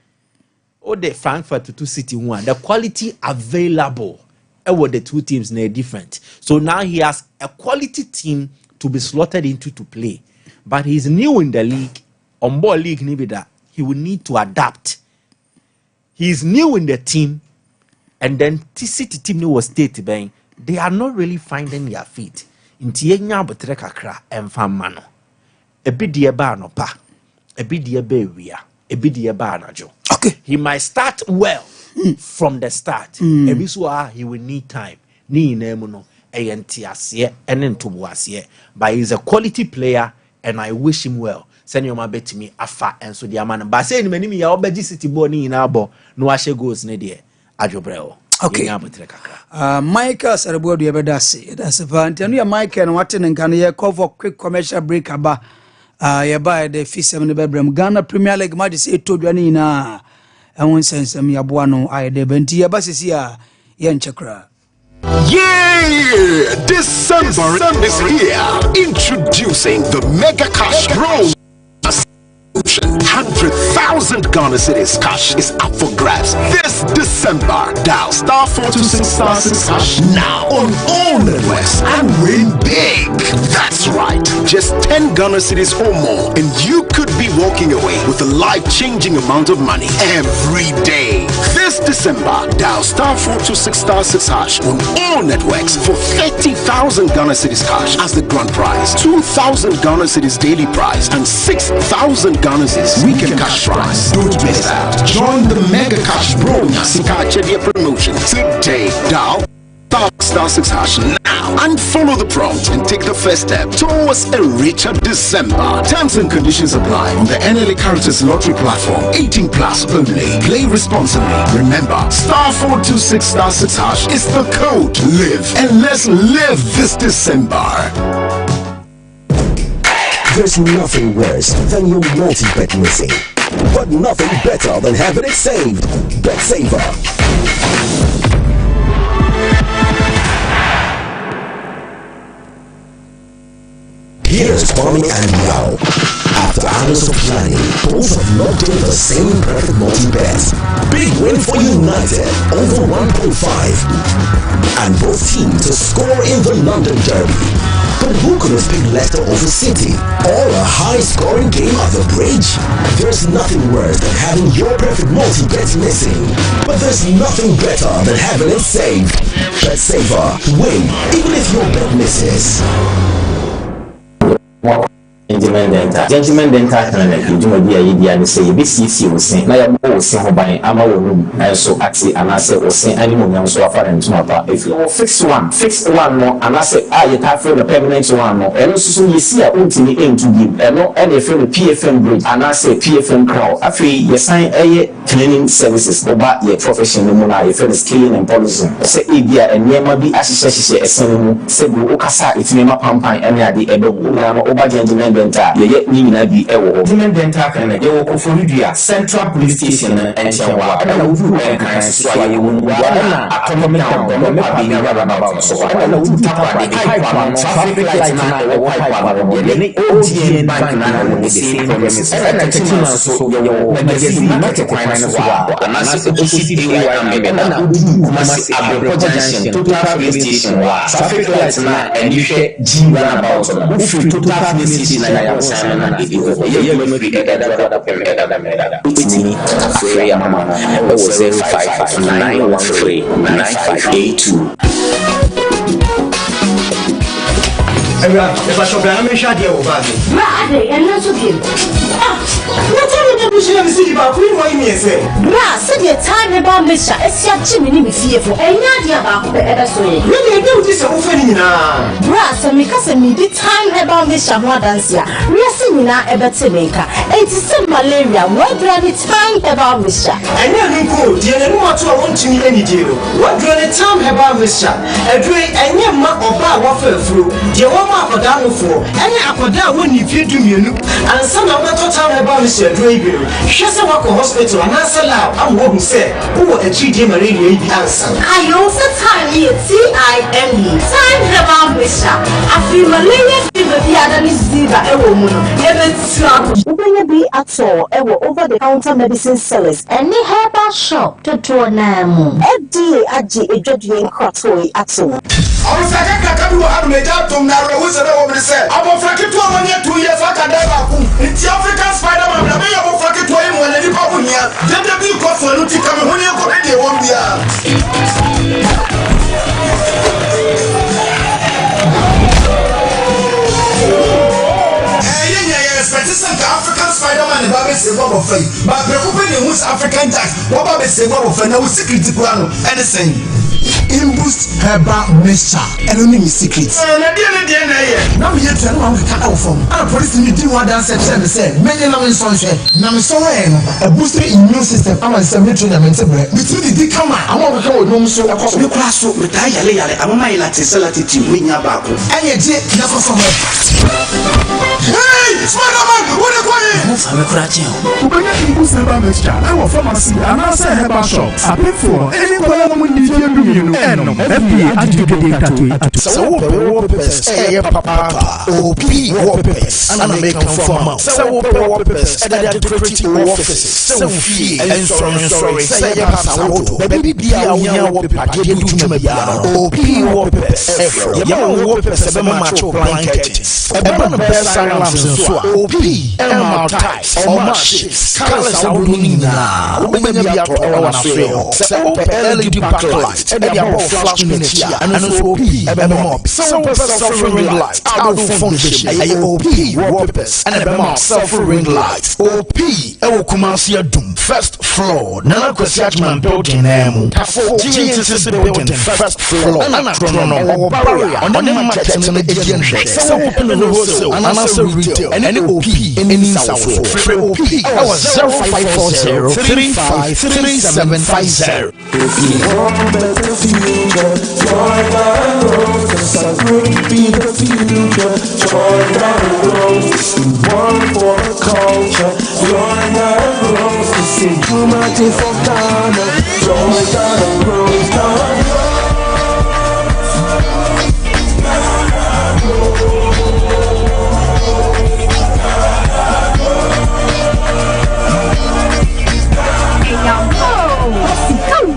Oh, the Frankfurt to City one. The quality available. What the two teams are different. So now he has a quality team to be slotted into to play. But he's new in the league. On board league, he will need to adapt. He's new in the team. And then City team was state bang. They are not really finding their feet. In Tienya Botrekakra and Famano. A bit dear bar pa. A bit dear beria. A bit dear barnajo. Okay. He might start well from the start. Every so he will need time. Ni nemuno ANTS and into was but he's a quality player and I wish him well. Send your man bet to me afa and so the man. But saying many me obeji City boni in abo no ashe goes ne de ajobreo. Okay. Michael Sarabo do yebedasi. That's a vanti. Anu ya Michael and what in can ye cover quick commercial break aba. You buy the fish seven bedroom Ghana Premier League match say to Joanina and one sense me abuano I de benti ya basi ya yen chakra. Yeah! December is here. Introducing the Mega Cash Bro. 100,000 Ghana Cedis cash is up for grabs this December. Dial *426*6# now on all networks and win big. That's right, just 10 Ghana Cedis or more, and you could be walking away with a life-changing amount of money every day. This December, dial *426*6# on all networks for 30,000 Ghana Cedis cash as the grand prize, 2,000 Ghana Cedis daily prize, and 6,000 Ghana Cedis weekend cash prize. Don't miss out. Join the Mega Cash Bro promotion today. Dial *6# now and follow the prompt and take the first step towards a richer December. Terms and conditions apply on the NLA Characters Lottery platform. 18 plus only. Play responsibly. Remember, *426*6# is the code. Live and let's live this December. There's nothing worse than your multi-bet missing, but nothing better than having it saved. Bet Saver. Here's Tommy and Yao. After hours of planning, both have locked in the same perfect multi-bet. Big win for United, over 1.5. And both teams to score in the London Derby. But who could have picked Leicester over City, or a high-scoring game at the Bridge? There's nothing worse than having your perfect multi-bet missing. But there's nothing better than having it saved. Bet Saver. Win, even if your bet misses. Gentlemen dental clinic juma bi ayi dia ne say be sisi osin na ya bo osin ho ban ama wo room na so ati anase osin ani mo nyam so afara ntuma pa if you fix one no anase aye ta for the permanent one no eno so yesi a untini entu give eno ene for the PFM bridge anase PFM crow afi yesan aye cleaning services oba ye professional mo na ye for the scaling and polishing say e bia enema bi ahyehyehye esen mu se bu okasa itinema pampan ene ade ebe wo na oba gentlemen dental ye nyina bi ewo gentlemen dental clinic ye wo Koforidua Central Police Station and Chawa na wudu kan so aye wo nu na atomic down no pa bi na about so na wudu tapa di pipe one traffic light na wo pipe one ye ni OGN bank na wo the same premises na team so ye wo magazine market kwan so na so OCDY na wudu Kumasi Junction total police station wa traffic light na and you share G about so total police station na ya sana na idigo ye me free da me free mama 0559139139582 Ewra, eba shobra na me hwa de wo ba de. Ma ade, enna so bi. Na tell me be share me see ba ku ni me say. Bra, say the time eba me sha, esia chi me ni me fie fo. Enya de ba ko be ebe so ye. Me dey do this wo fa ni nyina. Bra, say me ka say me the time eba me sha ho dance ya. We say nyina ebe te me nka. Enti say malaria, we bra the time eba me sha. Enya ni ko, de ne mo to won timi ani die no. We bra the time eba me sha. Edwe enya ma oba wa fa afuro. De akoda wofo ene akoda woni fie dumienu ansa na woto town heba me se dro ibiro hwese wako hospital anasa la amwo hu se wo achidi malaria ibi ansa ayo se time here TIME time heba me sha afi malaria fever bi ada ni ziba ewo mu no ebe tia ubenye bi ato ewo over the counter medicine sellers ene herbal shop to na mu FDA agi edwadue nkratoi ato Osaka kaka bi wo adu meja tom na ro wo se na wo me se abofra keto amanya 2 years aka da ba ku nti African Spider-Man na me abofra keto yi mo na ni pa bu nia dede bi ko fo no ti ka me ho ni ko de wo bia African Spider-Man ba be se bo fa ba breko be ne mus African tax wo ba be se bo fa na wo secret plan anything Imboost herbal mixture and only me secret. Na dia na ye. Na me yet no am ka from. And police me din one dance say many na me so hwe. Na me so we no a boost immune system am say me tuna me tebre. Me tuni di kama am o ka wo no so akoso me kura so me ta yale am mai lati salati ti me nya ba ko. Anye je na so so. Hey! Ubenya Simba mixture, our pharmacy, and answer herbal shops. I pay for any problem with the you know. FDA attitude. So peppers, papa, OP peppers, and I make them form. So peppers, and I decorative offices. So fee and sorry, say a baby be a paper, give to me. OP peppers, young peppers, a macho blanket. A best silence and so OP, and types, or marches, colors are winning now. Women be out on Australia. So LED backlight, and they are flash minutes here, and OP, and mob. So self-ring light, out of function, OP, wallpapers, and a mob self-ring light. OP, Kumasi Doom, first floor, Nana Kwesiachman building, GTC building, first floor, and a chrono, barrier, on the market, and the agent, so open the wholesale, and also retail, and OP in South. OP, our 0540 35 3750. One better future, join our road, cause I could be the future, join our road, one for the culture, join our road, to see humanity for Ghana, join our road,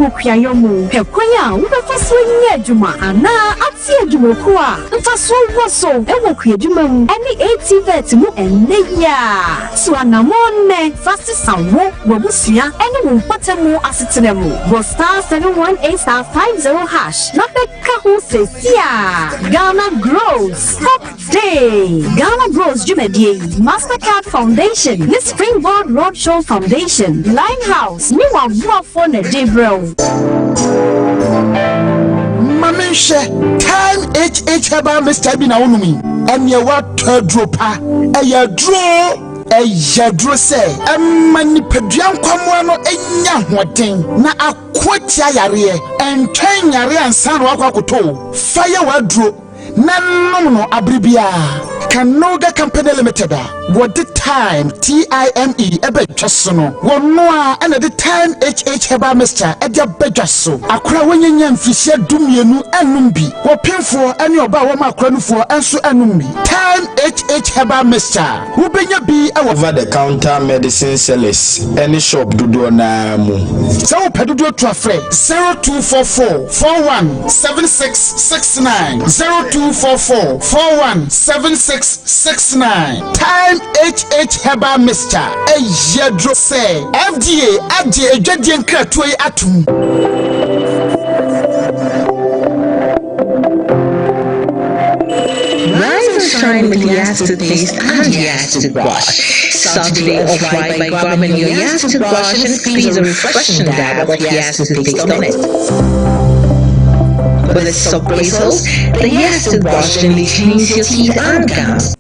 Kuyayomu, Pequia, with a first swing Juma, and now at the Jumokua, and for so was so, and walk your Jumum, any 80 vets, and Neya. So, Anamone, fastest sound, Robusia, and will butter more assets in them. Was star 718 star 50 hash, not the Kahu says, yeah. Ghana grows, top day. Ghana grows Jumedi, MasterCard Foundation, Miss Springboard Roadshow Foundation, Limehouse, new one more for the day, bro. Mamisha, time HH Heba Mr. Binaunumi, and your water dropper, a ya draw, a ya draw say, a manipedian quamuano, a young watting, na a quotia yare, and train yare and san wakakuto, fire wardrobe, Nanono abribia. Kanoga Company Limited. What the time TIME ebe jasono. Wonwa and the time HH Heba Mr. Edia bejaso. Akra wenye mfisia dumienu enumbi. Wopinfo any oba wama akranufo enso enumbi. Time HH Heba Mr. Ubenya bi over the counter medicine sellers. Any shop dudu na mu. So pedudu trafre 0244 417669 0244 417669. Time HH Heba Mr. Ejadro say FDA Adi Ejadian Kratwe Atum. Rise and shine with Yas toothpaste and Yas toothbrush. Start today off right by grabbing your Yas toothbrush and squeeze a refreshing dab of Yas toothpaste on it. With its soap bristles, the Yas toothbrush gently cleans your teeth and gums.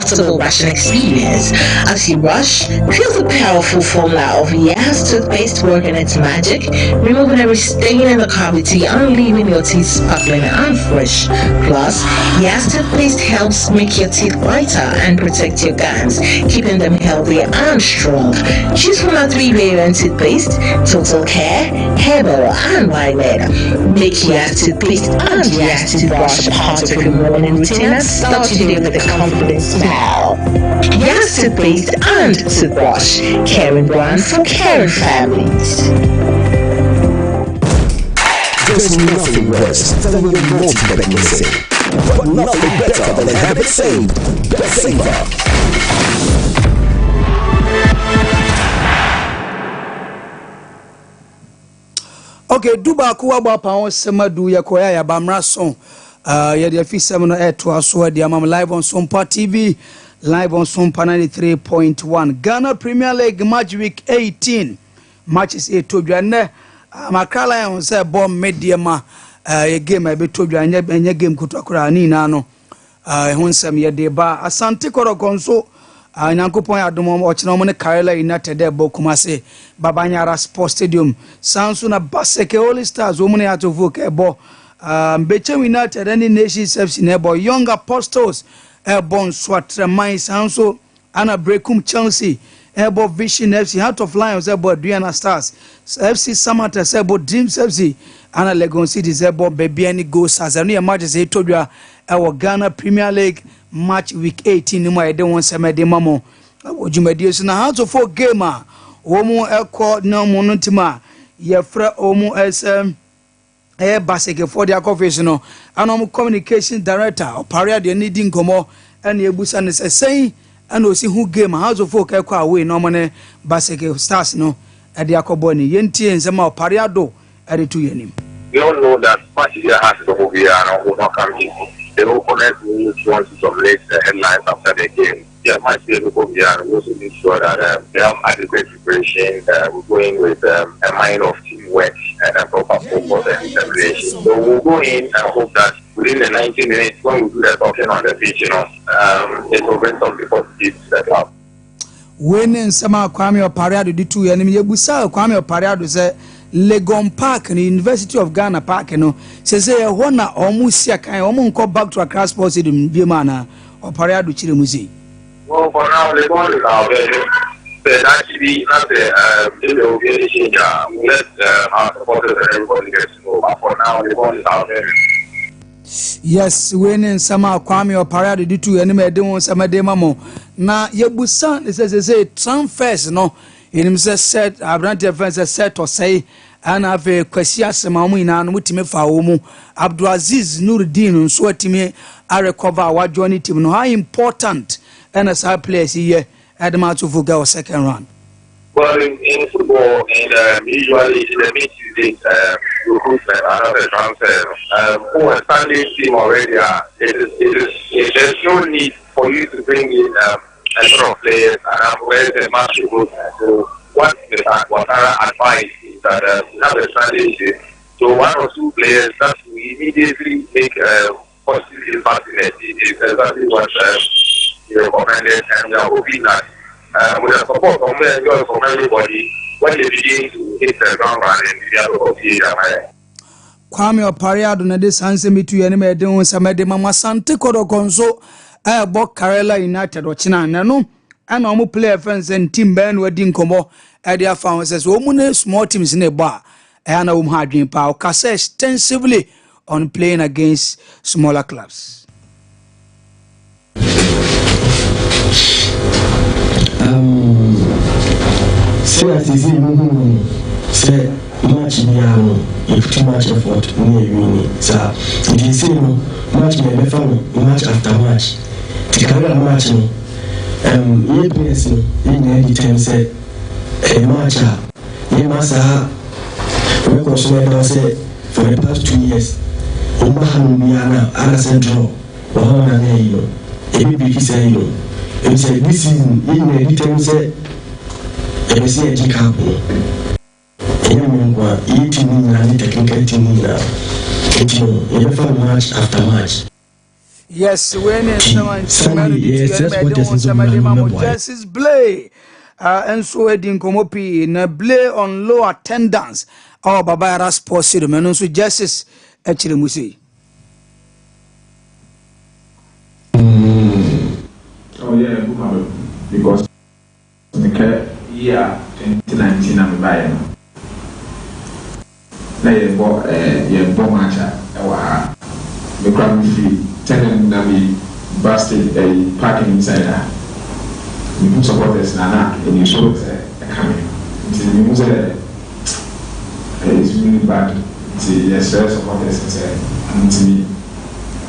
Comfortable brushing experience. As you brush, feel the powerful formula of Yas toothpaste working its magic, removing every stain in the cavity and leaving your teeth sparkling and fresh. Plus, Yas toothpaste helps make your teeth whiter and protect your gums, keeping them healthy and strong. Choose from our 3-variant toothpaste: Total Care, Herbal, and Wired. Make Yas toothpaste and Yas toothbrush a part of your morning routine and start your day with a confident smile. Yas toothpaste and toothbrush, caring brand for caring families. There's nothing worse than when you multi-bet missing, but nothing better than a habit saved. Bet saver. Okay, Duba Kuaba Pound Semadu Yakoya Bamra song. Yadi fi 7 air to us the Amam live on Sompa TV, live on Sompa 93.1. Ghana Premier League match week 18. Matches 8 to Jane. Makala on say bomb mediama a game I be to Jane game Kutakura ni nano. Hunsam Yadeba Asante Koro Gonso. Nyankopon adomom ochnomone Karela United de Bokumase Babanyara Sports Stadium Sansu na Baseke All Stars womune atovuke ebo Beche United any nation service nebo Young Apostles ebon Swatreman Sansu ana Brekum Chelsea ebo Vision FC, Heart of Lions ebo Adriana Stars, FC Samata ebo Dreams FC, ana Legon City ebo Bebiani Ghosts. Azanu ya matches etodwa ewo Ghana Premier League match week 18 ni mo ede won semede mamo ojumadi so na Heart of 4 game a omu ekọ na mo no ntima ye fra omu SM basike for their office no anom communication director oparea de need nkomo ene ebusa ne sei and osi who game House of Folk ekwa away no money basike stars no e de akobo ni yentie nsema oparea do e de to yenim. We all know that matches has to go here and will not come easy. They will connect news once to some late headlines after the game. Yeah, match will go here and we also make sure that they have adequate preparation. We're going with a mind of teamwork and a proper focus and determination. So we'll go in and hope that within the 90 minutes when we do the talking on the pitch, it will bring something positive to the club. When some Kwame Opariado did 2 years, Yebusa Kwame Opariado said Legon Park in the University of Ghana Park, says one almost back to a crash sports in Bimana or Opariado Chirimuzi. Well, for now, Legon is our but actually, not the organization. Let our supporters and everybody get to know. But for now, Legon is our Yes, when some Kwame Opariado did 2 years, they won some demo. Now, Yebusa says transfers, no. In himself said, Abrante fence set or say, and have a Quesia Samamina and Mutime Faomu, Abdulaziz Nuruddin, so at me, I recover what Johnny Tim. How important and as I place here at the match of Fuga second round. Well, in football, usually in the mid-season recruitment, another transfer, who are standing team already, there's no need for you to bring in a lot of players and where the match will go. So what our advice is that we have a strategy. So 1 or 2 players that we immediately make positive impact in it is exactly what we recommended, and we are hoping that with the support from everybody, when they begin to hit the ground running, we are going to see Kwame Opariado na de sanse mitu ye ne me de won samede mama sante kodokonso bo Karela United o china nanu ana omu player friends and team ben wadi nkomo e dia found says omu ne small teams ne ba ana omu hadwen pa o kasa extensively on playing against smaller clubs. Say as is say match biano if too much effort near winning. So they say no match me be fun match after match. The Canada match no ye players no in the time say a match ye masa we consider say for the past 2 years Omba hanu biana ana say draw wa na na you e be say you e say this season in the time say e say e cup Yes, when Justice Blay and so Edin Komopi na Blay on low attendance our Babara Sports Stadium and also Justice actually Musi. Oh yeah, because yeah 2019 I'm buying. Na ye bo matcha e wa me crowd fee telling na me busted a parking inside her. You put supporters na and you show coming. Until you say it's really bad. Until yes supporters say until me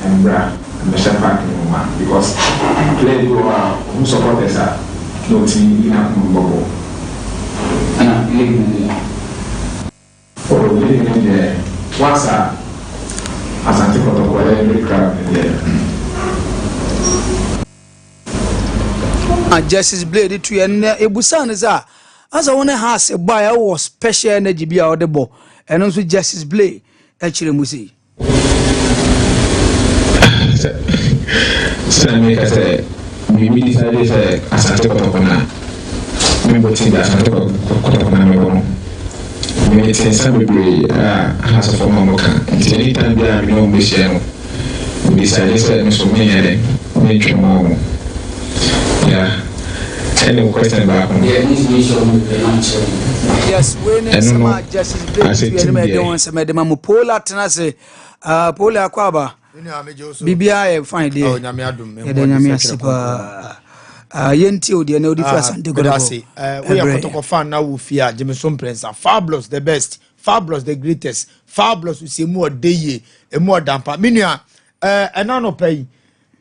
and bra and the share parking woman because play go who supporters are no team in a bubble. Or living in there. Once as I think of every crowd in there. Justice Blade to and Ebusan is as I want to has a buyer was special energy be out the ball and also Justice Blade actually Musi. So I make us say we decided as I took up on that. We were saying that I took up on that. We say somebody has a form of work. Anytime they are no mission, we decided to make so many make more. Yeah, Any question back? Yes, when some justice break don't some madam Pola tenase Pola Aquaba. BBI fine dear. Oh, Nyamia Sipa. Yenti odi na odi first and go. We are Kotoko fan now we fear Jameson Prince. Fabulous the best, fabulous the greatest, fabulous we see more day e more damper. Minia enano pay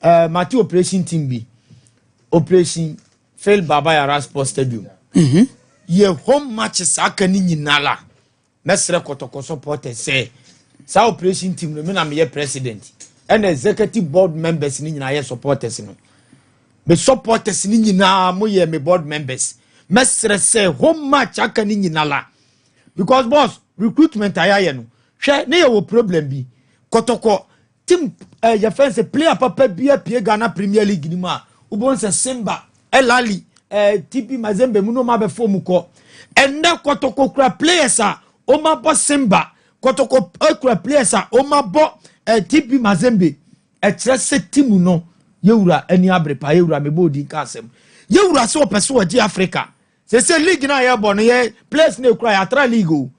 Matthew operation team B. Operation fail Baba Yara Sports Stadium. Ye home matches akani nyinala. Mesre Kotoko supporters say sa operation team no me na me president and executive board members ni nyina ye supporters no. Me supporters ni nyina mo ye me board members. Mesre say home match akani nyinala. Because boss recruitment ayaye no. Hwe ne ye wo problem bi. Kotoko team ye fence player papa bia pie Ghana Premier League ni ma. Ubon se Simba Elali TP Mazembe muno ma be form ko. Ende Kotoko kura players a o ma bo Simba. Kotoko kura players a o ma bo TP Mazembe. E kire se team no yewura ani abrepa yewura mebo di kasem yewura se opese wo di Africa se league na ye bo no ye players na kura ya tra league o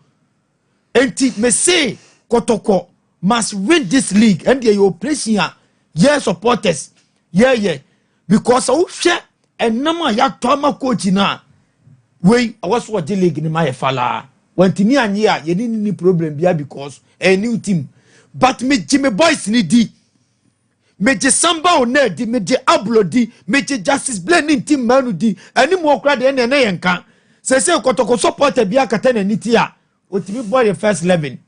enti me say Kotoko must win this league and your operation ye supporters yeah because o hwe enama ya toma coach na we was what the league ni ma ye fala wantimi anye a ye ni problem bia because a new team but me Jimmy boys ni di meje Samba onedi meje Ablodi meje Justice Blending team manu di ani mo kra de na yenka se Kotoko supporter bia kata na niti a otimi boy the first 11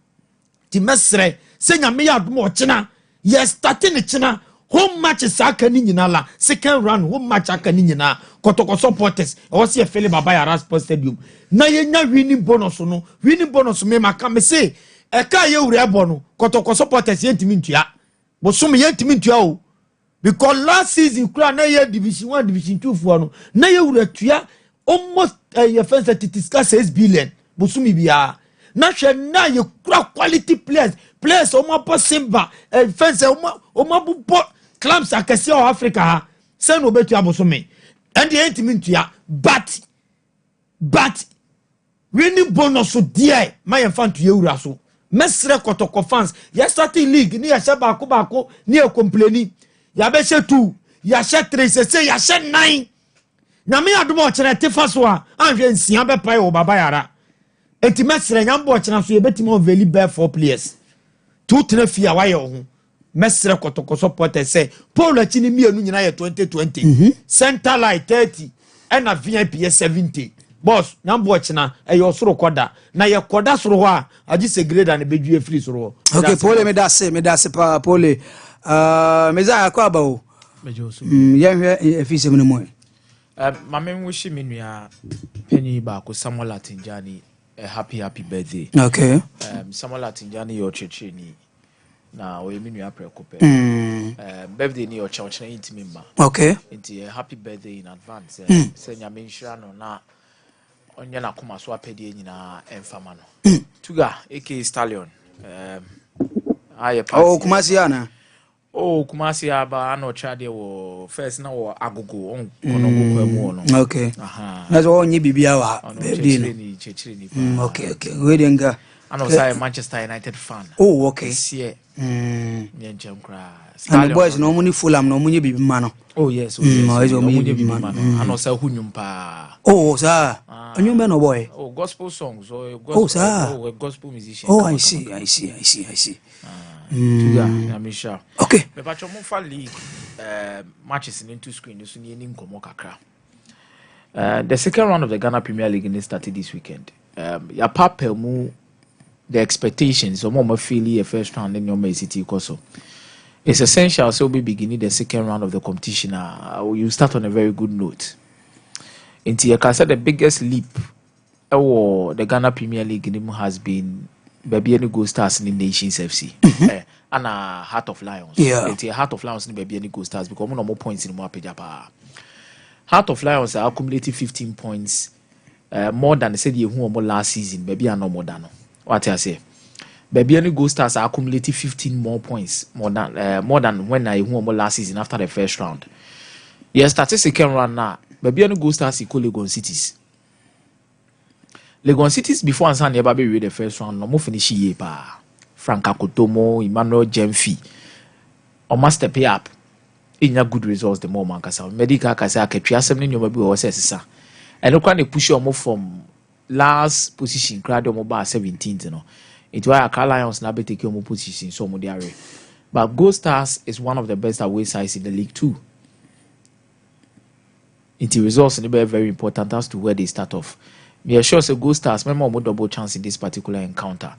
ti mesre se nyame ya admo ochina yes starting china home match saka ni nyina la second round home match aka ni nyina Kotoko supporters e wo se Philip Baba Yara Sports Stadium na yenya winning bonus me maka me se e ka ye wure ebo no Kotoko supporters yentimi ntua bo some yentimi ntua o because last season kura na ye division 1 division 2 for no na ye wure tua almost ye fence 36 billion bo some bia na hwe na ye kura quality players o ma po Simba fence o ma bo clubs akese o Africa ha say no betu abosome and the intimintia but winning bonus so dear my fan to Eura so mesre Kotoko fans ya starting league ni ya shaba ko ni e complaini ya be she 2 ya she 3 say ya she 9 na me adomo kire tefa so a anhwe nsia be pai o Baba Yara enti mesre nyambo kire so ye betimo veli be 4 players 2 3 fia wa ye ho mesre Kotoko supporter say Paul achini mienu nyina ye 2020 center light 30 and a VIP 70 boss nyambo china e yo soro koda na ye koda soro ho a agi se grade and bedue free soro okay Paul me da se pa Paul meza akwa o mejoso ye hwe efise me no mo mame wish me nua penny ba ko Samuel Atinjani a happy birthday okay Samuel Atinjani your checheni na we me nua prekope birthday ni your church na intimi ma okay inti happy birthday in advance say nyame nhira no na onye na koma so apede nyina emfama no tuga AK Stallion aye party Kumasi aba ano chade wo first na wo agogo on kono go mu no okay that's all onye bibia wa birthday no okay we denga ano say Manchester United fan oh okay sie nyenchem kra and the boys no money Fulham no money bibi ma no oh yes no money bibi ma no ano say hunyum pa oh sir onyum be no boy oh gospel songs or gospel musician oh I see I'm sure okay me pacho mo fa league matches into screen so ni nkomo kakra the second round of the Ghana Premier League started this weekend ya papa mu the expectations so more feel a first round in your city so it's essential so we beginning the second round of the competition you start on a very good note into you can say the biggest leap the Ghana Premier League has been baby any Gold Stars in the Nations FC and Heart of Lions it's a Heart of Lions in baby any Gold Stars because no more points in more pejapa Heart of Lions are accumulated 15 points more than said you who more last season baby are no more than what I say baby any Gold Stars are accumulated 15 more points more than when I who more last season after the first round started second round now Baby no go stars equal Legon Cities. Legon Cities before and San Yaba be the first round, no more finish ye pa. Frank Akotomo, Emmanuel Jemfi. Or master pay up. In your good results, the more Mancasa. Medical Casa Ketria 7 your baby or sir. And look when they push you more from last position, crowd mobile 17th, you know. It's why a Lions now be taking more position so Modiare. But Gold Stars is one of the best away sides in the league too. It results in the very important as to where they start off. Me sure say Gold Stars may more double chance in this particular encounter.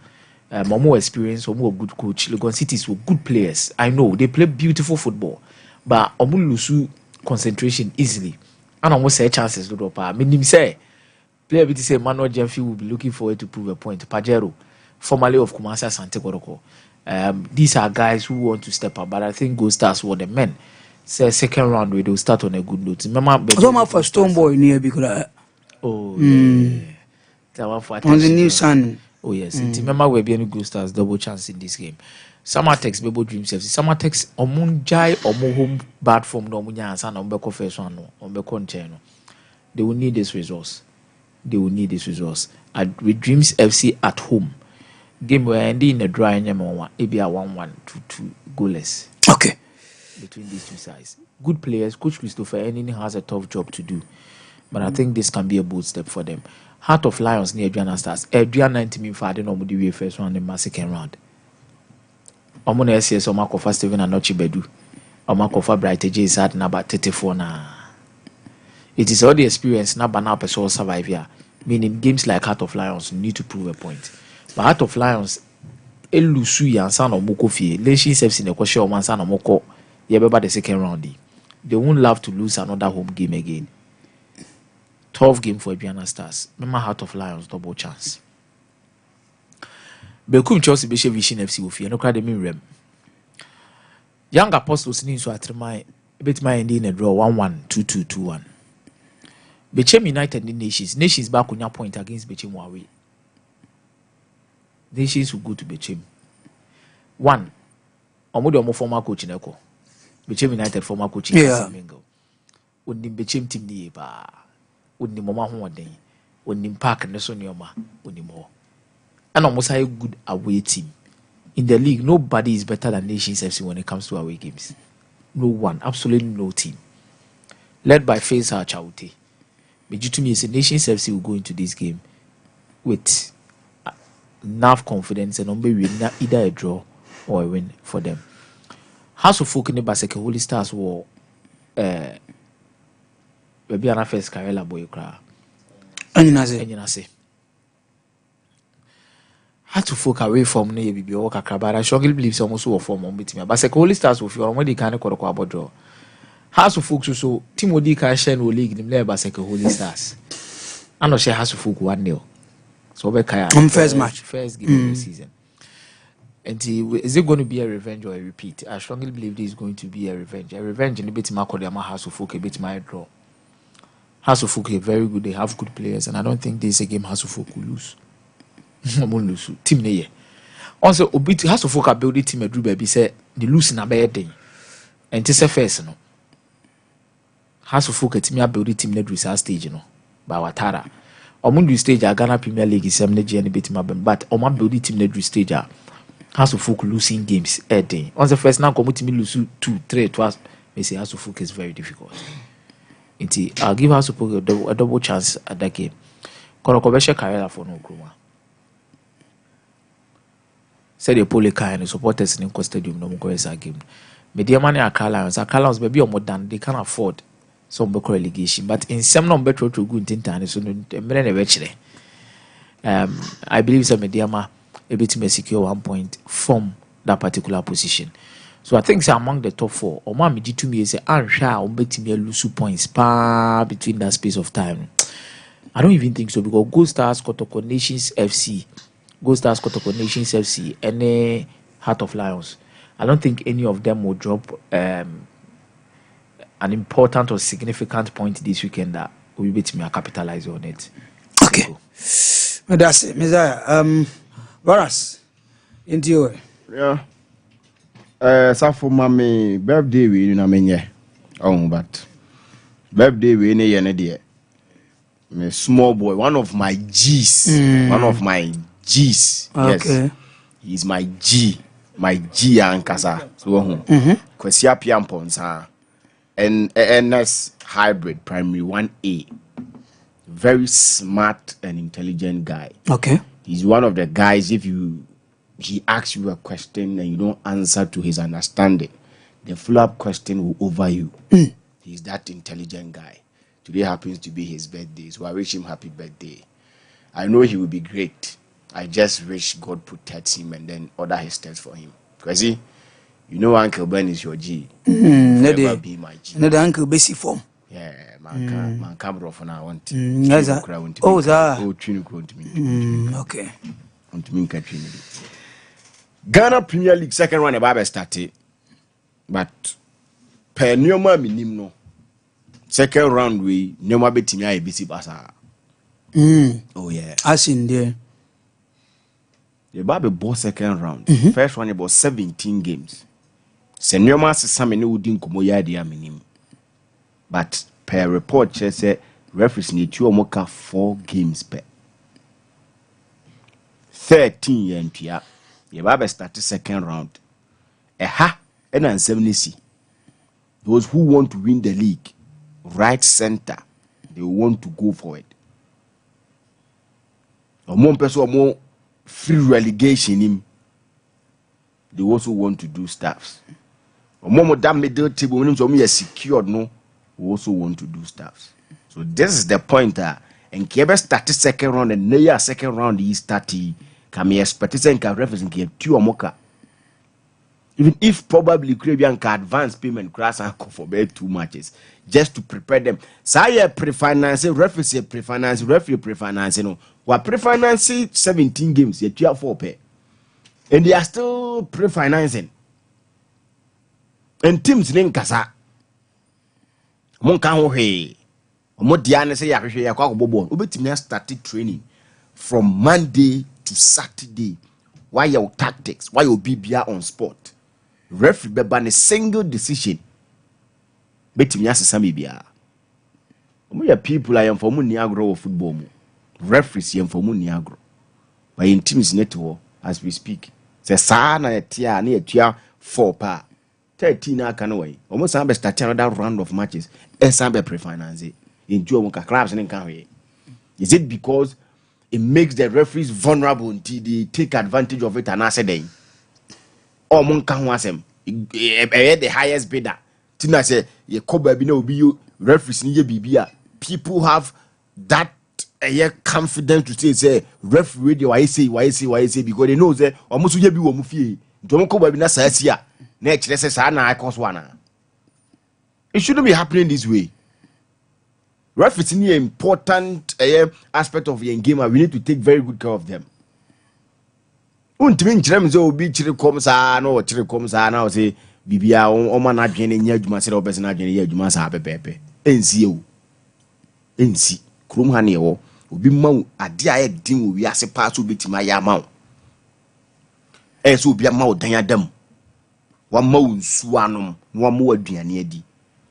More experience, or more good coach. Legon Cities were good players. I know they play beautiful football, but lose concentration easily. And almost say chances to drop. I mean, say player BT say Manuel Jemfi will be looking forward to prove a point. Pajero, formerly of Kumasi Asante Kotoko. These are guys who want to step up, but I think Gold Stars were the men. Say second round we will start on a good note. Remember, for Stone Boy near because on the new sun. Oh yes, remember we're being Gold Stars double chance in this game. Samatex Bebo Dreams FC. Samatex Omunjai Omo home bad form no munya ansa na ombeko first one no ombeko nche no. They will need this resource. With Dreams FC at home. Game where ending in the dry nyama maybe a 1-1 2-2 goalless. Okay. Between these two sides. Good players. Coach Christopher Enini has a tough job to do. But I think this can be a bold step for them. Heart of Lions near Adriana Stars. Adriana 90 min for the normal the first round in my second round. Omona SS Omakofa Steven and Nochi Bedu. Omakofa Bright J is at number 34 na. It is all the experience now now person survive here. Meaning games like Heart of Lions need to prove a point. But Heart of Lions elusu ya nsa na omoko fie. Nation FC ne kwhye o mansa na omoko ye beba the second round. They won't love to lose another home game again. 12 game for Adriana Stars. Remember Heart of Lions double chance. Bekum Chelsea be Vision FC wo fie no kra de me rem. Young Apostles ni so atrema bit my end in a draw 1-1 2-2 2-1. Bechem United in Nations back on your point against Bechem away. Nations will go to Bechem. 1. Omodo former coach neko. Bechem United former coach in Mingo. Undi Bechem team ni ba. Undi mama ho den. Undi park ne so nioma undi mo. And almost a good away team. In the league, nobody is better than Nations FC when it comes to away games. No one, absolutely no team. Led by Faisal Chaute. But to me, a Nations FC will go into this game with enough confidence and maybe either a draw or a win for them. House of Folk in the Baseke Holy Stars were maybe an first Karela boy cry. And say. Had to folk away from ne bibi o kakra, but I strongly believe some also were form on betimi. But Holy Stars will feel when they can ko about draw. House of folk so team odi can share no league nim leba Holy Stars. I know she has to folk 1-0. So be kaya first match, first game of the season. And is it going to be a revenge or a repeat? I strongly believe this is going to be a revenge. A revenge in the bit ma Kodama House of folk a bit my draw. House of folk are very good, they have good players, and I don't think this is a game House of folk will lose. Team ne also obi has to focus build team a baby say the lose na be den and say first no has to focus team build team na do stage no ba watara omundu stage a Ghana Premier League is am na je na betima but o ma build team na do stage a has to focus losing games den on the first now come team lose 2-3 twice me say has to focus is very difficult. I'll give us a double chance at that game. Korokobeshe Karela for no Kruma. Said the Polica and the supporters in Costa Stadium no more game. Media money are Lions baby or more than they can afford some book relegation. But in some non better to good in so I believe some Mediama a bit may secure 1 point from that particular position. So I think it's among the top 4. Or mommy to me is a bet me lose points between that space of time. I don't even think so because Gold Stars Kotoko Nations FC. Gold Stars Kotoko Nations FC, any Heart of Lions. I don't think any of them will drop an important or significant point this weekend that will be to me capitalize on it. Okay. That's it, Messiah. Varas, into you. Yeah. So for my birthday, we but birthday we ne yene de me small boy, one of my G's. One of my G's. Okay. Yes. He's my G ankasa. So Kwesi Apiamponsa and NS hybrid primary 1A. Very smart and intelligent guy. Okay. He's one of the guys, if he asks you a question and you don't answer to his understanding, the follow-up question will over you. He's that intelligent guy. Today happens to be his birthday, so I wish him happy birthday. I know he will be great. I just wish God protects him and then order his steps for him. Because you know Uncle Ben is your G. Never be my G. No, the Uncle Bessie form. Yeah, man, camera for now. Want to. Oh, that. Oh, okay. Want to mean Ghana Premier League second round about started, but per Nyoma minimum second round we Nyoma betimia ABC Basa. Oh yeah, as in there. The Baby ball second round. First one about 17 games. Nyoma Samene Udin Kumoya dia minim. But per report say referees need to moka 4 games per 13 yentia. The Baby started second round. And 70. Those who want to win the league, right center, they want to go for it. Or more person or more free relegation him. They also want to do stuffs. Or more that middle table when it's secured, no, we also want to do stuffs. So this is the point that and Kebe started second round and near second round he started. Can be expected and can reference and give 2 or more. Even if probably Caribbean can advance payment class and for 2 matches just to prepare them. Say pre-financing, referee pre-financing, referee pre-financing. No, we pre-financing 17 games, you 4 pay, and they are still pre-financing. And teams in Kasa, mon can hey, mo Diana say ya kwa bobo. Obetimi started training from Monday to Saturday. Why your tactics? Why your BBR on sport? Referee be ban a single decision. Betimi asesa bibia. Omo people I am for money agro of football. Referees yam for money agro. But in teams network as we speak. Say sa na etia na etua 4 pa. 13 na kan way. Almost am be start another round of matches. Esa be pre-finance. In two of clubs and can we. Is it because it makes the referees vulnerable until they take advantage of it and answer them? Or mon can wasem the highest bidder. Tina say ye cover be no be you referees in your BBA. People have that confidence to say referee why say because they know say almost you be wo mufie. Don't cover be na sasia. Next let's say na I cause one. It shouldn't be happening this way. Referees is an important aspect of your game and we need to take very good care of them. Untimi nkyerem ze obi kyire kom saa na o kyire kom saa na o se bibia o ma na dwene nya adwuma se o bese na dwene nya adwuma saa pepepe ensi ewu ensi krom ha ne ewo obi mawu ade a din wo wi ase pa so betima ya mawu so obi amawu dan adam wa mawu nsu anom wa mawu aduane adi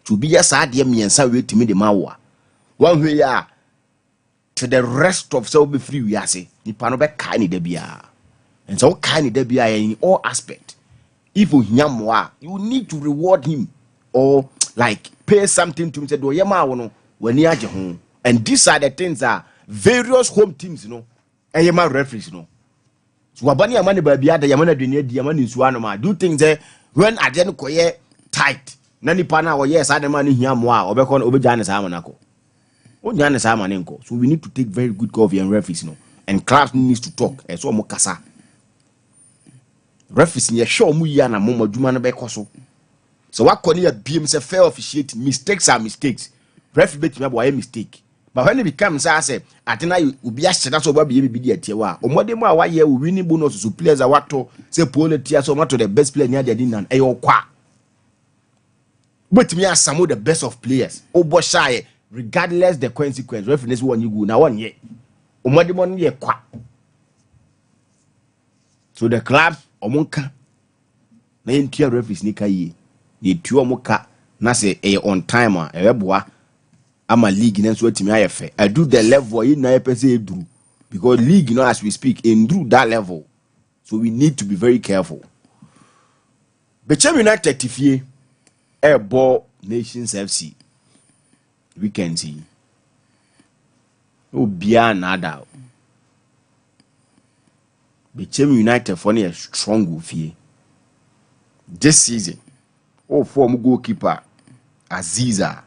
to obi ya saa de miensa we timi de mawu a wa hwe ya to the rest of so be free wi ase nipa no be kai ni da bia. And so kind of be in all aspect. If you need to reward him or like pay something to him. Say do yama when he home. And these are the things that various home teams, and yama referees, So wabani amani baby ada yamana dunia di yamani suano do things when ajen koye tight. Nani pana or yes adamani hiamwa obekon obejane sa manako. Onyane sa manenko. So we need to take very good care of your referees, And clubs needs to talk. So mokasa. Referees in your show mu yana momo dwuma no be koso. So what can you be say fair officiating? Mistakes are mistakes. Referee betimi abo mistake. But when it becomes say atena you be a sheda so ba be the atiewa. Omode mu a wa ye winning bonus so players are wato say pole tia so matter the best player near the nan e okwa. Betimi asamo the best of players. Obo shy regardless the consequence. Referees one you go na one ye. Omode mo ye kwa. So the club omonka na yentua referees ni ka yi ye tuo moka na se on timer eweboa ama league na so atimi ayefe I do the level you na pese do because league you know as we speak in do that level so we need to be very careful Bechem United tifie ball Nations FC weekend see obia nada Bechem United for a strong fie this season form goalkeeper Aziza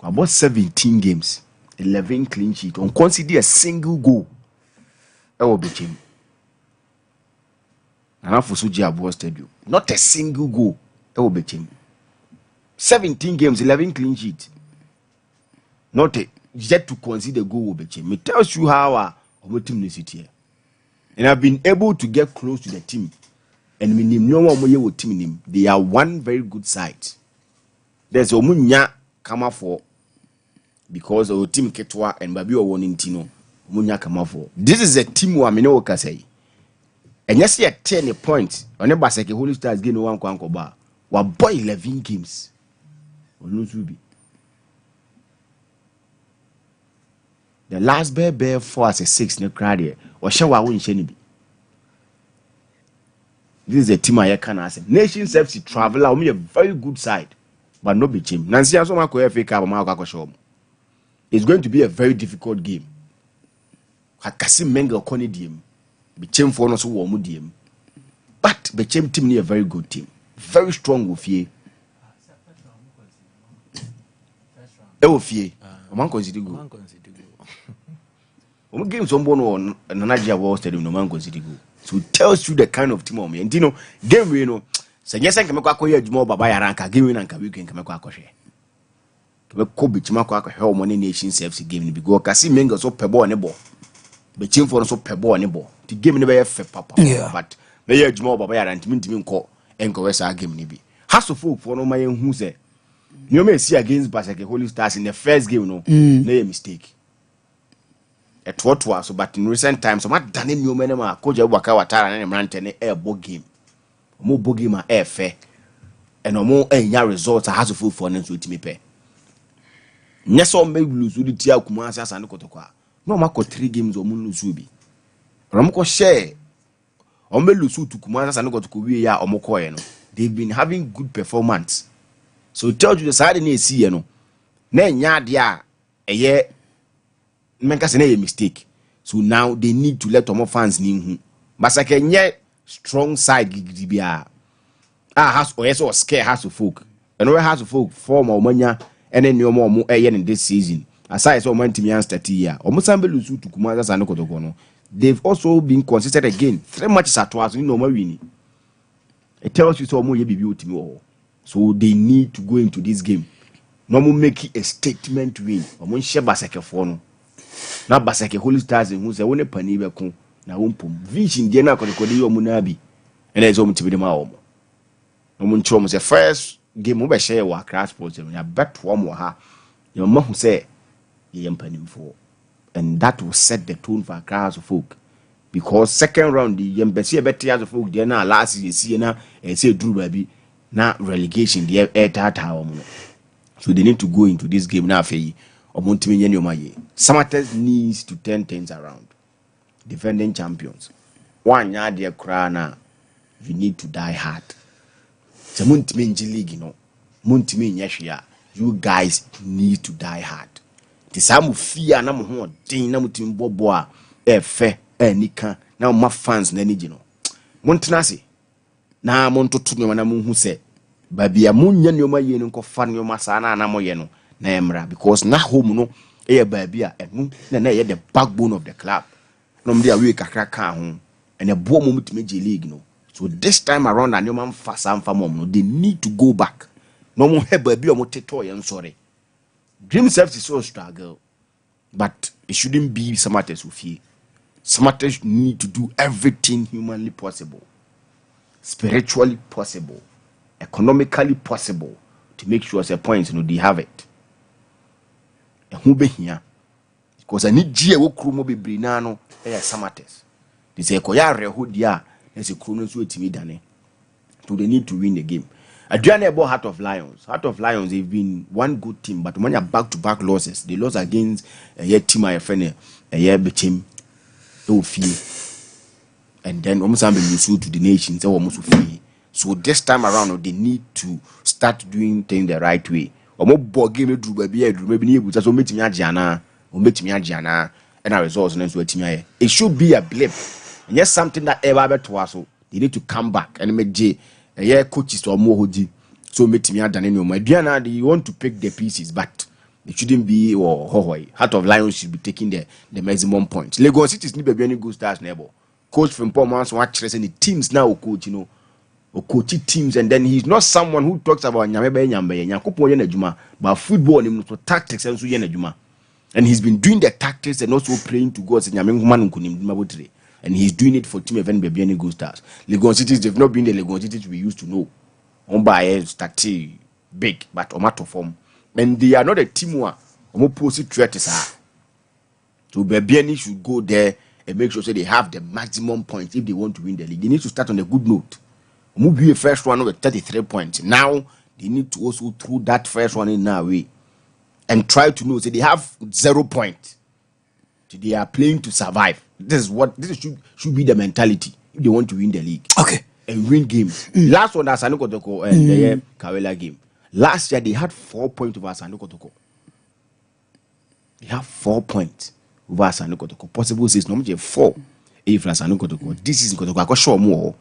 about 17 games 11 clean sheet on consider a single goal Bechem and for Suji Abuo Stadium not a single goal Bechem 17 games 11 clean sheet not a, yet to consider goal Bechem it tells you how our team is here and I've been able to get close to the team and we know what team they are one very good side there's omunya kama for because our team ketwa and baby o won intino omunya kama for this is a team wa me no kasai and yes here 10 points on the basket Holy Stars game one kwanko ba wa boy 11 games onu zubi the last bear 4 as a 6 no crowd here or show wa won sheni bi this is a team I can say Nations FC traveler a very good side but no be team Nancy aso ma ko FA Cup ma ko show it's going to be a very difficult game Hakasi Menga koni diem be team for no so wo mu diem but be team ni a very good team very strong with ye Ofie o man consider go o games on bono na Nigeria World Stadium no man consider go so it tells you the kind of team on me and you know game we know say yes can make akoye adwuma baba yaranka game we na nka weekend can make akohwe to ko bitima ko akohwe mo ne Nations FC game ni because Kasi Menga so pebo ne bo be team for so pebo ne bo the game ne be fe papa but me ye adwuma baba yaranka ntimi nko enko we sa game ni bi haso folk for no mayen hu say you may see against Basake Holy Stars in the first game no na a mistake at what was so but in recent times so mat dane new menema koja waka watara na mrante ne airbo game mo bo game a airfe and mo enya results has full for no to me pe nyeso me lose di tia kuma asasa ne kotokwa no makọ 3 games o mo lose bi ram ko share o me lose to kuma asasa ne kotokwa wi ya o mo koye no they've been having good performance so it tells you the side na esi ye no na enya de a eye menka say na a mistake so now they need to let omo fans ni hu Basake nye strong side gidi bia has or yes or scare has to folk and we has to folk form or manya ene ni omo eye in this season aside so man timi an start here omo sambe lusu to Kumasi Sane Kotoko no they've also been consistent again 3 matches at once you know ma win it tells you so omo ye bibi otimi wo so they need to go into this game no mo make a statement win omo nhye Basake for no na Basake Holy Stars who say won pani be ko na wompom vision die na Kotoko yo mu na bi ene ezo mo tibi de ma wo mo nchom say first game be share wa crash sports ya bet one mo ha you ma hu say ye yampanim for and that will set the tone for crowds of folk because second round the yembesi bet as of folk there na last year see na say drew baby na relegation the air tata wo no so they need to go into this game na afei omontimi nye nyoma ye Samatters needs to turn things around defending champions one ya de kra na you need to die hard so montimi nji league no montimi nyehwe you guys need to die hard the samu fear na mo ho den na mutim bobo a efe anika na ma fans na nigi no montena se na montoto nyoma na mo hu se babia munya nyoma ye no fa nyoma sa na mo ye no na emra because na home no e babia enu na ye the backbone of the club no mdia we kakra ka ho and ebo mo mutime je league no so this time around and nyoma mfa samfa mom no they need to go back no mo he babia mo teto ye nsore Dream Self is so struggle, but it shouldn't be Samatters with you. Samatters need to do everything humanly possible, spiritually possible, economically possible to make sure as a point they have it. And who be here? Because I need G wo krumo be brinano Samatters. They say koya reho dia there's a chrono so timi dane. So they need to win the game. Adrian Ebo Heart of Lions. Heart of Lions, they've been one good team, but when you're back-to-back losses, they lost against a year team I friend a year team. And then almost I'm to the nations almost free. So this time around, they need to start doing things the right way. Game maybe and our results it should be a blip. And yes, something that ever to us. They need to come back and make coaches or more so make me Diana, you want to pick the pieces, but it shouldn't be Heart of Lions should be taking the maximum points. Lagos City is need any good stars neighbor. Coach from Pomans watch the teams now coach, or coach teams, and then he's not someone who talks about Nyambe, but football and tactics and so and he's been doing the tactics and also praying to God and he's doing it for team event baby any good stars. Lagos Cities, they've not been the Lagos Cities we used to know. On by starting big, but on form. And they are not a team who are opposite threats. So Bebiani should go there and make sure they have the maximum points if they want to win the league. They need to start on a good note. Be a first one with 33 points. Now they need to also throw that first one in our way and try to know. So they have 0 points. So they are playing to survive. This should be the mentality if they want to win the league. Okay. And win games. Last one that's Asano Kotoko and the Kawela game. Last year they had 4 points over Asano Kotoko. They have 4 points over Asano Kotoko. Possible says normally 4 if Asano Kotoko. This is Kotoko. I got show more.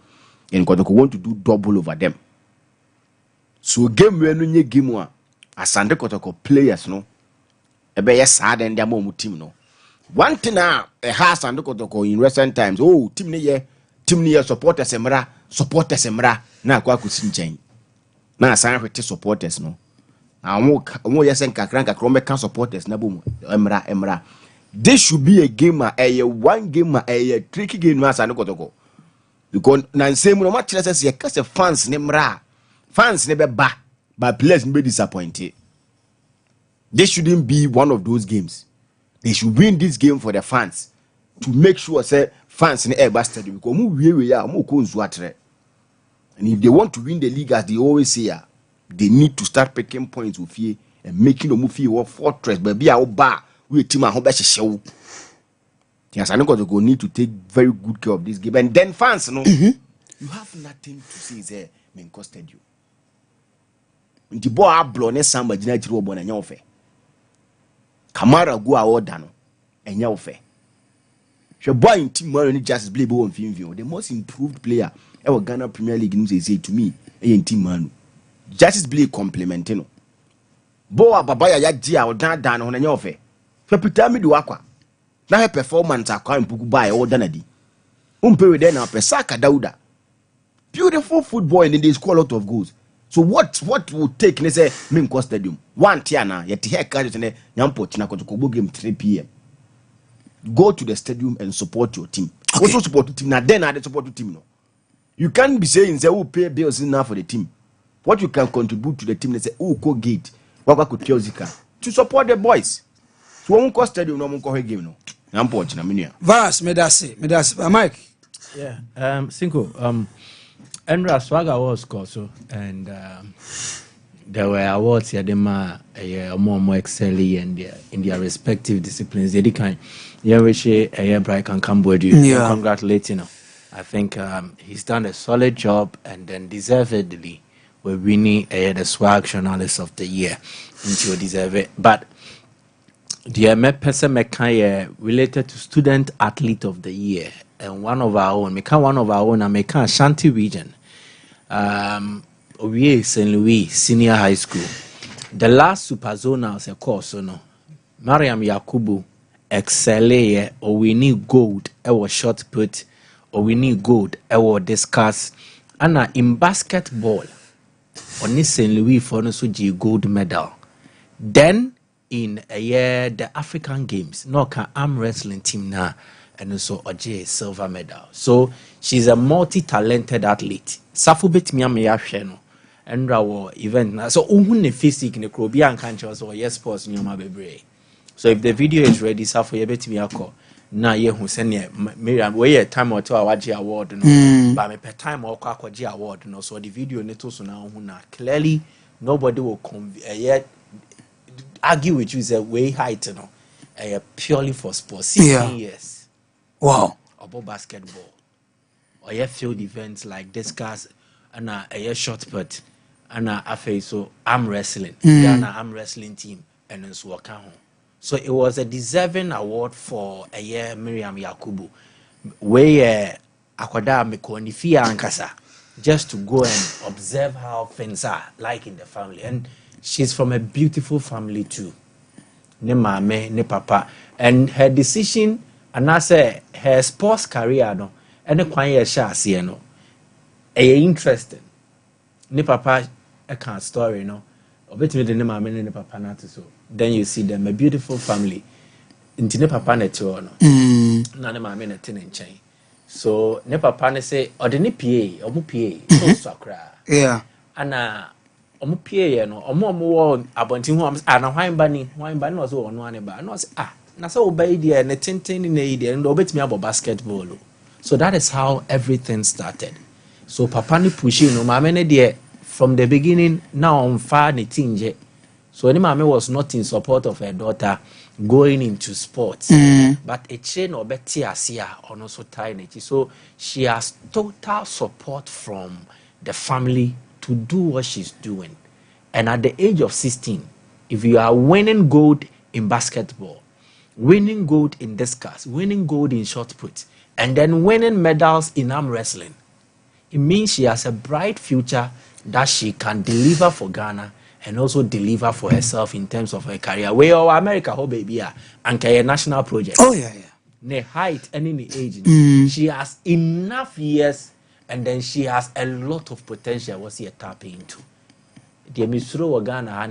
And Kotoko want to do double over them. So game when you game one Asano Kotoko players no. Ebe yes sad and their mom team no. One thing now a house and Kotoko in recent times. Oh team near supporters emra na kwa kusinchen na asan hwete supporters no amo yesen kakran can supporters na bom emra. This should be a game one game a tricky game as an Kotoko because na same no match say ye case fans ne mra fans ne be ba but players be disappointed. This shouldn't be one of those games. They should win this game for the fans to make sure say fans in air stadium because and if they want to win the league as they always say they need to start picking points with you and making them feel fortress but be our bar we team at home show. Yes, I know to go need to take very good care of this game and then fans you have nothing to say there main costed you. The ball blown somebody na chiro bona nya ofe. Kamara go award no enya ofe. She boy in team man just play ball on film. The most improved player ever Ghana Premier League news say to me in team man. Justice Blake complementing. Boa babaya ya dia o dan dan ho na nya ofe. Fe pita mi do akwa. Na her performance akwa impugu buy o dan adi. Umpe we there na pesaka Dauda. Beautiful football and they score a lot of goals. So what will take ne say Minko Stadium? One tiana yet here carry ne nyampo tina ko game 3 p.m. Go to the stadium and support your team. Okay. Also support the team. Now then I support the team. No, you can't be saying say who pay bills enough for the team. What you can contribute to the team, they say who go gate, what could tell Zika to support the boys. So won't cost stadium no more game no. I'm watching a minute. Varas medasi Mike. Yeah. Cinco. Enra Swagger Awards also and there were awards here them more excelling in their respective disciplines. They kind wish Brian can come with you. Congratulate I think he's done a solid job and then deservedly we're winning the swag journalist of the year. Into deserve it. But the person related to student athlete of the year and one of our own American Shanti region. We St. Louis Senior High School. The last super zonals a course no. Mariam Yakubu excelle or we need gold our short put or we need gold our discuss and in basketball on St. Louis for no G gold medal. Then in a year the African Games no can arm wrestling team now and also a silver medal. So she's a multi-talented athlete. Safu bit me no and our event so unhun physique ne krobia and cancer so yes sports nyoma bebre. So if the video is ready, Safu you bet me akọ na ye hu se ne Miriam we ye time or two awaji award no but me per time or kwaji award no so the video ne to so na hu na clearly nobody will yet argue with you say way height no purely for sports 16 years wow about basketball or your field events like discus and a shot put and a so arm wrestling Ghana arm wrestling team and so home. So it was a deserving award for a year Miriam Yakubu where akwada mekoni fia ankasa just to go and observe how things are like in the family, and she's from a beautiful family too. Ne mame, ne papa, and her decision and I say her sports career no and the kwanye sha no interesting. Ne papa a can story no obetime de ne mame ne papa na to so then you see them a beautiful family inti ne papa na te no na ne mame na te ne nchen so ne papa ne say odene pie omu pie so sakra yeah ana omu pie ye no omu wo abontin hu ana hwan ba ni no so ono ane ba no say na so obai dia ne tenten ni na yi dia ndo obetime abo basketball. So that is how everything started. So papa ni pushing no mame ne dia from the beginning now on far ni tinje. So any mama was not in support of her daughter going into sports, but a chain or betty asia or also tiny. So she has total support from the family to do what she's doing. And at the age of 16, if you are winning gold in basketball, winning gold in discus, winning gold in shot put, and then winning medals in arm wrestling, it means she has a bright future that she can deliver for Ghana and also deliver for herself in terms of her career. Where our America, oh baby, and a national project. Oh yeah. The height and in the age, she has enough years, and then she has a lot of potential. What's he tapping into? The Misro Ghana,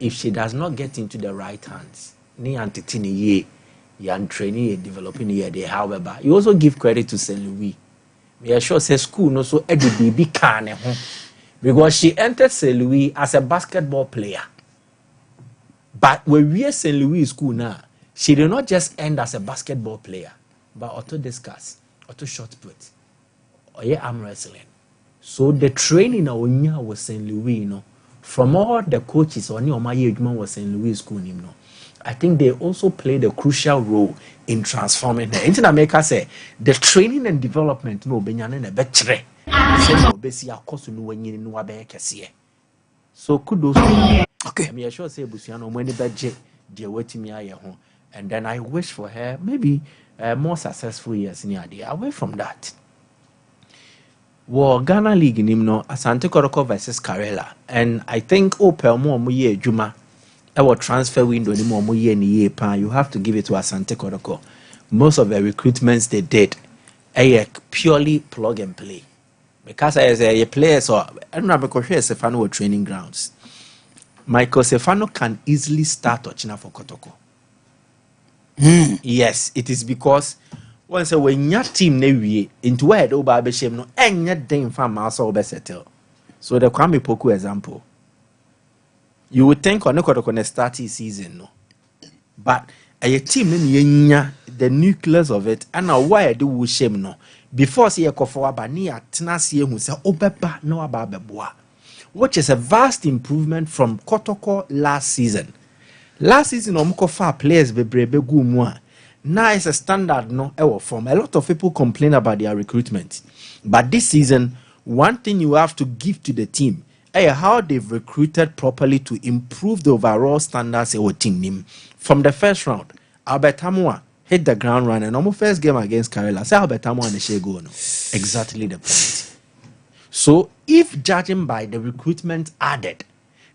if she does not get into the right hands, ni antitini ye, yan training, developing ye, they however, you also give credit to St. Louis. We are sure say school no so edu be can because she entered St. Louis as a basketball player. But when we are St. Louis school now, she did not just end as a basketball player, but auto discus, auto shot put, or arm wrestling. So the training was St. Louis, you know, from all the coaches or my was St. Louis school, you know. I think they also played a crucial role in transforming her. In America, say the training and development no benyane na betre. So kudos. Okay. I'm sure say Busiano when the budget dear waiting me home. And then I wish for her maybe more successful years in the idea. Away from that. War Ghana League in him no Asante Kotoko versus Karela. And I think Pelmo Muye Juma. Our transfer window anymore you have to give it to Asante Kotoko. Most of the recruitments they did purely plug and play. Because as a player, so I don't know because Stefano were training grounds. Michael Stefano can easily start touching for Kotoko. Yes, it is because once when your team never into where the Obabeshem no and yet then from also settle. So the Kwame Poku example. You would think on a start season, no. But a team in the nucleus of it, and now why do we shame no? Before see a kofa bania tenasi who say Obeba no ababeboa, which is a vast improvement from Kotoko last season. Last season, Omkofa players bebrebe gumwa. Now it's a standard no ever form. A lot of people complain about their recruitment, but this season, one thing you have to give to the team. How they've recruited properly to improve the overall standards of our team. From the first round, Albert Amua hit the ground run and almost first game against Karela. Say Albert Amua and the Shego no. Exactly the point. So if judging by the recruitment added,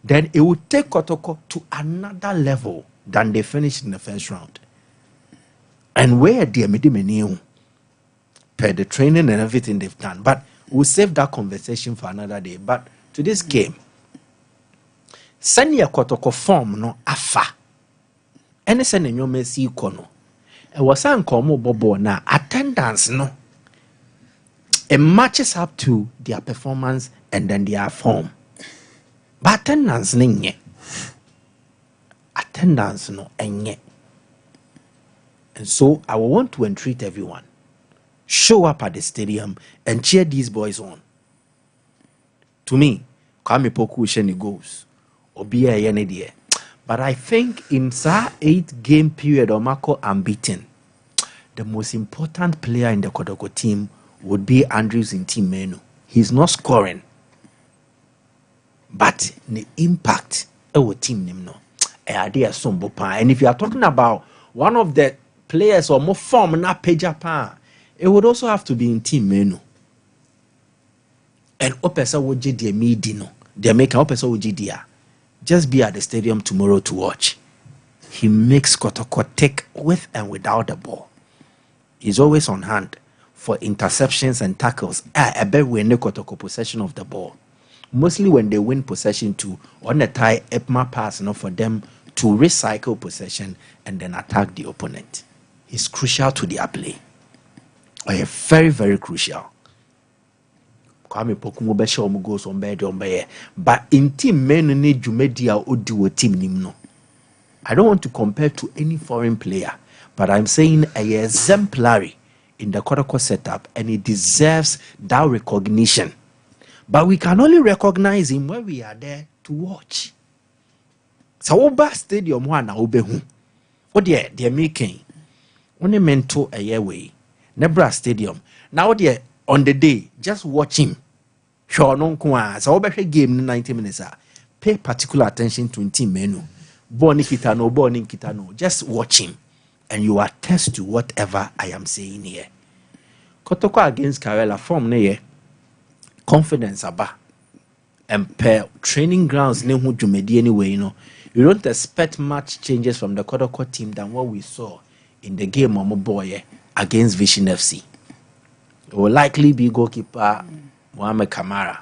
then it would take Kotoko to another level than they finished in the first round. And where they made per the training and everything they've done. But we'll save that conversation for another day. But to this game, send your Kotoko form no afa. Any send in your messy kono. It was an komo bobo na attendance no. It matches up to their performance and then their form. But attendance nye. Attendance no enye. And so I will want to entreat everyone. Show up at the stadium and cheer these boys on. To me, Kwame Poku Sheni goes. Obia Yenedie. But I think in that 8-game period, Omako unbeaten, the most important player in the Kotoko team would be Andrews in Team Menu. He's not scoring, but the impact our team no. And if you are talking about one of the players or more form na Japan, it would also have to be in Team Menu. And Opesa would the media, the American Opesa would just be at the stadium tomorrow to watch. He makes Kotoko take with and without the ball. He's always on hand for interceptions and tackles. I bet we no Kotoko possession of the ball. Mostly when they win possession too, on the tie Epma pass for them to recycle possession and then attack the opponent. It's crucial to their play. Very, very crucial. Kwame Pokumo besha omu goes on bed on bed. But in team men need Jumedia Odiwo team nimno. I don't want to compare to any foreign player, but I'm saying a exemplary in the Kotoko setup, and he deserves that recognition. But we can only recognize him when we are there to watch. So Oba Stadium one Obehu. What they're making only mental a year way. Nebra Stadium. Now they're on the day, just watch him. Sure, no kwa. So Oba game in 90 minutes. Pay particular attention to team menu. Born Kitano. Just watch him. And you attest to whatever I am saying here. Kotoko against Karela form ne confidence aba. And per training grounds ne hu dwumedi anyway, you don't expect much changes from the Kotoko team than what we saw in the game of boy against Vision FC. It will likely be goalkeeper Mohamed Kamara.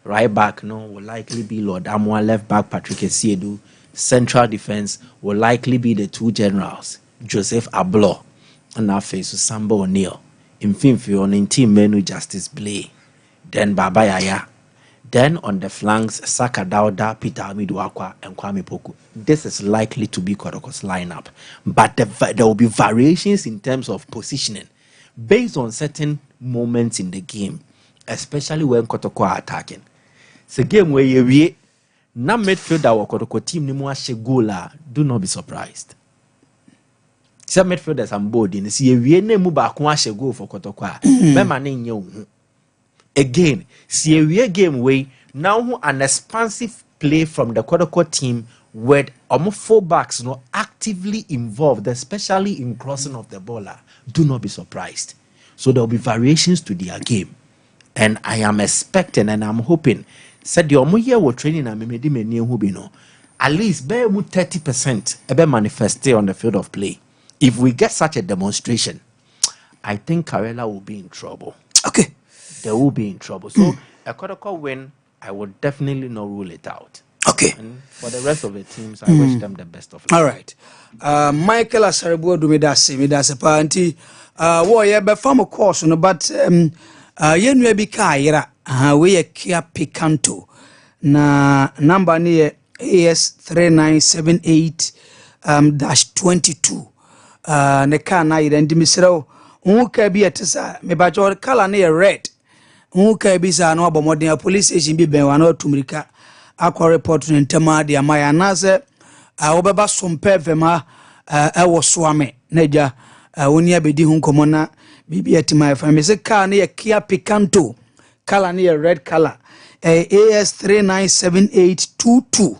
Right back will likely be Lord Amwa. Left back Patrick Esiedu. Central defense will likely be the two generals, Joseph Ablo and now face Sambo O'Neill. In Finfield, in team menu Justice Blay. Then Baba Yaya. Then on the flanks, Saka Dauda, Peter Amiduakwa, and Kwame Poku. This is likely to be Kotoko's lineup. But there will be variations in terms of positioning based on certain moments in the game, especially when Kotoko are attacking. It's a game where you na midfielder wa Kotoko team ni mo ahye goal. Do not be surprised. Some midfielders am bold in see ewie na mu ba ko ahye goal for Kotoko a mema na nya ohu. Again, see ewie game way now an expansive play from the Kotoko team with almost fullbacks actively involved, especially in crossing of the ball. Do not be surprised. So there will be variations to their game. And I am expecting and I'm hoping said the omoye wo training na memedi meni hu bi no at least be 30% ebe manifest on the field of play. If we get such a demonstration, I think Karela will be in trouble. Okay, they will be in trouble. So a Kotoko win, I would definitely not rule it out. Okay, and for the rest of the teams, I wish them the best of luck. All right, Michael Asaribo do me that's a party. Wo ye be farm course no, but yenua bi ka yera we ye Kia Picanto na number near AS3978 -22 ne ka na yera ndi misreo unka bi etesa me ba jo color na red unka bi sa no abomodin police station bi ben wa na tumrika akọ report no ntama de amaya na se obeba Sompa Fm ewo soame na ja woni abedi hu nkomo na bibi etima FM se car na Kia Picanto color na red color AS397822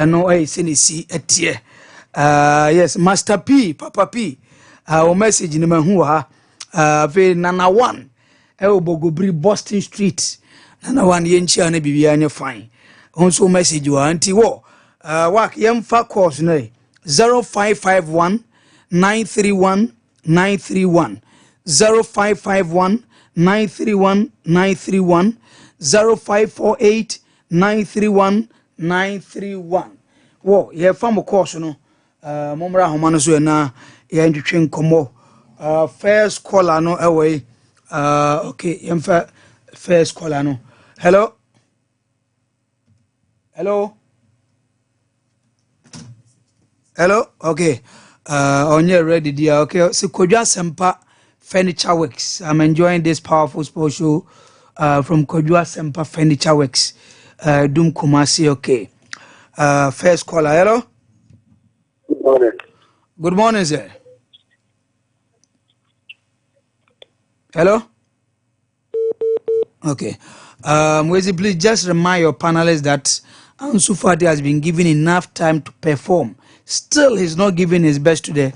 no senisi etie yes Master P Papa P o message ni mahu ha ve nana 1 Obogobri Boston Street nana 1 yenchia na bibi anya fine also message wa anti wo work yemfa course na 0551 931 931 0551 931 931 0548 931 931 wo ye fam course no momra homa no so na ye ndwetwe nkomo first caller no away okay yemfa first caller no hello okay On your ready, dear. Okay, so Kodwa Sempa Furniture Works. I'm enjoying this powerful sports show from Kodwa Sempa Furniture Works. Dum Kumasi, okay. First caller, hello. Good morning. Good morning, sir. Hello. Okay. Wezi, please just remind your panelists that Ansu Fati has been given enough time to perform. Still, he's not giving his best today.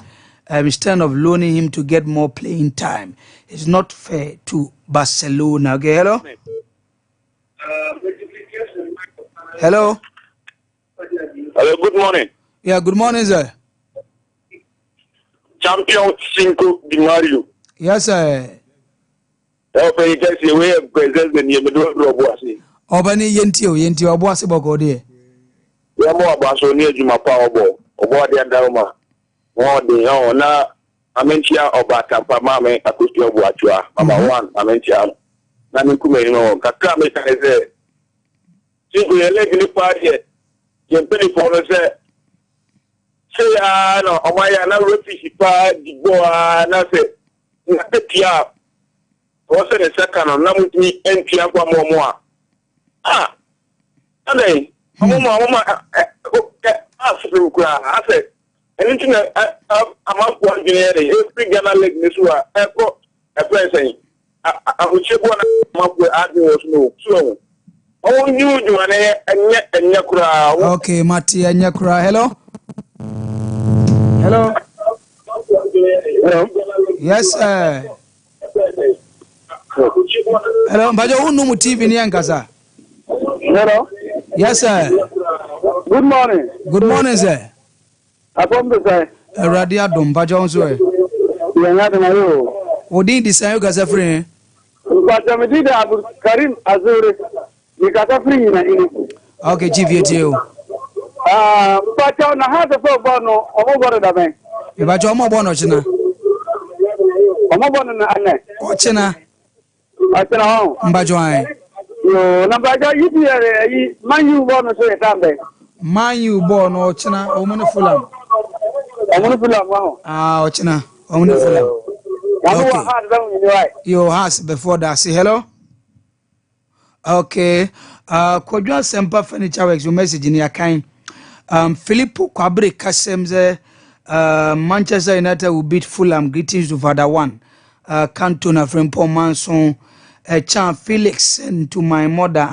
Instead of loaning him to get more playing time, it's not fair to Barcelona. Okay, hello. Hello. Hello. Good morning. Yeah, good morning, sir. Champion Cinco Di Mario. Yes, sir. Okay, just the way of presence the name of Roboasi. Obani Yenti Obuasi Bokode. We are more about so near Juma Power Ball, or what they are down. More the now, Amentia or Batampa Mame, Akutia Buatua, number one, Amentia. Namukume, Kakame, I say, simply a leg in the party, you penny for us. Say, no, oh my, I never refuse the boy, nothing. What's the second on Namuti and Tiapa Momoa? Ah, and Mama, I said, anything I'm up one generic, every Ghana like this one, a person. I would check one up with Admiral Snow. So, oh, you and Yakura. Okay, Mati and Yakura, hello. Hello. Hello. Yes, sir. Hello, Mbajo Unumu TV Nyankasa. Hello. Yes, sir. Good morning. Good morning, sir. Upon the side. Radia Dom Bajo Unso. You are not in a row. Odin design Gasa free. But I'm a Abu Karim Azuri. You got a free in it. Okay, GVTO. But on a half of a bono over the bank. If I told my bonochina. Ochina. Mbajoai. No, Nabaja, you man, you want to say a time. Man, you born Ochina, Omana Fulham. Ochina, Omana Fulham. Okay. Your house before that. Say hello. Okay. Kodwa Sempa Furniture Works, your message in your kind. Filippo Kwabri Kasemze, Manchester United will beat Fulham. Greetings to Father One. Cantona from Paul Manson, Chan Felix, and to my mother and